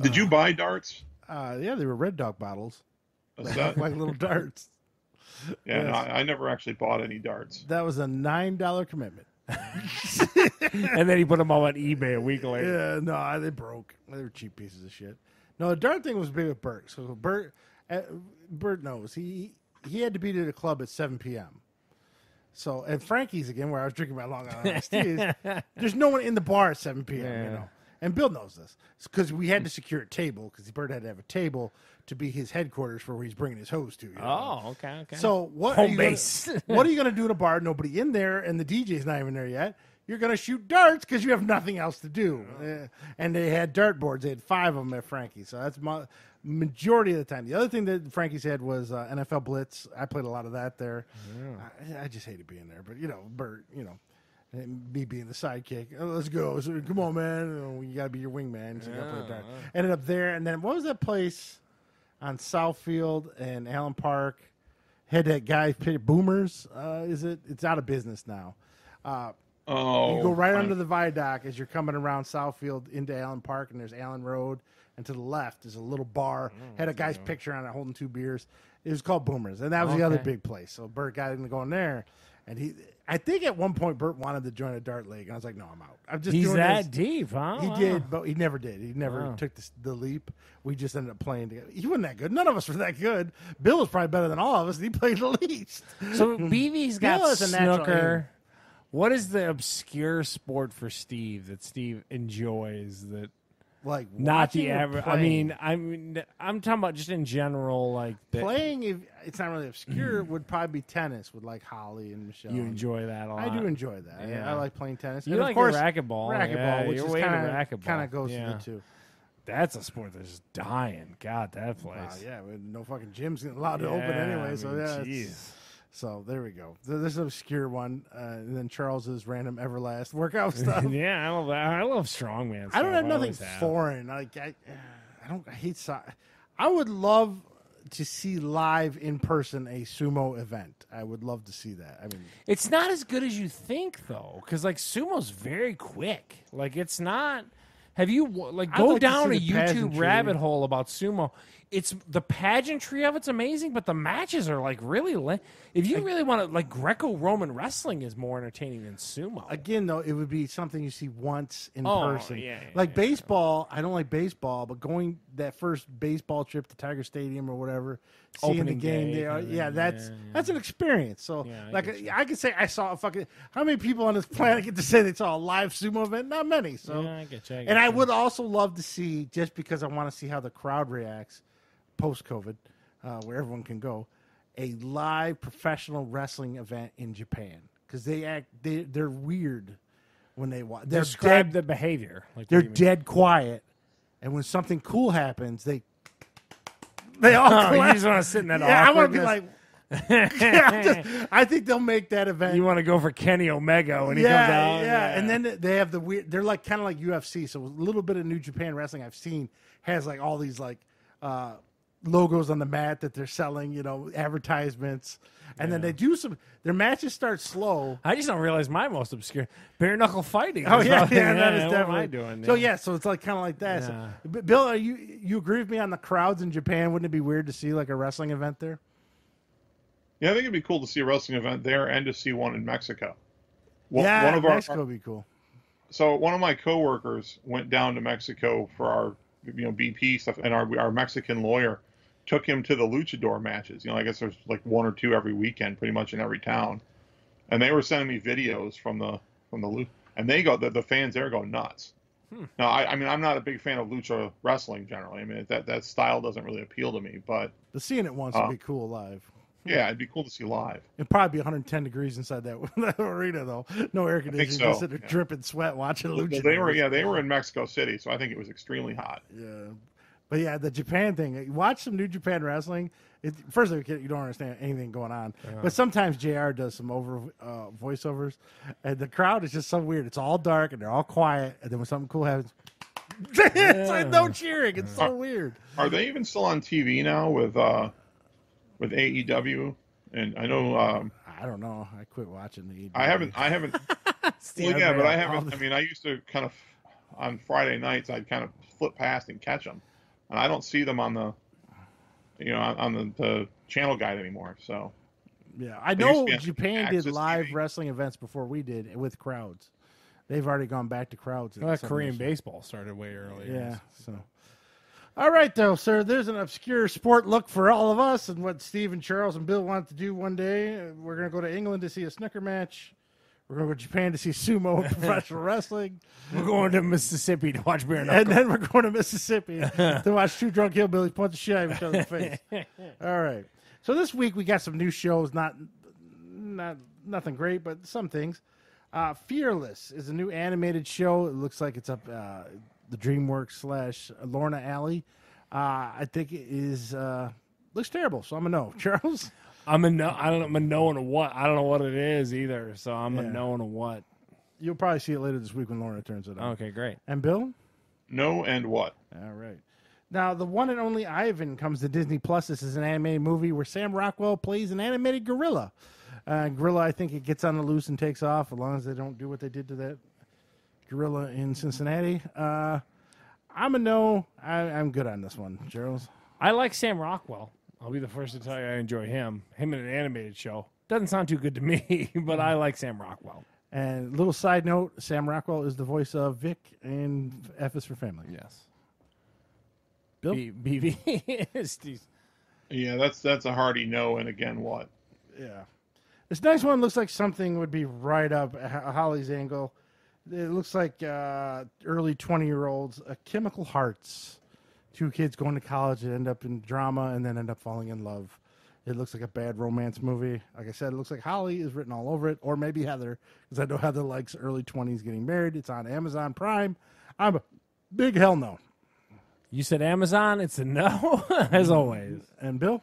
Did you buy darts? Yeah, they were Red Dog bottles. Like little darts. Yeah, yes. No, I never actually bought any darts. That was a $9 commitment. And then he put them all on eBay a week later. Yeah, no, they broke. They were cheap pieces of shit. No, the dart thing was big with Bert. So Bert knows. He had to be to the club at 7 p.m. So, and Frankie's again, where I was drinking my Long Island iced teas, there's no one in the bar at 7 p.m., and Bill knows this, because we had to secure a table, because Bert had to have a table to be his headquarters for where he's bringing his hose to. You know? Oh, okay. So what Home are you base. what are you going to do in a bar? Nobody in there, and the DJ's not even there yet. You're going to shoot darts because you have nothing else to do. And they had dart boards. They had 5 of them at Frankie's. So that's majority of the time. The other thing that Frankie's had was NFL Blitz. I played a lot of that there. Yeah. I just hated being there. But, Bert, and me being the sidekick. Oh, let's go. So, come on, man. You got to be your wingman. So you got to play dart. Ended up there. And then what was that place on Southfield and Allen Park? Had that guy, Boomers. It's out of business now. You go right under the viaduct as you're coming around Southfield into Allen Park, and there's Allen Road, and to the left is a little bar. Had a guy's picture on it holding 2 beers. It was called Boomers, and that was the other big place. So Bert got him going there, and I think at one point Bert wanted to join a dart league, and I was like, no, I'm out. I'm just He's doing that this. deep, huh? He did, but he never did. He never took the leap. We just ended up playing together. He wasn't that good. None of us were that good. Bill was probably better than all of us, and he played the least. So BB's got Bill is a natural snooker. What is the obscure sport for Steve that Steve enjoys that like not the watching or average? playing? I'm talking about just in general, like playing. If it's not really obscure, would probably be tennis with like Holly and Michelle. You enjoy that a lot. I do enjoy that. Yeah. I like playing tennis. You and like of course, racquetball, which you're is way into kind of racquetball. goes to the two. That's a sport that's dying. God, that place. Wow, yeah, no fucking gyms allowed to open anyway. So there we go. This is an obscure one, and then Charles's random Everlast workout stuff. Yeah, I love that. I love strongman. I don't have nothing foreign. Like I hate. I would love to see live in person a sumo event. I would love to see that. I mean, it's not as good as you think though, because like sumo's very quick. Like it's not. Have you go down a YouTube rabbit hole about sumo? It's the pageantry of it's amazing, but the matches are like really. If you really want to, like Greco-Roman wrestling is more entertaining than sumo. Again, though, it would be something you see once in person. Like baseball, I don't like baseball, but going that first baseball trip to Tiger Stadium or whatever, seeing the game there, that's an experience. So, I could say I saw how many people on this planet get to say they saw a live sumo event? Not many. So, I get you. I would also love to see, just because I want to see how the crowd reacts post-COVID, where everyone can go, a live professional wrestling event in Japan, because they're weird when they watch. Describe the behavior. They're dead quiet, and when something cool happens, they all. You just want to sit in that. I want to be like. I think they'll make that event. You want to go for Kenny Omega when he comes out. Yeah, and then they have the weird. They're like kind of like UFC. So a little bit of New Japan wrestling I've seen has like all these like logos on the mat that they're selling, advertisements, and then they do their matches start slow. I just don't realize my most obscure bare knuckle fighting. That is definitely. What am I doing? So it's like kind of like that. Yeah. So, Bill, you agree with me on the crowds in Japan? Wouldn't it be weird to see like a wrestling event there? Yeah, I think it'd be cool to see a wrestling event there and to see one in Mexico. Mexico would be cool. So one of my coworkers went down to Mexico for our BP stuff, and our Mexican lawyer took him to the luchador matches. I guess there's like 1 or 2 every weekend, pretty much in every town. And they were sending me videos from the and they go the fans there go nuts. Now, I'm not a big fan of lucha wrestling generally. I mean that style doesn't really appeal to me, but seeing it once would be cool live. Yeah, it'd be cool to see live. It'd probably be 110 degrees inside that arena, though. No air conditioning. So. Just sitting there dripping sweat watching lucha. They were in Mexico City, so I think it was extremely hot. Yeah. But yeah, the Japan thing. Watch some New Japan wrestling. First of all, you don't understand anything going on. But sometimes JR does some voiceovers, and the crowd is just so weird. It's all dark, and they're all quiet, and then when something cool happens, it's like no cheering. It's so weird. Are they even still on TV now with AEW? And I know... I don't know. I quit watching the AEW. I haven't... Well, yeah, but I haven't... I mean, I used to kind of... On Friday nights, I'd kind of flip past and catch them. And I don't see them on the, on the channel guide anymore. So, yeah, I know Japan did live wrestling events before we did with crowds. They've already gone back to crowds. Korean baseball started way earlier. Yeah. So, all right, though, sir. There's an obscure sport look for all of us, and what Steve and Charles and Bill want to do one day. We're going to go to England to see a snooker match. We're going to go to Japan to see sumo and professional wrestling. We're going to Mississippi to watch bare knuckle. And then we're going to Mississippi to watch two drunk hillbillies punch the shit out of each other in the face. All right. So this week we got some new shows. Nothing great, but some things. Fearless is a new animated show. It looks like it's up the DreamWorks / Lorna Alley. I think it is looks terrible, so I'm a no. Charles? I'm a no. I'm a no and a what. I don't know what it is either, so I'm a no and a what. You'll probably see it later this week when Lorna turns it on. Okay, great. And Bill? No and what? All right. Now, the one and only Ivan comes to Disney Plus. This is an animated movie where Sam Rockwell plays an animated gorilla. Gorilla, I think it gets on the loose and takes off as long as they don't do what they did to that gorilla in Cincinnati. I'm a no. I'm good on this one. Charles? I like Sam Rockwell. I'll be the first to tell you I enjoy him. Him in an animated show. Doesn't sound too good to me, but I like Sam Rockwell. And little side note, Sam Rockwell is the voice of Vic in F is for Family. Yes. Bill? BB. Yeah, that's a hearty no. And again, what? Yeah. This next one looks like something would be right up Holly's angle. It looks like early 20-year-olds, Chemical Hearts. Two kids going to college that end up in drama and then end up falling in love. It looks like a bad romance movie. Like I said, it looks like Holly is written all over it, or maybe Heather, because I know Heather likes early 20s getting married. It's on Amazon Prime. I'm a big hell no. You said Amazon. It's a no, as always. And Bill?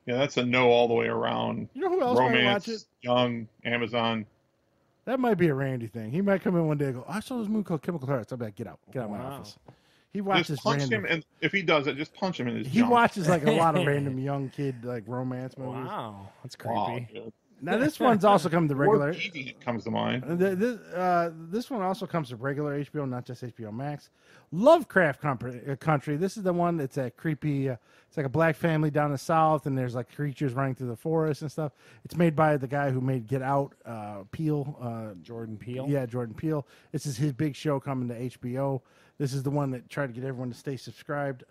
Yeah, that's a no all the way around. You know who else might watch it? Young, Amazon. That might be a Randy thing. He might come in one day and go, I saw this movie called Chemical Hearts. I'll be like, get out of my office. He watches just punch random. him, and if he does it, just punch him in his He junk. watches like a lot of random young kid like romance movies. Wow, that's creepy. Wow, Now this one's also come to regular. Deviant comes to mind. This one also comes to regular HBO, not just HBO Max. Lovecraft Country. This is the one that's a creepy. It's like a black family down the south, and there's like creatures running through the forest and stuff. It's made by the guy who made Get Out, Peele. Jordan Peele. Yeah, Jordan Peele. This is his big show coming to HBO. This is the one that tried to get everyone to stay subscribed.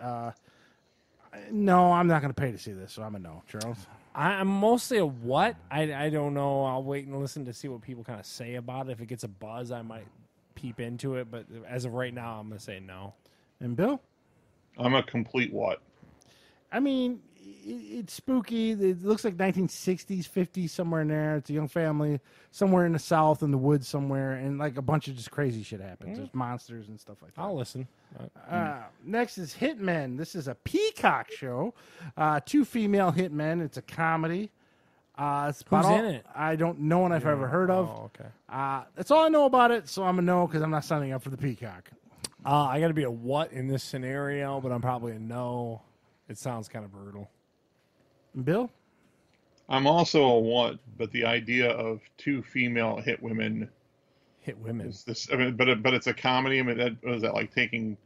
No, I'm not going to pay to see this, so I'm a no. Charles? I'm mostly a what? I don't know. I'll wait and listen to see what people kind of say about it. If it gets a buzz, I might peep into it. But as of right now, I'm going to say no. And Bill? I'm a complete what? I mean, it's spooky. It looks like 1960s, 50s, somewhere in there. It's a young family somewhere in the south in the woods somewhere, and like a bunch of just crazy shit happens. There's monsters and stuff like that. I'll listen. Next is Hitmen. This is a Peacock show. Two female hitmen. It's a comedy. Who's in it? I don't know one I've ever heard of. Oh, okay. That's all I know about it, so I'm a no because I'm not signing up for the Peacock. I got to be a what in this scenario, but I'm probably a no. It sounds kind of brutal. Bill? I'm also a what, but the idea of two female hit women. Is this? I mean, but it's a comedy. I mean, was that like taking,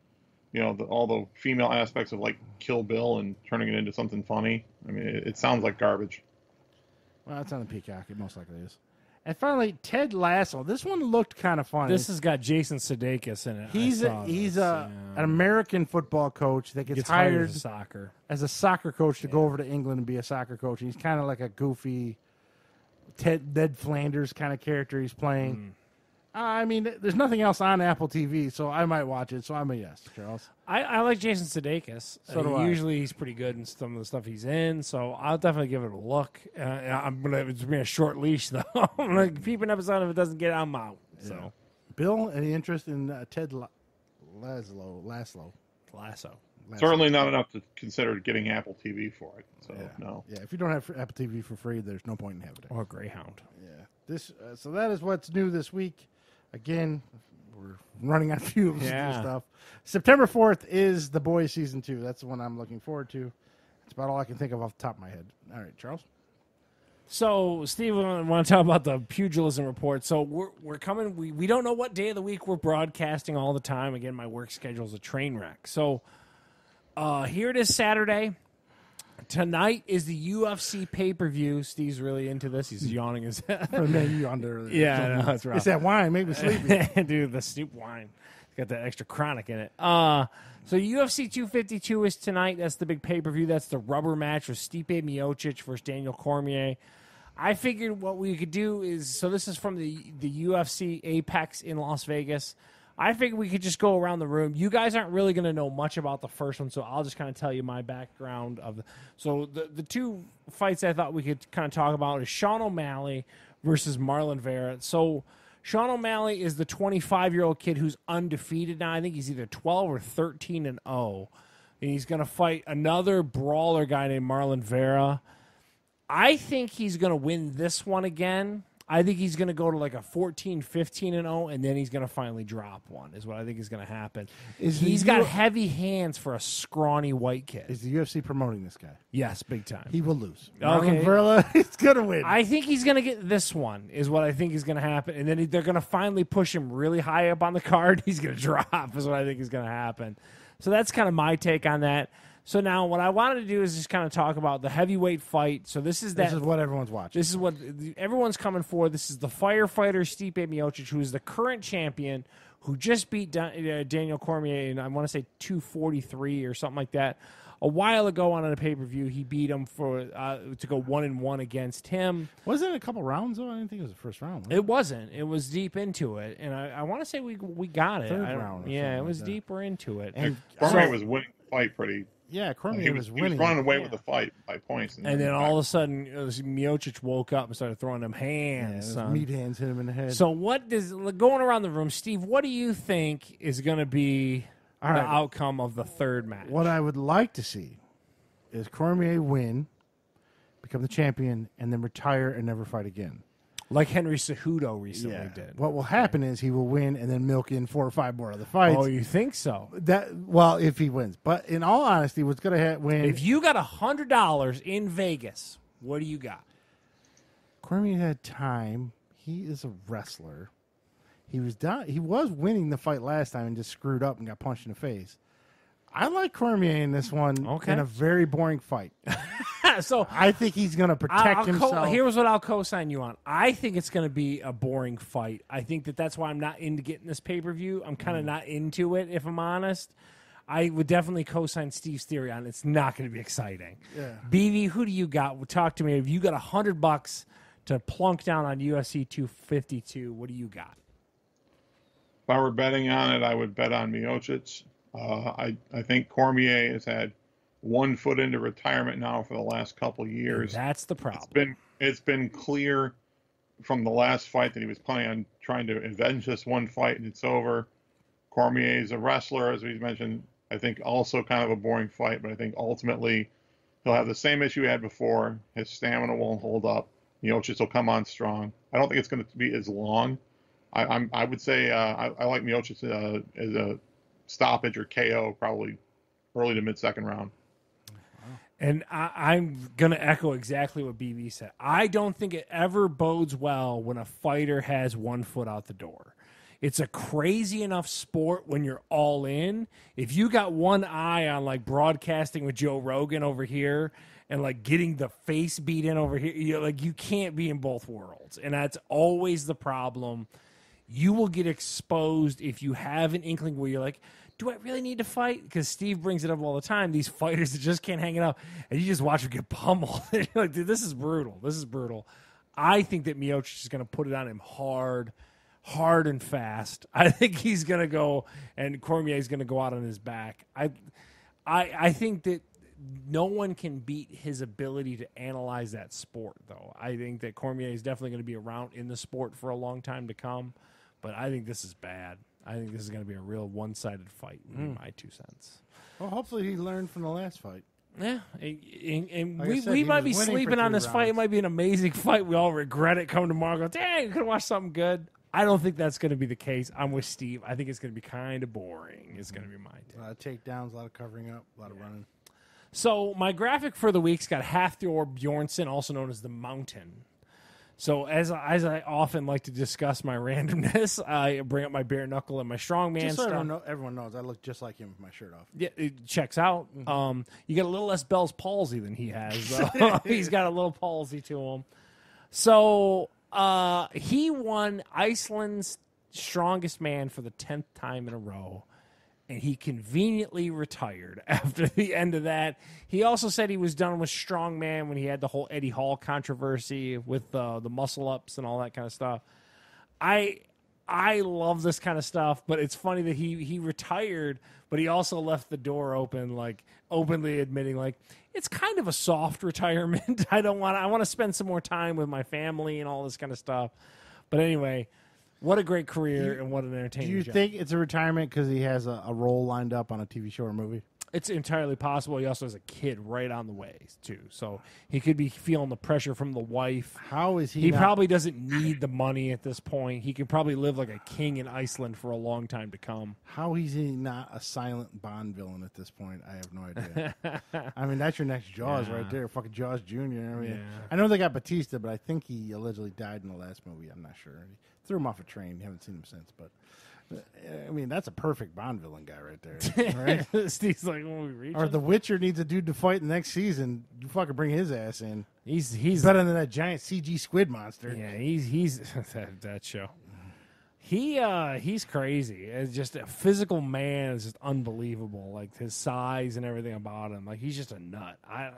all the female aspects of like Kill Bill and turning it into something funny? I mean, it sounds like garbage. Well, it's on the Peacock. It most likely is. And finally, Ted Lasso. This one looked kind of funny. This has got Jason Sudeikis in it. He's an American football coach that gets hired as a soccer coach to go over to England and be a soccer coach. And he's kind of like a goofy Ned Flanders kind of character he's playing. I mean, there's nothing else on Apple TV, so I might watch it. So I'm a yes, Charles. I like Jason Sudeikis. So do I. Usually he's pretty good in some of the stuff he's in, so I'll definitely give it a look. It's be a short leash, though. I'm like, peep an episode. If it doesn't get, I'm out. So, yeah. Bill, any interest in Ted Lasso? Certainly not enough to consider getting Apple TV for it. So no. Yeah, if you don't have Apple TV for free, there's no point in having it. Or Greyhound. Yeah. So that is what's new this week. Again, we're running out of fuel stuff. September 4th is The Boys Season 2. That's the one I'm looking forward to. That's about all I can think of off the top of my head. All right, Charles? So, Steve, I want to talk about the pugilism report. So, we're coming. We don't know what day of the week we're broadcasting all the time. Again, my work schedule is a train wreck. So, here it is Saturday. Tonight is the UFC pay-per-view. Steve's really into this. He's yawning his head. You yawned earlier. Yeah, no, that's right. It's that wine. Made me sleepy. Dude, the Snoop wine. It's got that extra chronic in it. So UFC 252 is tonight. That's the big pay-per-view. That's the rubber match with Stipe Miocic versus Daniel Cormier. I figured what we could do is, so this is from the UFC Apex in Las Vegas. I figured we could just go around the room. You guys aren't really going to know much about the first one, so I'll just kind of tell you my background of So the two fights I thought we could kind of talk about is Sean O'Malley versus Marlon Vera. So Sean O'Malley is the 25-year-old kid who's undefeated now. I think he's either 12 or 13-0. And he's going to fight another brawler guy named Marlon Vera. I think he's going to win this one again. I think he's going to go to like a 14-15-0, and then he's going to finally drop one, is what I think is going to happen. He's got heavy hands for a scrawny white kid. Is the UFC promoting this guy? Yes, big time. He will lose. Okay. Marlon Vera is going to win. I think he's going to get this one, is what I think is going to happen. And then they're going to finally push him really high up on the card. He's going to drop, is what I think is going to happen. So that's kind of my take on that. So now what I wanted to do is just kind of talk about the heavyweight fight. So this is what everyone's watching. This is what everyone's coming for. This is the firefighter Stipe Miocic, who is the current champion, who just beat Daniel Cormier in, I want to say, 243 or something like that. A while ago on a pay-per-view, he beat him to go 1-1 against him. Wasn't it a couple rounds, though? I didn't think it was the first round. It wasn't. It was deep into it. And I want to say we got it. Third round. Yeah, it was deeper into it. And Cormier was winning the fight pretty. Yeah, Cormier was winning. He was running away with the fight by points. And then all of a sudden, Miocic woke up and started throwing them hands. Meat hands hit him in the head. So going around the room, Steve, what do you think is going to be the outcome of the third match? What I would like to see is Cormier win, become the champion, and then retire and never fight again. Like Henry Cejudo recently did. What will happen is he will win and then milk in 4 or 5 more other fights. Oh, you think so? If he wins. But in all honesty, what's going to win? If you got $100 in Vegas, what do you got? Cormier had time. He is a wrestler. He was winning the fight last time and just screwed up and got punched in the face. I like Cormier in this one in a very boring fight. So I think he's going to protect himself. Here's what I'll co-sign you on. I think it's going to be a boring fight. I think that's why I'm not into getting this pay-per-view. I'm kind of not into it, if I'm honest. I would definitely co-sign Steve's theory on it's not going to be exciting. Yeah. BV, who do you got? Talk to me. If you got $100 to plunk down on UFC 252, what do you got? If I were betting on it, I would bet on Miocic. I think Cormier has had 1 foot into retirement now for the last couple of years. And that's the problem. It's been clear from the last fight that he was planning on trying to avenge this one fight, and it's over. Cormier is a wrestler, as we mentioned. I think also kind of a boring fight, but I think ultimately he'll have the same issue he had before. His stamina won't hold up. Miocic will come on strong. I don't think it's going to be as long. I would say I like Miocic as a stoppage or KO, probably early to mid-second round. And I'm going to echo exactly what BB said. I don't think it ever bodes well when a fighter has 1 foot out the door. It's a crazy enough sport when you're all in. If you got one eye on like broadcasting with Joe Rogan over here and like getting the face beat in over here, you can't be in both worlds. And that's always the problem. You will get exposed if you have an inkling where you're like, do I really need to fight? Because Steve brings it up all the time. These fighters that just can't hang it up, and you just watch them get pummeled. You're like, dude, this is brutal. This is brutal. I think that Miocic is going to put it on him hard and fast. I think he's going to go, and Cormier is going to go out on his back. I think that no one can beat his ability to analyze that sport, though. I think that Cormier is definitely going to be around in the sport for a long time to come, but I think this is bad. I think this is going to be a real one-sided fight, in my 2 cents. Well, hopefully he learned from the last fight. Yeah, and like we might be sleeping on this fight. It might be an amazing fight. We all regret it. Come tomorrow, go, dang, we could have watched something good. I don't think that's going to be the case. I'm with Steve. I think it's going to be kind of boring. It's going to be my take. A lot of takedowns, a lot of covering up, a lot of running. So my graphic for the week's got Hafthor Bjornsson, also known as the Mountain. So as I often like to discuss my randomness, I bring up my bare knuckle and my strongman just so stuff. Everyone knows I look just like him with my shirt off. Yeah, it checks out. Mm-hmm. You got a little less Bell's palsy than he has. He's got a little palsy to him. So he won Iceland's strongest man for the 10th time in a row. and he conveniently retired after the end of that. He also said he was done with strongman when he had the whole Eddie Hall controversy with the muscle ups and all that kind of stuff. I love this kind of stuff, but it's funny that he retired, but he also left the door open, like openly admitting, like, it's kind of a soft retirement. I want to spend some more time with my family and all this kind of stuff. But anyway, what a great career and what an entertaining job. Do you think it's a retirement because he has a role lined up on a TV show or movie? It's entirely possible. He also has a kid right on the way, too. So he could be feeling the pressure from the wife. How is he? He probably doesn't need the money at this point. He could probably live like a king in Iceland for a long time to come. How is he not a silent Bond villain at this point? I have no idea. I mean, that's your next Jaws right there. Fucking Jaws Jr. I mean, I know they got Batista, but I think he allegedly died in the last movie. I'm not sure. He threw him off a train. Haven't seen him since, but... I mean, that's a perfect Bond villain guy right there. Right? Steve's like, when we reach or The Witcher needs a dude to fight the next season. You fucking bring his ass in. He's better than that giant CG squid monster. Yeah, he's that show. He's crazy. It's just a physical man is just unbelievable. Like his size and everything about him. Like he's just a nut. I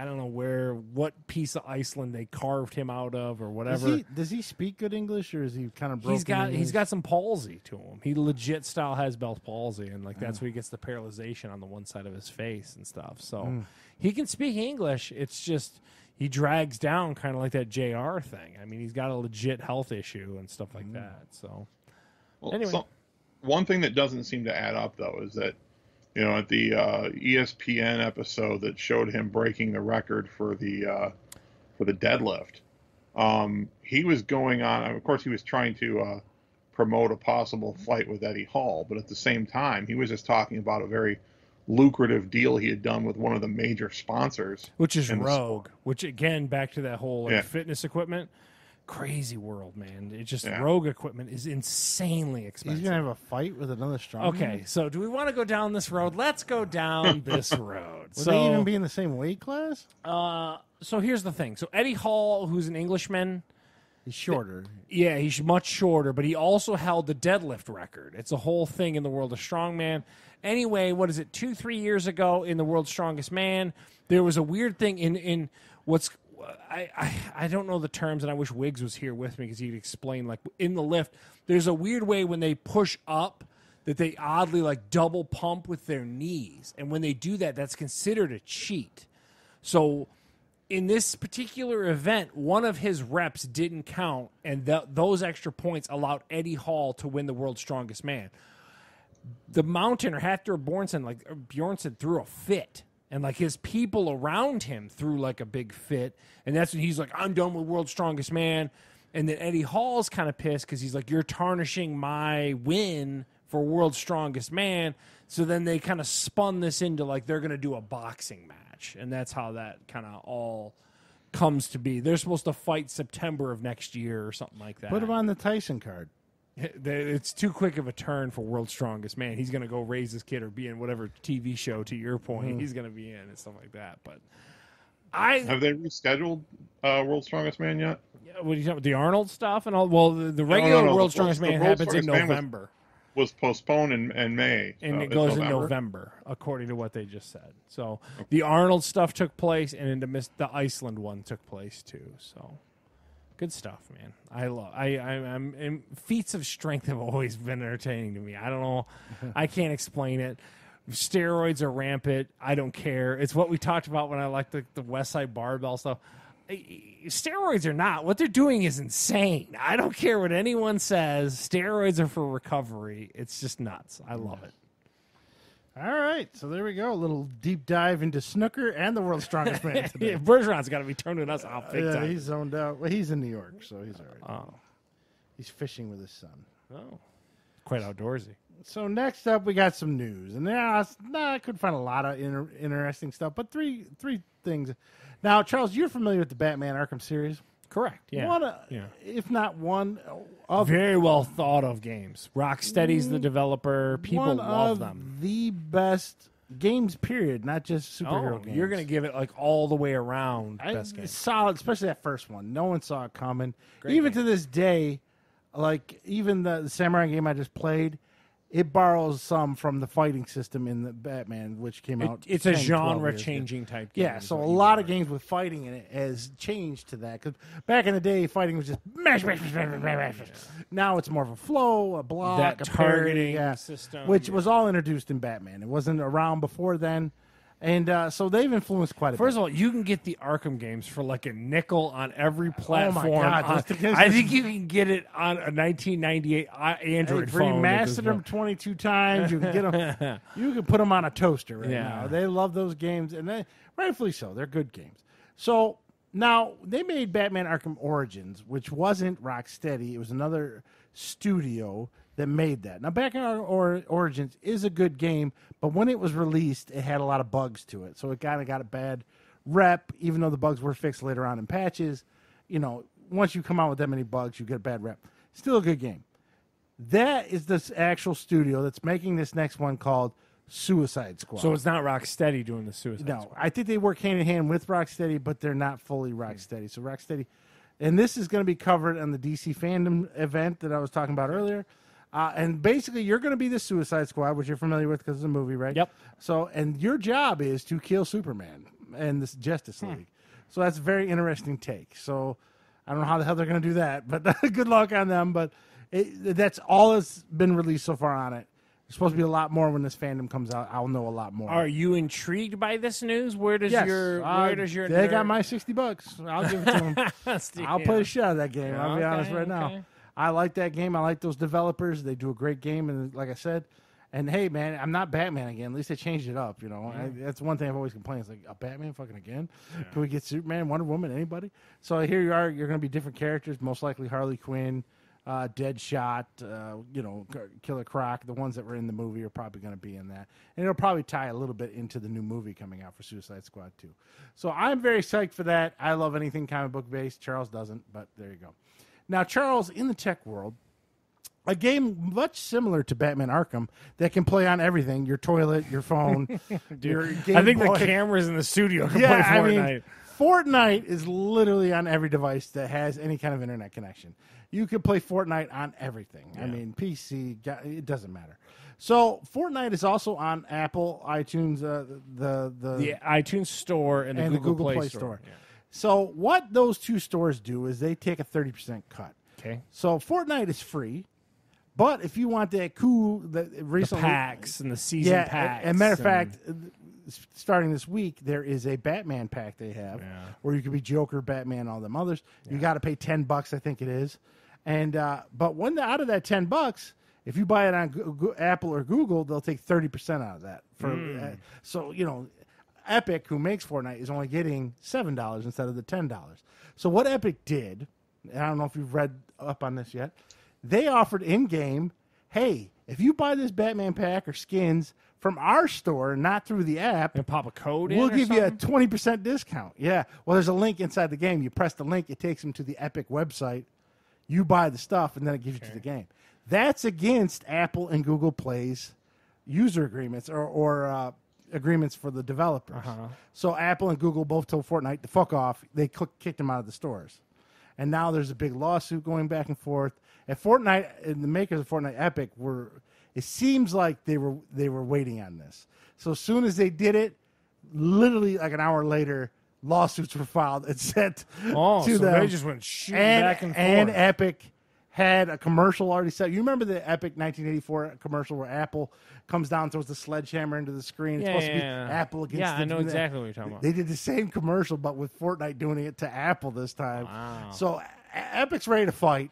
don't know what piece of Iceland they carved him out of or whatever. Does he speak good English or is he kind of broken? He's got some palsy to him. He legit style has Bell's palsy, and like that's where he gets the paralyzation on the one side of his face and stuff. So he can speak English. It's just he drags down kind of like that JR thing. I mean, he's got a legit health issue and stuff like that. So, anyway. One thing that doesn't seem to add up, though, is that, at the ESPN episode that showed him breaking the record for the deadlift, he was going on, of course, he was trying to promote a possible fight with Eddie Hall, but at the same time, he was just talking about a very lucrative deal he had done with one of the major sponsors, which is Rogue, which again, back to that whole fitness equipment, crazy world, man. It just Rogue equipment is insanely expensive. He's gonna have a fight with another strong. Okay, so do we want to go down this road? Let's go down this road. Would they even be in the same weight class? So here's the thing. So Eddie Hall, who's an Englishman, he's shorter. Yeah, he's much shorter, but he also held the deadlift record. It's a whole thing in the world of strongman. Anyway, what is it, 2-3 years ago in the World's Strongest Man, there was a weird thing in what's, I don't know the terms, and I wish Wiggs was here with me because he'd explain, like, in the lift, there's a weird way when they push up that they oddly, like, double pump with their knees. And when they do that, that's considered a cheat. So in this particular event, one of his reps didn't count, and those extra points allowed Eddie Hall to win the World's Strongest Man. The Mountain, or Hafthor Bjornsson threw a fit, and like his people around him threw like a big fit, and that's when he's like, I'm done with World's Strongest Man. And then Eddie Hall's kind of pissed because he's like, you're tarnishing my win for World's Strongest Man. So then they kind of spun this into like they're going to do a boxing match, and that's how that kind of all comes to be. They're supposed to fight September of next year or something like that. Put him on the Tyson card. It's too quick of a turn for World's Strongest Man. He's going to go raise his kid or be in whatever TV show, to your point, he's going to be in and stuff like that. But have they rescheduled World's Strongest Man yet? Yeah, what are you talking about? The Arnold stuff and all? Well, the regular World's Strongest Man happens in November. Was postponed in May. And it goes in November, according to what they just said. So the Arnold stuff took place, and the Iceland one took place too. So. Good stuff, man. I'm feats of strength have always been entertaining to me. I don't know. I can't explain it. Steroids are rampant. I don't care. It's what we talked about when I liked the West Side Barbell stuff. Steroids are not. What they're doing is insane. I don't care what anyone says. Steroids are for recovery. It's just nuts. I love it. All right, so there we go. A little deep dive into snooker and the World's Strongest Man today. Bergeron's got to be turning us off big time. He's zoned out. Well, he's in New York, so he's all right. Oh. He's fishing with his son. Oh, quite outdoorsy. So next up, we got some news. And I couldn't find a lot of interesting stuff, but three things. Now, Charles, you're familiar with the Batman Arkham series? Correct, yeah. If not one of very well thought of games. Rocksteady's the developer. People love them. The best games, period, not just superhero games. You're going to give it like all the way around best game. Solid, especially that first one. No one saw it coming. Great even game. To this day, like even the Samurai game I just played, it borrows some from the fighting system in the Batman, which came out. It's a genre-changing type game. Yeah, so a lot of games with fighting in it has changed to that. Because back in the day, fighting was just mash. Now it's more of a flow, a block, that a parry, targeting system, which was all introduced in Batman. It wasn't around before then. And so they've influenced quite a bit. First of all, you can get the Arkham games for like a nickel on every platform. Oh my God, I think you can get it on a 1998 Android phone. Remastered them 22 times. You can get them. You can put them on a toaster right now. They love those games, and rightfully so. They're good games. So now they made Batman Arkham Origins, which wasn't Rocksteady. It was another studio that made that. Now, Batman Origins is a good game, but when it was released, it had a lot of bugs to it. So it kind of got a bad rep, even though the bugs were fixed later on in patches. You know, once you come out with that many bugs, you get a bad rep. Still a good game. That is the actual studio that's making this next one called Suicide Squad. So it's not Rocksteady doing the Suicide Squad. No, I think they work hand in hand with Rocksteady, but they're not fully Rocksteady. So Rocksteady, and this is going to be covered on the DC Fandom event that I was talking about earlier. And basically, you're going to be the Suicide Squad, which you're familiar with because it's a movie, right? Yep. So, and your job is to kill Superman and the Justice League. So that's a very interesting take. So I don't know how the hell they're going to do that, but good luck on them. But that's all that's been released so far on it. There's supposed to be a lot more when this Fandom comes out. I'll know a lot more. Are you intrigued by this news? Where does your They got my $60. I'll give it to them. I'll play a shit out of that game. I'll be honest right now. I like that game. I like those developers. They do a great game, and like I said, and hey, man, I'm not Batman again. At least they changed it up. You know, that's one thing I've always complained. It's like a Batman fucking again. Yeah. Can we get Superman, Wonder Woman, anybody? So here you are. You're going to be different characters. Most likely Harley Quinn, Deadshot, Killer Croc. The ones that were in the movie are probably going to be in that, and it'll probably tie a little bit into the new movie coming out for Suicide Squad 2. So I'm very psyched for that. I love anything comic book based. Charles doesn't, but there you go. Now, Charles, in the tech world, a game much similar to Batman Arkham that can play on everything, your toilet, your phone, your Game I think Boy. the cameras in the studio can play Fortnite. I mean, Fortnite is literally on every device that has any kind of internet connection. You can play Fortnite on everything. Yeah. I mean, PC, it doesn't matter. So Fortnite is also on Apple, iTunes, the iTunes Store and the Google Play Store. Yeah. So what those two stores do is they take a 30% cut. Okay. So Fortnite is free, but if you want that cool, recently, the packs and the season packs. And matter of fact, starting this week, there is a Batman pack they have where you can be Joker, Batman, all them others. Yeah. You got to pay $10, I think it is. And but when out of that $10, if you buy it on Apple or Google, they'll take 30% out of that. So you know. Epic, who makes Fortnite, is only getting $7 instead of the $10. So what Epic did, and I don't know if you've read up on this yet, they offered in-game, hey, if you buy this Batman pack or skins from our store, not through the app, and pop a code we'll give you a 20% discount. Yeah. Well, there's a link inside the game. You press the link, it takes them to the Epic website. You buy the stuff, and then it gives you to the game. That's against Apple and Google Play's user agreements or agreements for the developers. So Apple and Google both told Fortnite to fuck off. They kicked them out of the stores. And now there's a big lawsuit going back and forth. And Fortnite and the makers of Fortnite Epic it seems like they were waiting on this. So as soon as they did it, literally like an hour later, lawsuits were filed and sent to them. They just went shooting back and forth. And Epic had a commercial already set. You remember the Epic 1984 commercial where Apple comes down and throws the sledgehammer into the screen? It's supposed to be Apple against I know exactly what you're talking about. They did the same commercial, but with Fortnite doing it to Apple this time. Wow. So Epic's ready to fight.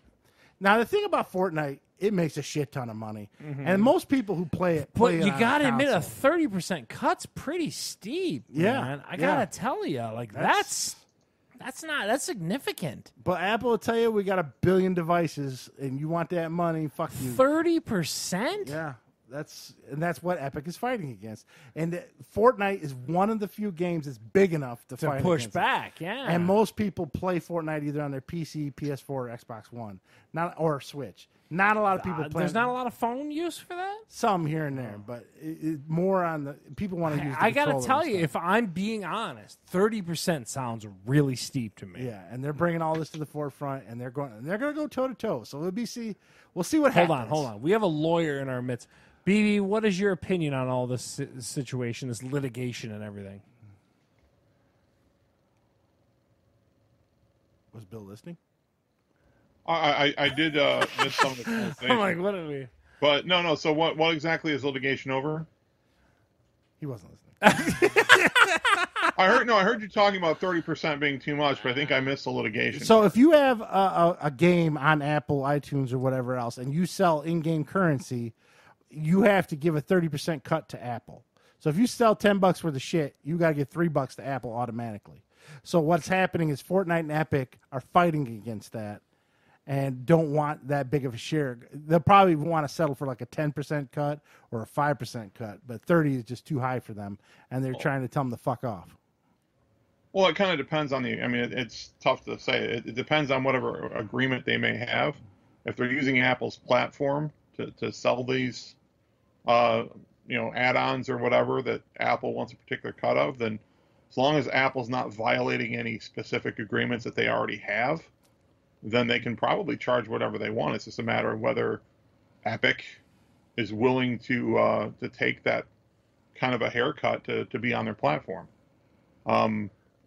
Now, the thing about Fortnite, it makes a shit ton of money. And most people who play it But you got to admit, a 30% cut's pretty steep, man. I got to tell you, like, that's significant. But Apple will tell you, we got 1 billion devices, and you want that money, fuck you. 30%? Yeah. That's what Epic is fighting against. And Fortnite is one of the few games that's big enough to fight push against back, it. yeah. And most people play Fortnite either on their PC, PS4, or Xbox One, or Switch. Not a lot of people. There's not a lot of phone use for that. Some here and there, but more on the people want to use. I got to tell you, if I'm being honest, 30% sounds really steep to me. Yeah, and they're bringing all this to the forefront, and they're going to go toe to toe. So we'll see what happens. Hold on. We have a lawyer in our midst. BB, what is your opinion on all this situation, this litigation, and everything? Was Bill listening? I did miss some of the conversation. I'm like, what did we? But no. So what exactly is litigation over? He wasn't listening. I heard you talking about 30% being too much, but I think I missed the litigation. So if you have a game on Apple, iTunes, or whatever else, and you sell in-game currency, you have to give a 30% cut to Apple. So if you sell $10 worth of shit, you got to give $3 to Apple automatically. So what's happening is Fortnite and Epic are fighting against that and don't want that big of a share. They'll probably want to settle for like a 10% cut or a 5% cut, but 30 is just too high for them, and they're trying to tell them to fuck off. Well, it kind of depends on it's tough to say. It depends on whatever agreement they may have. If they're using Apple's platform to sell these, add-ons or whatever that Apple wants a particular cut of, then as long as Apple's not violating any specific agreements that they already have, then they can probably charge whatever they want. It's just a matter of whether Epic is willing to take that kind of a haircut to be on their platform.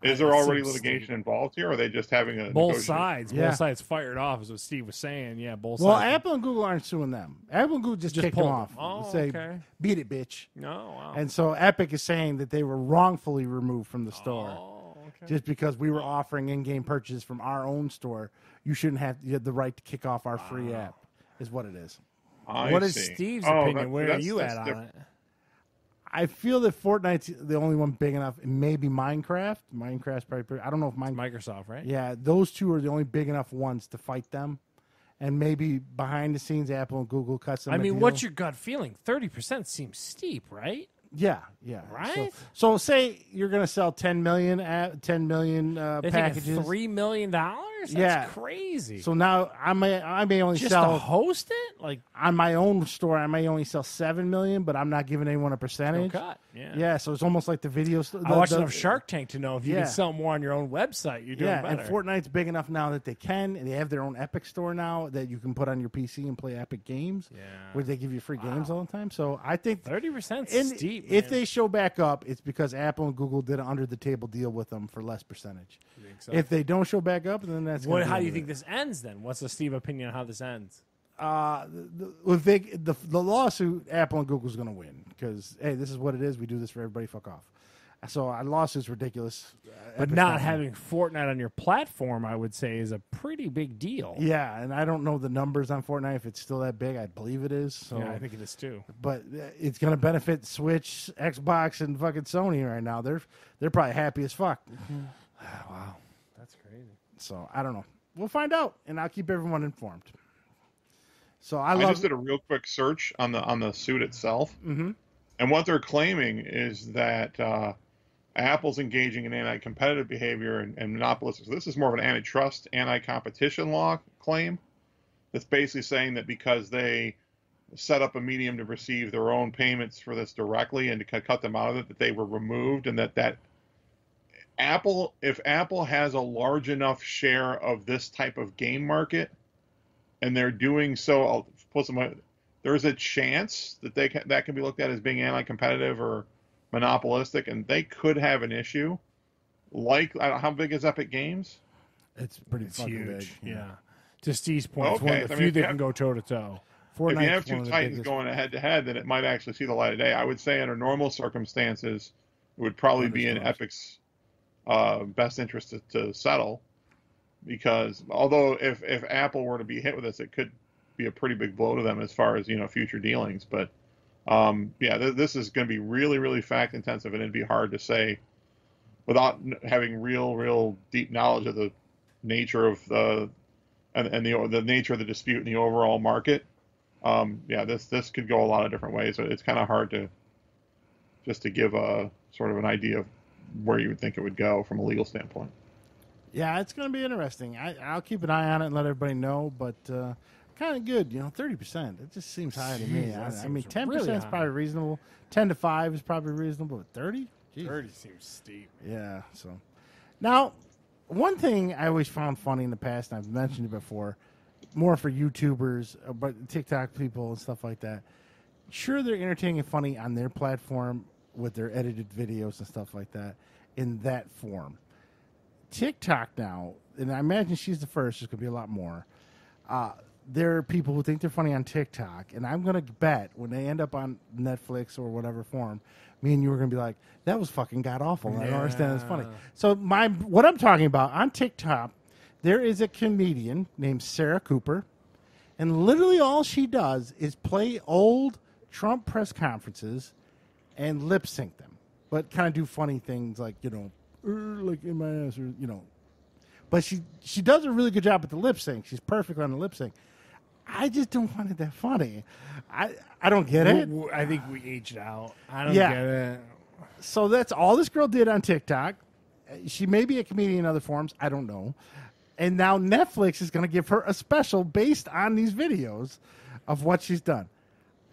Is there already litigation involved here, or are they just having a both sides? Yeah. Both sides fired off, is what Steve was saying. Yeah, both sides. Well, Apple and Google aren't suing them. Apple and Google just kicked them off. Okay. Beat it, bitch. No, wow. And so Epic is saying that they were wrongfully removed from the store. Okay. Just because we were offering in-game purchases from our own store, you have the right to kick off our free app, is what it is. What is Steve's opinion? Where are you at on it? I feel that Fortnite's the only one big enough. Maybe Minecraft. Minecraft's probably. I don't know if Microsoft, right? Yeah, those two are the only big enough ones to fight them. And maybe behind the scenes, Apple and Google cuts them. What's your gut feeling? 30% seems steep, right? Yeah. Right? So say you're going to sell 10 million packages. $3 million? That's crazy. So now I may only just sell to host it, like on my own store. I may only sell 7 million, but I'm not giving anyone a percentage. No cut. Yeah. So it's almost like the video. I watched enough Shark Tank to know if you can sell more on your own website, you're doing better. And Fortnite's big enough now that they can. And they have their own Epic store now that you can put on your PC and play Epic games. Yeah. Where they give you free games all the time. So I think 30% steep. If they show back up, it's because Apple and Google did an under the table deal with them for less percentage. You think so? If they don't show back up, then that's how do you think this ends then? What's the Steve opinion on how this ends? The lawsuit, Apple and Google's going to win because, hey, this is what it is. We do this for everybody. Fuck off. So a lawsuit's ridiculous. But not having Fortnite on your platform, I would say, is a pretty big deal. Yeah, and I don't know the numbers on Fortnite, if it's still that big. I believe it is. So. Yeah, I think it is too. But it's going to benefit Switch, Xbox, and fucking Sony right now. They're probably happy as fuck. Wow. That's crazy. So I don't know. We'll find out, and I'll keep everyone informed. So I just did a real quick search on the suit itself, and what they're claiming is that Apple's engaging in anti-competitive behavior and monopolistic. So this is more of an antitrust, anti-competition law claim. That's basically saying that because they set up a medium to receive their own payments for this directly and to cut them out of it, that they were removed, and that if Apple has a large enough share of this type of game market, and they're doing so, I'll put there's a chance that that can be looked at as being anti-competitive or monopolistic, and they could have an issue. Like, how big is Epic Games? It's pretty fucking huge. big. Yeah. To Steve's point, it's okay. one of the few that can go toe to toe. If you have two Titans going head to head, then it might actually see the light of day. I would say under normal circumstances, it would probably be in Epic's best interest to settle, because although if Apple were to be hit with this, it could be a pretty big blow to them as far as future dealings. But this is going to be really, really fact intensive, and it'd be hard to say without having real deep knowledge of the nature of the nature of the dispute in the overall market. This could go a lot of different ways. So it's kind of hard to give a sort of an idea of where you would think it would go from a legal standpoint. Yeah, it's going to be interesting. I'll keep an eye on it and let everybody know, but kind kind of good. 30%. It just seems high to me. I mean, 10% really is probably reasonable. 10 to 5 is probably reasonable. But 30? 30 seems steep. Yeah. So now, one thing I always found funny in the past, and I've mentioned it before, more for YouTubers, but TikTok people and stuff like that. Sure, they're entertaining and funny on their platform with their edited videos and stuff like that in that form. TikTok now, and I imagine she's the first, there's going to be a lot more. There are people who think they're funny on TikTok, and I'm going to bet when they end up on Netflix or whatever form, me and you are going to be like, that was fucking god-awful, and I don't understand it's funny. So what I'm talking about, on TikTok, there is a comedian named Sarah Cooper, and literally all she does is play old Trump press conferences and lip sync them, but kind of do funny things like, like in my ass, or, But she does a really good job at the lip sync. She's perfect on the lip sync. I just don't find it that funny. I don't get it. I think we aged out. I don't get it. So that's all this girl did on TikTok. She may be a comedian in other forms. I don't know. And now Netflix is going to give her a special based on these videos of what she's done.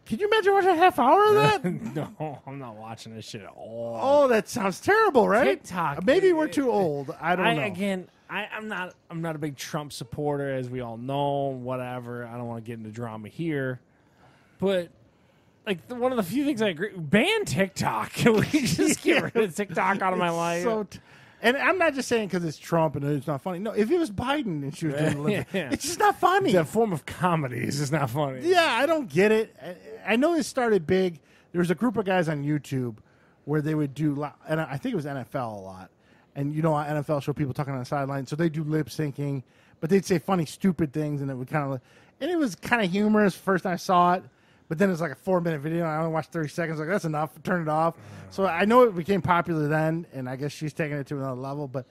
Can you imagine watching a half hour of that? No, I'm not watching this shit at all. Oh, that sounds terrible, right? TikTok. Maybe we're too old. I don't know. Again, I'm not a big Trump supporter, as we all know. Whatever. I don't want to get into drama here, but like one of the few things I agree, ban TikTok. Can we just get rid of TikTok out of my life? And I'm not just saying because it's Trump and it's not funny. No, if it was Biden and she was doing the it's just not funny. It's a form of comedy. It's just not funny. Yeah, I don't get it. I know it started big. There was a group of guys on YouTube where they would do, and I think it was NFL a lot. And NFL show people talking on the sideline, so they do lip syncing, but they'd say funny, stupid things, and it would and it was kind of humorous first time I saw it. But then it's like a 4-minute video, and I only watched 30 seconds. Like, that's enough. Turn it off. So I know it became popular then, and I guess she's taking it to another level, but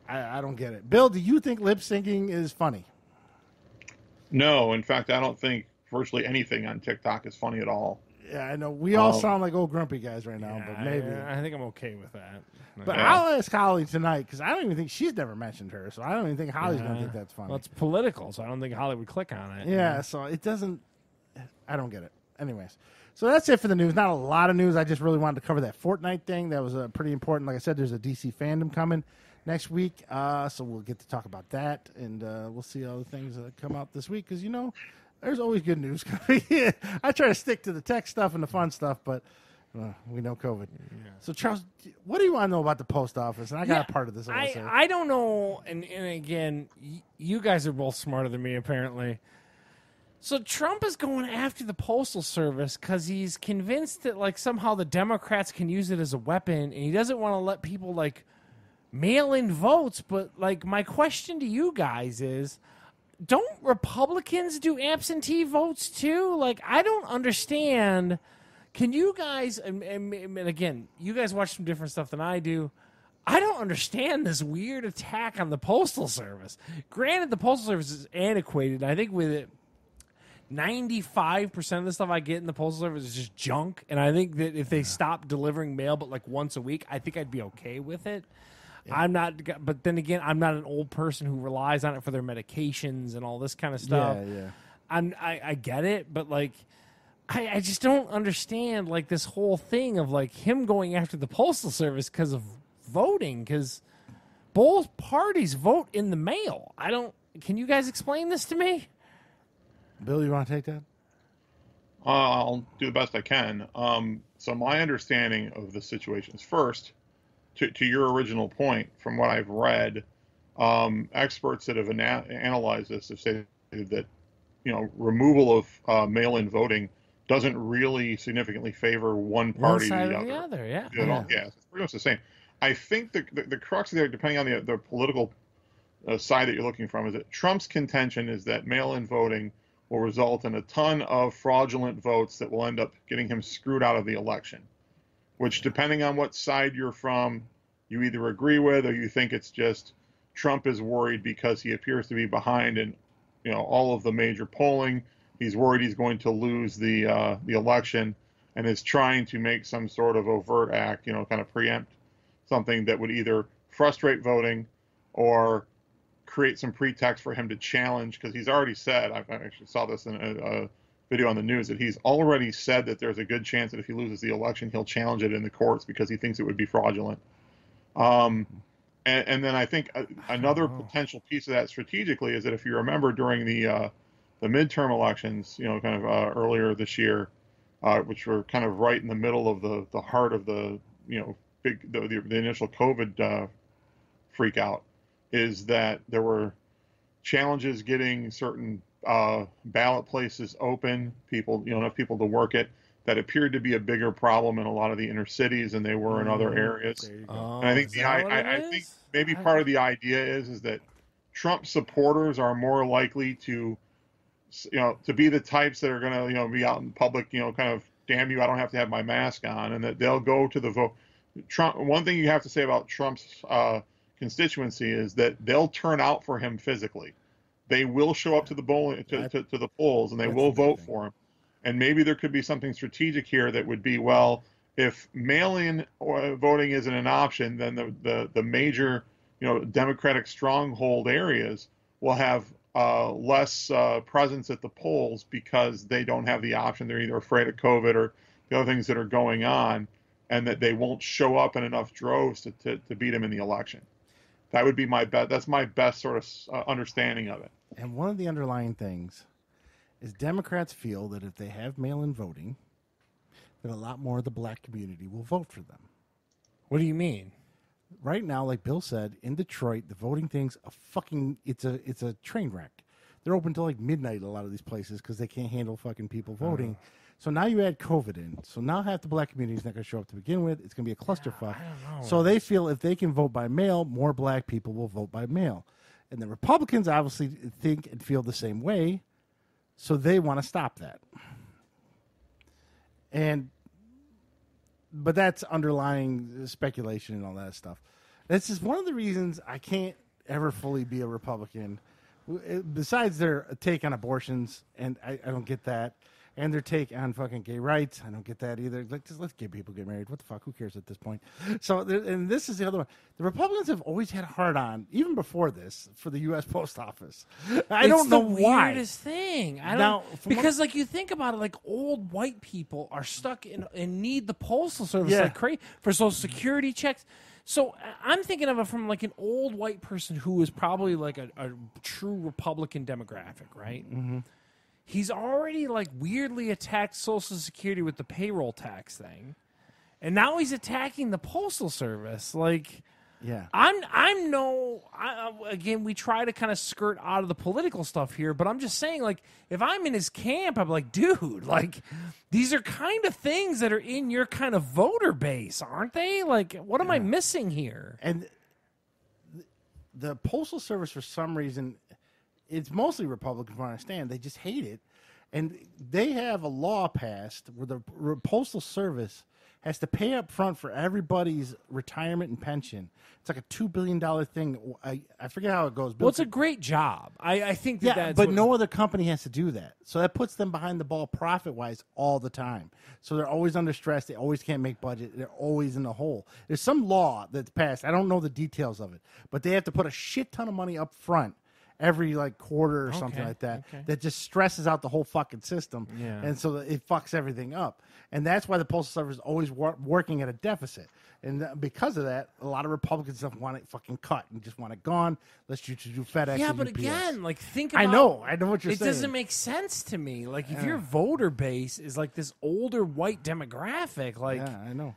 I don't get it. Bill, do you think lip syncing is funny? No. In fact, I don't think virtually anything on TikTok is funny at all. Yeah, I know. We all sound like old grumpy guys right now, but maybe. I think I'm okay with that. But I'll ask Holly tonight, because I don't even think she's never mentioned her, so I don't even think Holly's going to think that's funny. Well, it's political, so I don't think Holly would click on it. Yeah, so it doesn't... I don't get it. Anyways, so that's it for the news. Not a lot of news. I just really wanted to cover that Fortnite thing. That was pretty important. Like I said, there's a DC Fandom coming next week, so we'll get to talk about that, and we'll see all the things that come out this week, because, there's always good news coming. I try to stick to the tech stuff and the fun stuff, but we know COVID. Yeah. So, Charles, what do you want to know about the post office? And I got a part of this. I don't know, and again, you guys are both smarter than me, apparently. So Trump is going after the Postal Service because he's convinced that somehow the Democrats can use it as a weapon, and he doesn't want to let people mail in votes. But my question to you guys is, don't Republicans do absentee votes too? I don't understand. Can you guys, and again, you guys watch some different stuff than I do. I don't understand this weird attack on the Postal Service. Granted, the Postal Service is antiquated. I think with it, 95% of the stuff I get in the Postal Service is just junk, and I think that if they stop delivering mail but once a week, I think I'd be okay with it. Yeah. I'm not, but then again, I'm not an old person who relies on it for their medications and all this kind of stuff. Yeah. I get it, but I just don't understand this whole thing of him going after the Postal Service because of voting, because both parties vote in the mail. Can you guys explain this to me? Bill, you want to take that? I'll do the best I can. So my understanding of the situation is, first, to your original point, from what I've read, experts that have analyzed this have said that removal of mail-in voting doesn't really significantly favor one party or the other. Yeah, it's pretty much the same. I think the crux there, depending on the political side that you're looking from, is that Trump's contention is that mail-in voting will result in a ton of fraudulent votes that will end up getting him screwed out of the election, which, depending on what side you're from, you either agree with or you think it's just Trump is worried because he appears to be behind in all of the major polling. He's worried he's going to lose the election and is trying to make some sort of overt act, kind of preempt something that would either frustrate voting or create some pretext for him to challenge, because he's already said, I actually saw this in a video on the news, that he's already said that there's a good chance that if he loses the election, he'll challenge it in the courts because he thinks it would be fraudulent. And then I think another potential piece of that strategically is that if you remember during the midterm elections, kind of earlier this year, which were kind of right in the middle of the heart of the the initial COVID freak out, is that there were challenges getting certain ballot places open, enough people to work it, that appeared to be a bigger problem in a lot of the inner cities than they were in other areas. And I think I think maybe part of the idea is that Trump supporters are more likely to be the types that are going to be out in public, kind of, damn you, I don't have to have my mask on, and that they'll go to the vote. Trump. One thing you have to say about Trump's constituency is that they'll turn out for him physically. They will show up to the the polls, and they will vote for him. And maybe there could be something strategic here that would be, well, if mail-in voting isn't an option, then the major Democratic stronghold areas will have less presence at the polls because they don't have the option. They're either afraid of COVID or the other things that are going on, and that they won't show up in enough droves to beat him in the election. That would be my best. That's my best sort of understanding of it. And one of the underlying things is Democrats feel that if they have mail-in voting, that a lot more of the black community will vote for them. What do you mean? Right now, like Bill said, in Detroit, the voting thing's it's a train wreck. They're open till like midnight at a lot of these places because they can't handle fucking people voting. So now you add COVID in. So now half the black community is not going to show up to begin with. It's going to be a clusterfuck. So they feel if they can vote by mail, more black people will vote by mail. And the Republicans obviously think and feel the same way. So they want to stop that. But that's underlying speculation and all that stuff. This is one of the reasons I can't ever fully be a Republican. Besides their take on abortions, and I don't get that. And their take on fucking gay rights, I don't get that either. Like, just let gay people get married. What the fuck? Who cares at this point? So, and this is the other one. The Republicans have always had a hard on, even before this, for the U.S. Post Office. I don't know why. It's the weirdest thing. Because, like, you think about it, like, old white people are stuck and need the Postal Service like crazy for Social Security checks. So I'm thinking of it from, like, an old white person who is probably, like, a true Republican demographic, right? Mm-hmm. He's already, like, weirdly attacked Social Security with the payroll tax thing. And now he's attacking the Postal Service. Like, again, we try to kind of skirt out of the political stuff here, but I'm just saying, like, if I'm in his camp, I'm like, dude, like, these are kind of things that are in your kind of voter base, aren't they? Like, what am I missing here? And the Postal Service, for some reason, it's mostly Republicans, from what I understand. They just hate it. And they have a law passed where the Postal Service has to pay up front for everybody's retirement and pension. It's like a $2 billion thing. I forget how it goes. Well, it's a great job. I think that's... but no other company has to do that. So that puts them behind the ball profit-wise all the time. So they're always under stress. They always can't make budget. They're always in the hole. There's some law that's passed. I don't know the details of it. But they have to put a shit ton of money up front every like quarter or something like that, that just stresses out the whole fucking system. Yeah. And so it fucks everything up. And that's why the Postal Service is always working at a deficit. And because of that, a lot of Republicans don't want it fucking cut and just want it gone. Let's just do FedEx. Yeah, and but UPS. Again, like, think about... I know what you're saying. It doesn't make sense to me. Like, if your voter base is like this older white demographic, like... Yeah, I know.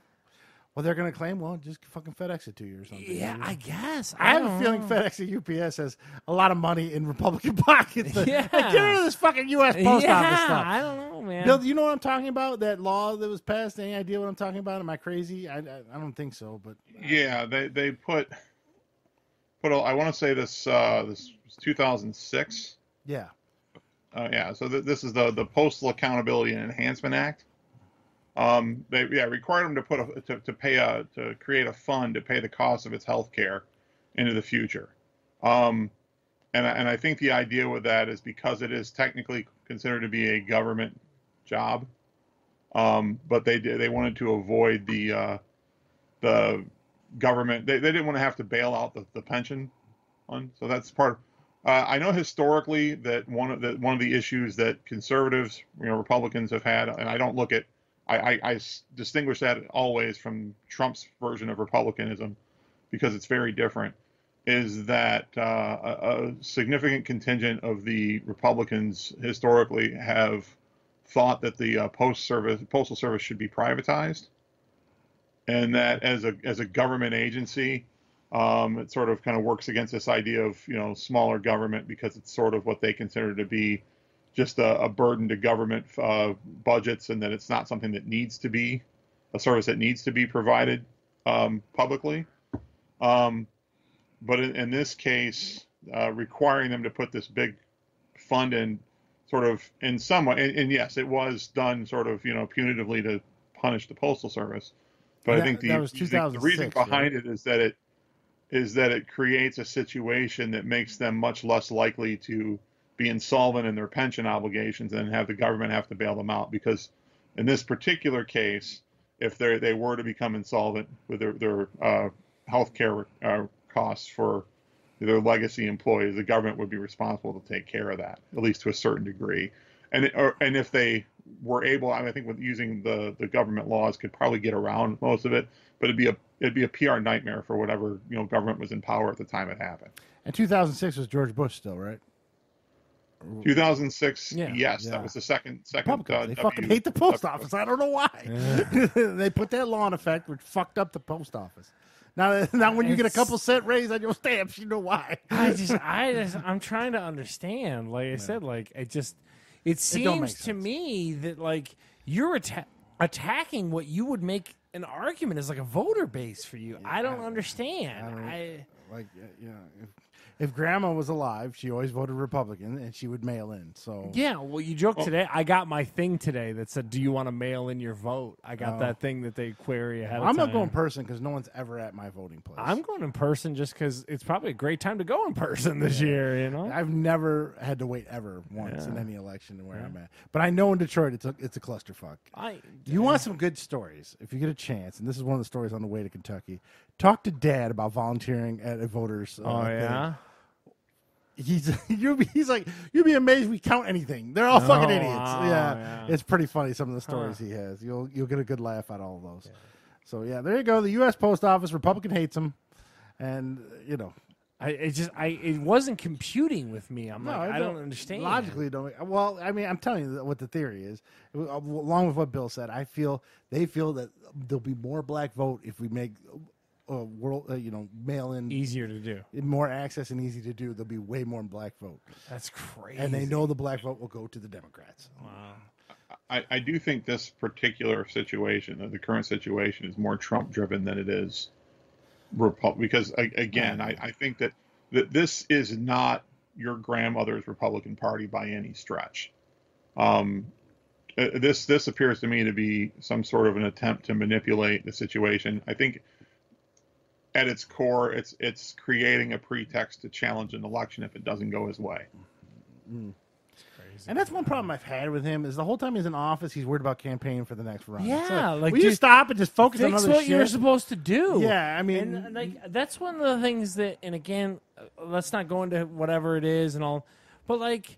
Well, they're going to claim, well, just fucking FedEx it to you or something. Yeah, I guess. I have a feeling FedEx and UPS has a lot of money in Republican pockets. Like, get rid of this fucking U.S. Post Office stuff. I don't know, man. Bill, do you know what I'm talking about? That law that was passed? Any idea what I'm talking about? Am I crazy? I don't think so. But yeah, they put I want to say this was 2006. Yeah. Yeah. So this is the Postal Accountability and Enhancement Act. They required them to create a fund to pay the cost of its health care into the future. And I think the idea with that is because it is technically considered to be a government job, but they wanted to avoid the government. They didn't want to have to bail out the pension fund. So that's part. I know historically that one of the issues that conservatives, Republicans have had, and I don't look at, I distinguish that always from Trump's version of republicanism because it's very different, is that a significant contingent of the Republicans historically have thought that the postal service should be privatized, and that as a government agency, it sort of kind of works against this idea of smaller government because it's sort of what they consider to be just a burden to government budgets, and that it's not something that needs to be a service that needs to be provided publicly. But in this case, requiring them to put this big fund in, sort of in some way, and yes, it was done sort of punitively to punish the Postal Service. But I think the reason behind it is that it creates a situation that makes them much less likely to be insolvent in their pension obligations and have the government have to bail them out. Because in this particular case, if they were to become insolvent with their health care costs for their legacy employees, the government would be responsible to take care of that, at least to a certain degree. And if they were able, I think with using the government laws, could probably get around most of it, but it'd be a PR nightmare for whatever government was in power at the time it happened. And 2006 was George Bush still, right? 2006, yes, that was the second. They fucking hate the post office. I don't know why. Yeah. They put that law in effect, which fucked up the post office. Now when you get a couple cent raise on your stamps, you know why. I'm trying to understand. Like I said, like it seems to me that like you're attacking what you would make an argument as like a voter base for you. I don't understand. If Grandma was alive, she always voted Republican, and she would mail in. So yeah, well, you joked today. I got my thing today that said, "Do you want to mail in your vote?" I got that thing that they query ahead of time. I'm not going in person because no one's ever at my voting place. I'm going in person just because it's probably a great time to go in person this year. I've never had to wait ever once in any election where I'm at. But I know in Detroit it's a clusterfuck. You want some good stories? If you get a chance, and this is one of the stories on the way to Kentucky. Talk to Dad about volunteering at a voters. Yeah. You'll be amazed we count anything. They're all fucking idiots. Yeah. It's pretty funny, some of the stories he has. You'll get a good laugh out of all of those. Yeah. So yeah, there you go. The US Post Office, Republican hates them, and it wasn't computing with me. I don't understand. Logically, don't. Well, I mean, I'm telling you what the theory is. Along with what Bill said, they feel that there'll be more black vote if we make mail in easier to do, more access and easy to do. There'll be way more black vote. That's crazy. And they know the black vote will go to the Democrats. Wow. I do think this particular situation, the current situation, is more Trump driven than it is Republican. Because again, I think that this is not your grandmother's Republican Party by any stretch. This appears to me to be some sort of an attempt to manipulate the situation. I think at its core, it's creating a pretext to challenge an election if it doesn't go his way. And that's one problem I've had with him is the whole time he's in office, he's worried about campaigning for the next run. Yeah, will you stop and just focus on other shit? That's what you're supposed to do. Yeah, I mean, and that's one of the things that. And again, let's not go into whatever it is and all, but like,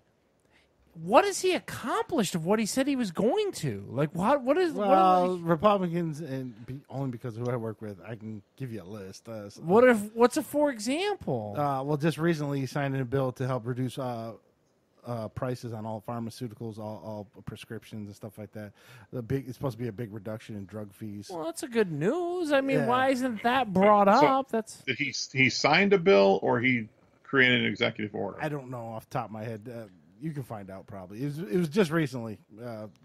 what has he accomplished of what he said he was going to? Like, what is... Well, Republicans, and only because of who I work with, I can give you a list. What's a for example? Well, just recently he signed in a bill to help reduce prices on all pharmaceuticals, all prescriptions and stuff like that. It's supposed to be a big reduction in drug fees. Well, that's a good news. I mean, why isn't that brought up? Did he signed a bill or he created an executive order? I don't know off the top of my head. You can find out probably. It was just recently,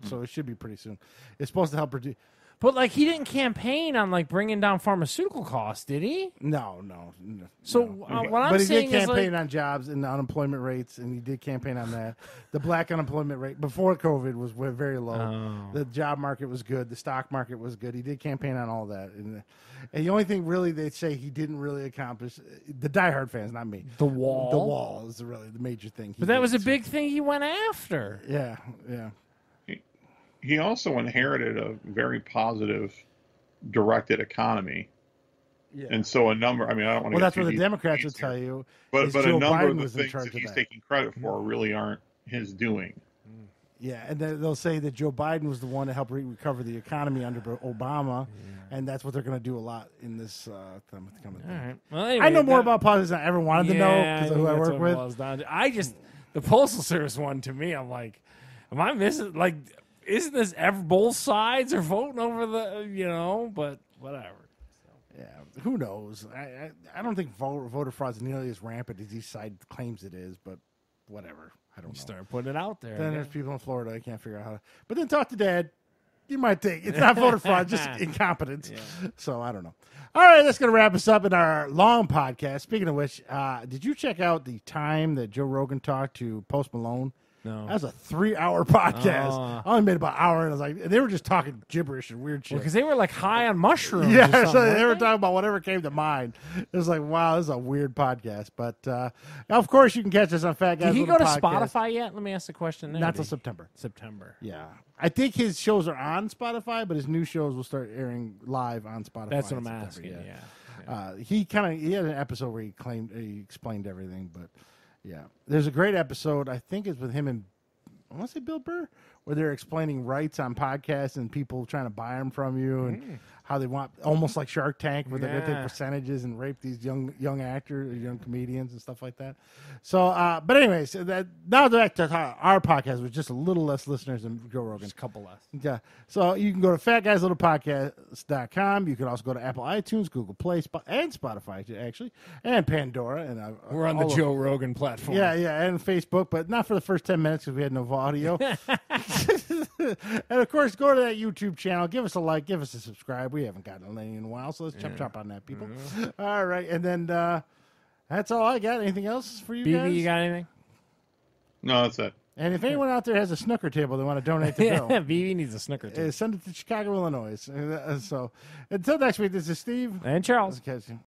so it should be pretty soon. It's supposed to help reduce. But like he didn't campaign on like bringing down pharmaceutical costs, did he? No. So what I'm saying is, he did campaign on jobs and unemployment rates, and he did campaign on that. The black unemployment rate before COVID was very low. Oh. The job market was good. The stock market was good. He did campaign on all that, and the only thing really they say he didn't really accomplish, the diehard fans, not me. The wall is really the major thing. But that was a big thing he went after. Yeah. He also inherited a very positive, directed economy Yeah. And so a number, I mean, I don't want to. Well, that's what the Democrats would tell you. But Joe a number Biden of the was in things charge that of he's that. taking credit for really aren't his doing. Yeah, and then they'll say that Joe Biden was the one to help recover the economy under Obama, and that's what they're going to do a lot in this thing. All right. Well, anyway, I know more about politics than I ever wanted to know because of who I work with. The Postal Service one, to me, I'm like, am I missing? Like, isn't this ever both sides are voting over the, but whatever. Yeah, who knows? I don't think voter fraud is nearly as rampant as each side claims it is, but whatever. I don't know. Start putting it out there. Then there's people in Florida I can't figure out how to. But then talk to Dad. You might think it's not voter fraud, just incompetence. Yeah. So I don't know. All right, that's going to wrap us up in our long podcast. Speaking of which, did you check out the time that Joe Rogan talked to Post Malone? No. That was a 3-hour podcast. I only made about an hour, and I was like, they were just talking gibberish and weird shit. Because they were like high on mushrooms. Yeah, so they were talking about whatever came to mind. It was like, wow, this is a weird podcast. But of course, you can catch us on Fat Guys. Did he go to Spotify yet? Let me ask the question there. Not till September. Yeah. I think his shows are on Spotify, but his new shows will start airing live on Spotify. That's what I'm asking. Yeah. He had an episode where he explained everything, but yeah, there's a great episode. I think it's with him and I want to say Bill Burr, where they're explaining rights on podcasts and people trying to buy them from you and how they want almost like Shark Tank, where they're going to take percentages and rape these young actors, young comedians, and stuff like that. So, but anyways, now back to our podcast with just a little less listeners than Joe Rogan. Just a couple less. Yeah. So you can go to fatguyslittlepodcast.com. You can also go to Apple iTunes, Google Play, and Spotify, actually, and Pandora. And we're on the Joe Rogan platform. Yeah, and Facebook, but not for the first 10 minutes because we had no audio. And, of course, go to that YouTube channel. Give us a like. Give us a subscribe. We haven't gotten any in a while, so let's chop on that, people. All right. And then that's all I got. Anything else for you guys? BB, you got anything? No, that's it. And if anyone out there has a snooker table they want to donate to Bill, BB needs a snooker table. Send it to Chicago, Illinois. So until next week, this is Steve. And Charles. Catch you.